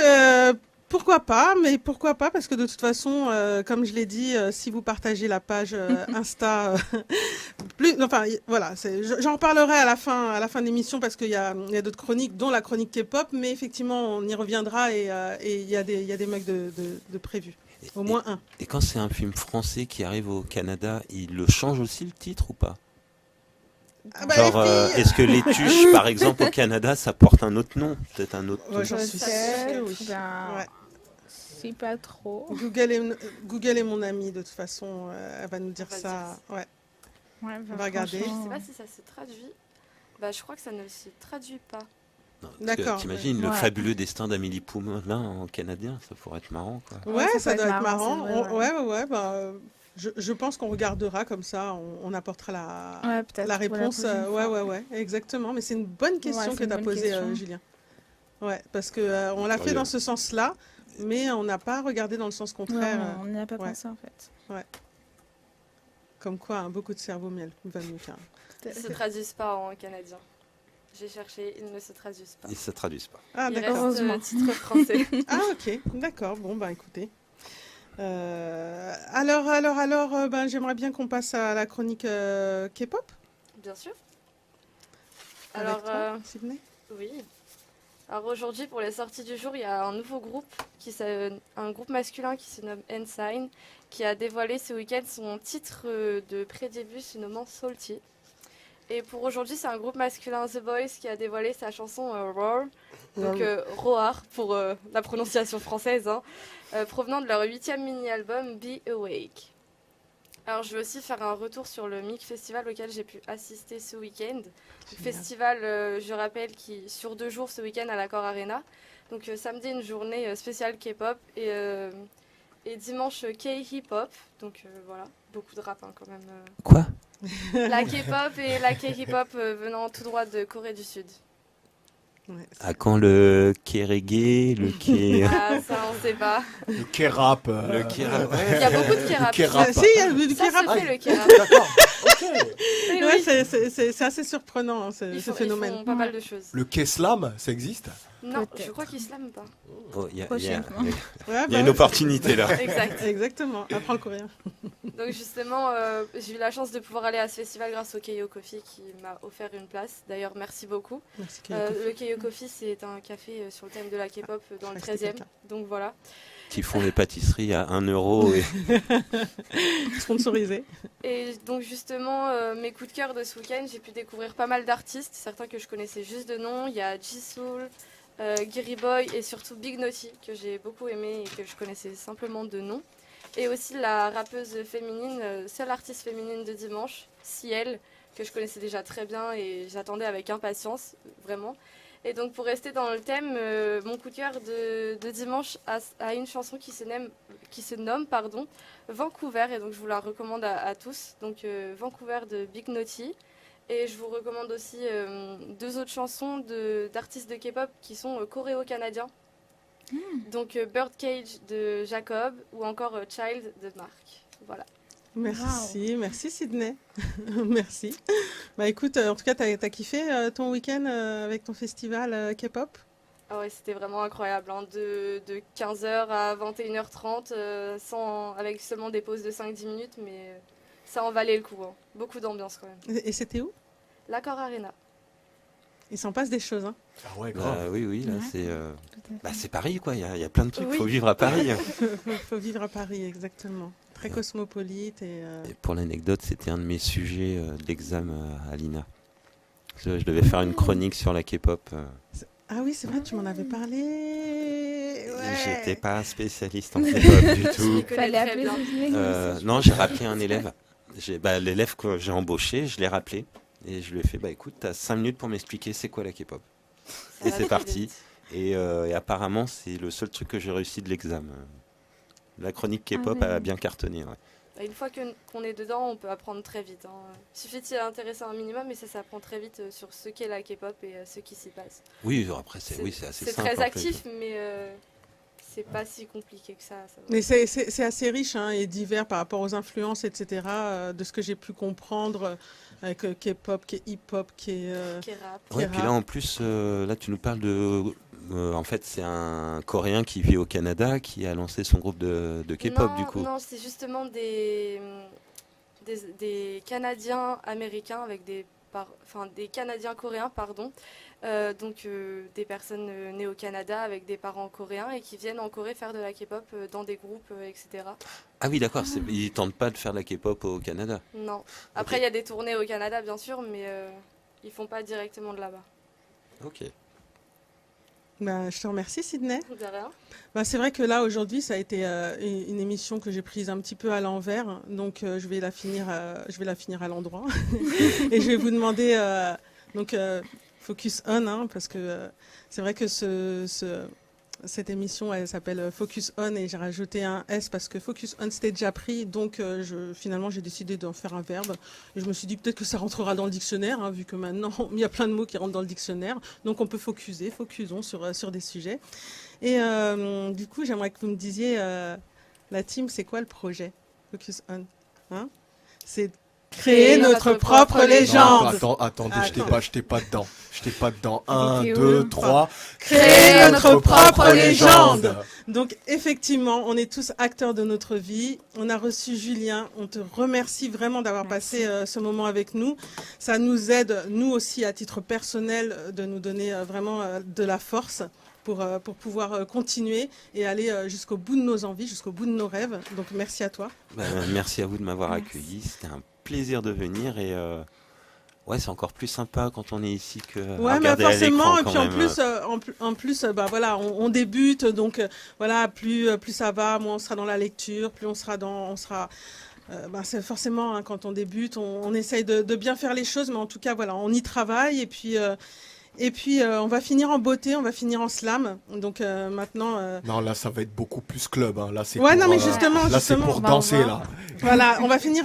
pourquoi pas, parce que de toute façon, comme je l'ai dit, si vous partagez la page Insta, voilà, j'en reparlerai à la fin de l'émission parce qu'il y a d'autres chroniques, dont la chronique K-pop, mais effectivement, on y reviendra et il y a des mugs de prévus. Au moins un. Et quand c'est un film français qui arrive au Canada, il le change aussi le titre ou pas? Ah bah, Genre, les filles, est-ce que les tuches, par exemple, au Canada, ça porte un autre nom? Peut-être un autre Ouais, j'en suis Peut-être, sûre, oui. ben, Ouais. c'est pas trop. Google est mon ami, de toute façon, elle va nous dire Elle va ça. Ouais. Ouais, On va regarder. Je sais franchement, pas si ça se traduit. Bah, je crois que ça ne se traduit pas. Non, parce que D'accord, t'imagines le ouais. fabuleux destin d'Amélie Poulain en canadien, ça pourrait être marrant, quoi. Ouais, ça ça peut doit être être marrant. marrant, c'est vrai, Ouais. Bah, je pense qu'on regardera comme ça, on apportera Ouais, peut-être. la pour la réponse. prochaine fois. Ouais, exactement. Mais c'est une bonne question c'est que une tu as bonne posée, question. Julien. Ouais, parce que on l'a fait dans ce sens-là, mais on n'a pas regardé dans le sens Ouais, contraire. non, on n'y a pas ouais. pensé en fait. Comme quoi, hein, beaucoup de cerveau va mieux qu'un. Ils ne se traduisent pas en canadien. J'ai cherché, ils ne se traduisent pas. Ils se traduisent pas. Ah, Il d'accord. reste Heureusement. titre français. Ah, ok, d'accord. Bon, bah écoutez. Alors, ben, j'aimerais bien qu'on passe à la chronique K-pop. Bien sûr. Avec Alors, toi, Sydney. oui. Alors aujourd'hui, pour les sorties du jour, il y a un nouveau groupe, un groupe masculin qui se nomme Ensign, qui a dévoilé ce week-end son titre de pré-début se nommant Salty. Et pour aujourd'hui, c'est un groupe masculin, The Boys, qui a dévoilé sa chanson Roar, donc Roar pour la prononciation française, hein, provenant de leur 8e mini-album Be Awake. Alors je vais aussi faire un retour sur le MIC Festival auquel j'ai pu assister ce week-end. Festival, je rappelle, qui sur 2 jours ce week-end à l'Accor Arena. Donc samedi, une journée spéciale K-pop et dimanche K-hip-hop. Donc voilà, beaucoup de rap hein, quand même. Quoi? La K-pop et la K-hip-hop venant tout droit de Corée du Sud. Ouais, À quand le K-reggae, le K... Ah, ça on sait pas. Le K-rap. le K-rap. Il y a beaucoup de K-rap. K-rap. Si, il y a du Ça K-rap. se fait le K-rap. D'accord, ok. Oui, Ouais, oui. c'est assez surprenant, hein, ce Ils phénomène. font pas mal de choses. Le K-slam, ça existe? Non, je Peut-être. crois qu'ils slament pas. Oh, il y a Prochainement. Ouais, il y a bah une ouais, opportunité là. Exact. Exactement, apprends le coréen. Donc justement, j'ai eu la chance de pouvoir aller à ce festival grâce au Keio Coffee qui m'a offert une place. D'ailleurs, merci beaucoup. Merci, Kyoko. Le Keio Coffee, c'est un café sur le thème de la K-pop dans le je crois que c'était 13e. quelqu'un. Donc voilà. Qui font des pâtisseries à 1 euro. Et... Sponsorisé. Et donc justement, mes coups de cœur de ce week-end, j'ai pu découvrir pas mal d'artistes, certains que je connaissais juste de nom. Il y a Jisoo, Giri Boy et surtout Big Naughty que j'ai beaucoup aimé et que je connaissais simplement de nom. Et aussi la rappeuse féminine, seule artiste féminine de dimanche, Ciel, que je connaissais déjà très bien et j'attendais avec impatience, vraiment. Et donc pour rester dans le thème, mon coup de cœur de dimanche a une chanson qui se nomme Vancouver, et donc je vous la recommande à tous. Donc Vancouver de Big Naughty. Et je vous recommande aussi 2 autres chansons d'artistes de K-pop qui sont coréo-canadiens. Donc Birdcage de Jacob ou encore Child de Marc. Voilà. Merci Sydney. Merci. Bah écoute, en tout cas, t'as kiffé ton week-end avec ton festival K-pop? Ah ouais, c'était vraiment incroyable, hein, de 15h à 21h30, avec seulement des pauses de 5-10 minutes, mais ça en valait le coup, hein. Beaucoup d'ambiance quand même. Et c'était où? L'Accor Arena. Il s'en passe des choses, hein. Ah ouais, grave. Oui, là, Ouais. c'est Paris, quoi. Il y a plein de trucs. Oui. Faut vivre à Paris. Faut vivre à Paris, exactement. Très cosmopolite Et pour l'anecdote, c'était un de mes sujets d'examen à l'INA. Je devais faire une chronique sur la K-pop. Ah oui, c'est vrai, tu m'en avais parlé. Et Ouais. j'étais pas spécialiste en K-pop du Je tout. m'y connais Fallait très appeler bien. Sydney. Non, j'ai rappelé un élève. L'élève que j'ai embauché, je l'ai rappelé. Et je lui ai fait, écoute, t'as 5 minutes pour m'expliquer c'est quoi la K-pop. Ça Et va c'est très parti. vite. Et apparemment, c'est le seul truc que j'ai réussi de l'examen. La chronique K-pop Ah ouais. a bien cartonné. Ouais. Une fois qu'on est dedans, on peut apprendre très vite, hein. Il suffit de s'y intéresser un minimum, mais ça s'apprend très vite sur ce qu'est la K-pop et ce qui s'y passe. Oui, après, c'est assez C'est simple. très en fait. actif, mais c'est pas si compliqué que ça. Ça va. Mais c'est assez riche hein, et divers par rapport aux influences, etc. De ce que j'ai pu comprendre avec K-pop, K-hip-hop, K-rap. Ouais, puis là, en plus, là, tu nous parles de. En fait, c'est un Coréen qui vit au Canada qui a lancé son groupe de K-pop, Non, du coup. non, c'est justement des Canadiens américains avec des Canadiens coréens, pardon. Donc des personnes nées au Canada avec des parents coréens et qui viennent en Corée faire de la K-pop dans des groupes, etc. Ah oui, d'accord. Ils tentent pas de faire de la K-pop au Canada. Non. Après, il y a des tournées au Canada, bien sûr, mais ils font pas directement de là-bas. Ok. Bah, je te remercie, Sydney. De rien. Bah, c'est vrai que là, aujourd'hui, ça a été une émission que j'ai prise un petit peu à l'envers. Donc, je vais la finir à l'endroit. Et je vais vous demander, focus on, hein, parce que c'est vrai que cette émission, elle s'appelle Focus On et j'ai rajouté un S parce que Focus On, c'était déjà pris. Donc, finalement, j'ai décidé d'en faire un verbe. Et je me suis dit peut-être que ça rentrera dans le dictionnaire, hein, vu que maintenant, il y a plein de mots qui rentrent dans le dictionnaire. Donc, on peut focusons sur des sujets. Et du coup, j'aimerais que vous me disiez, la team, c'est quoi le projet Focus On, hein? C'est créer notre propre Non, légende. attendez, je Attends. t'ai pas dedans. Je t'ai pas dedans. 1, C'était 2, où 3. Créer notre propre légende. Donc effectivement, on est tous acteurs de notre vie. On a reçu Julien. On te remercie vraiment d'avoir Merci. passé ce moment avec nous. Ça nous aide, nous aussi, à titre personnel, de nous donner vraiment de la force pour pouvoir continuer et aller jusqu'au bout de nos envies, jusqu'au bout de nos rêves. Donc merci à toi. Merci à vous de m'avoir Merci. accueilli. C'était un plaisir de venir et ouais, c'est encore plus sympa quand on est ici que à Ouais, mais regarder à forcément. l'écran Et quand puis même. en plus, bah voilà, on débute, donc voilà, plus ça va, moins on sera dans la lecture, plus on sera bah, c'est forcément hein, quand on débute, on essaye de bien faire les choses, mais en tout cas voilà, on y travaille et puis on va finir en beauté, on va finir en slam. Donc maintenant, Non, là, ça va être beaucoup plus club. Hein. Là, c'est ouais, pour, non mais justement, là, c'est pour Bah, on danser, va- là. voilà, on va finir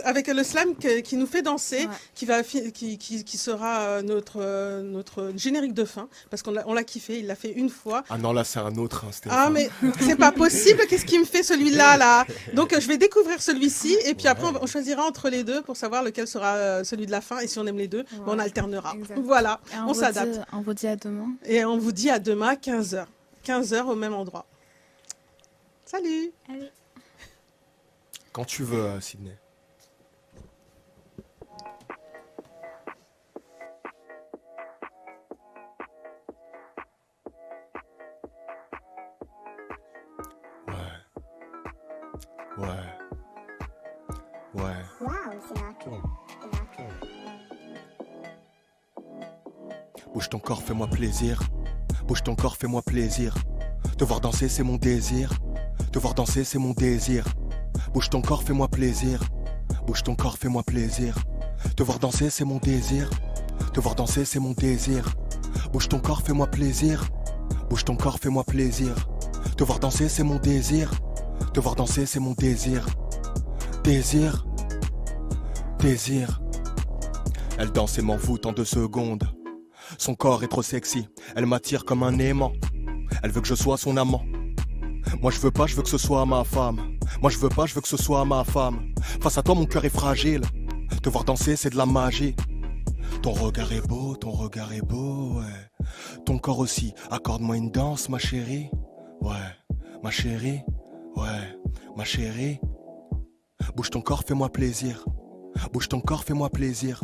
avec le slam qui nous fait danser, Ouais. qui sera notre générique de fin, parce qu'on l'a kiffé, il l'a fait une fois. Ah non, là, c'est un autre. Hein, Stéphane. Ah mais c'est pas possible, qu'est-ce qui me fait celui-là là? Donc je vais découvrir celui-ci et puis après on choisira entre les deux pour savoir lequel sera celui de la fin et si on aime les deux, Ouais. on alternera. Exact. Voilà, Et on s'adapte. On vous dit à demain. Et on vous dit à demain 15h. 15h au même endroit. Salut. Allez. Quand tu veux, Sydney. Ouais. Ouais. Bouge ton corps, fais-moi plaisir. Bouge ton corps, fais-moi plaisir. Te voir danser, c'est mon désir. Te voir danser, c'est mon désir. Bouge ton corps, fais-moi plaisir. Bouge ton corps, fais-moi plaisir. Te voir danser, c'est mon désir. Te voir danser, c'est mon désir. Bouge ton corps, fais-moi plaisir. Bouge ton corps, fais-moi plaisir. Te voir danser, c'est mon désir. Te voir danser, c'est mon désir. Désir. Désir. Elle danse et m'envoûte en 2 secondes. Son corps est trop sexy, elle m'attire comme un aimant. Elle veut que je sois son amant. Moi je veux pas, je veux que ce soit ma femme. Moi je veux pas, je veux que ce soit ma femme. Face à toi mon cœur est fragile. Te voir danser c'est de la magie. Ton regard est beau, ouais. Ton corps aussi, accorde-moi une danse, ma chérie. Ouais, ma chérie, ouais, ma chérie. Bouge ton corps, fais-moi plaisir. Bouge ton corps, fais-moi plaisir.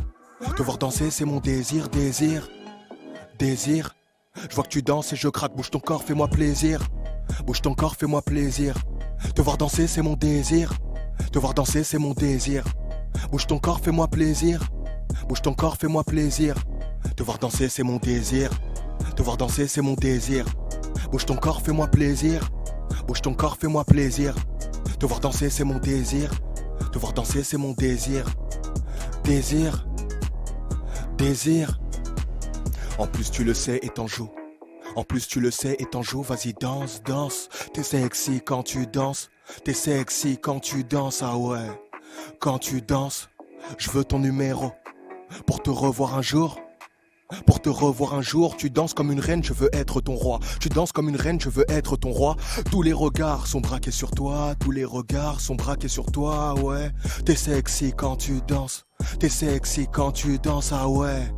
Te voir danser, c'est mon désir, désir, désir. Je vois que tu danses et je craque, bouge ton corps, fais-moi plaisir. Bouge ton corps, fais-moi plaisir. Te voir danser, c'est mon désir. Te voir danser, c'est mon désir. Bouge ton corps, fais-moi plaisir. Bouge ton corps, fais-moi plaisir. Te voir danser, c'est mon désir. Te voir danser, c'est mon désir. Bouge ton corps, fais-moi plaisir. Bouge ton corps, fais-moi plaisir. Te voir danser, c'est mon désir. Te voir danser, c'est mon désir. Désir, désir. En plus tu le sais et t'en joues. En plus tu le sais et t'en joues. Vas-y danse, danse. T'es sexy quand tu danses. T'es sexy quand tu danses, ah ouais. Quand tu danses, je veux ton numéro. Pour te revoir un jour. Pour te revoir un jour, tu danses comme une reine, je veux être ton roi. Tu danses comme une reine, je veux être ton roi. Tous les regards sont braqués sur toi. Tous les regards sont braqués sur toi, ouais. T'es sexy quand tu danses. T'es sexy quand tu danses, ah ouais.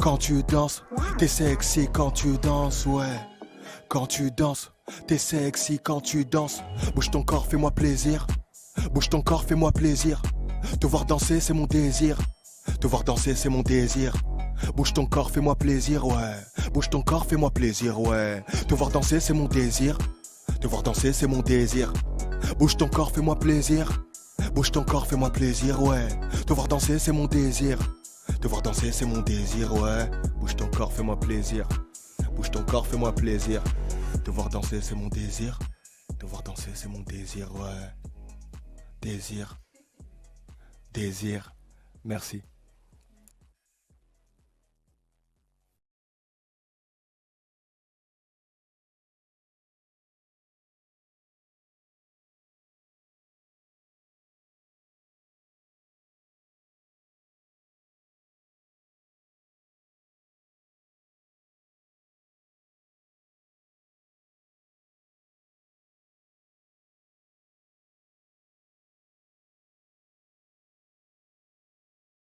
Quand tu danses, t'es sexy quand tu danses, ouais. Quand tu danses, t'es sexy quand tu danses. Bouge ton corps, fais-moi plaisir. Bouge ton corps, fais-moi plaisir. Te voir danser, c'est mon désir. Te voir danser, c'est mon désir. Bouge ton corps, fais-moi plaisir, ouais. Bouge ton corps, fais-moi plaisir, ouais. Te voir danser, c'est mon désir. Te voir danser, c'est mon désir. Bouge ton corps, fais-moi plaisir. Bouge ton corps, fais-moi plaisir, ouais. Te voir danser, c'est mon désir. Te voir danser, c'est mon désir, ouais. Bouge ton corps, fais-moi plaisir. Bouge ton corps, fais-moi plaisir. Te voir danser, c'est mon désir. Te voir danser, c'est mon désir, ouais. Désir. Désir. Merci.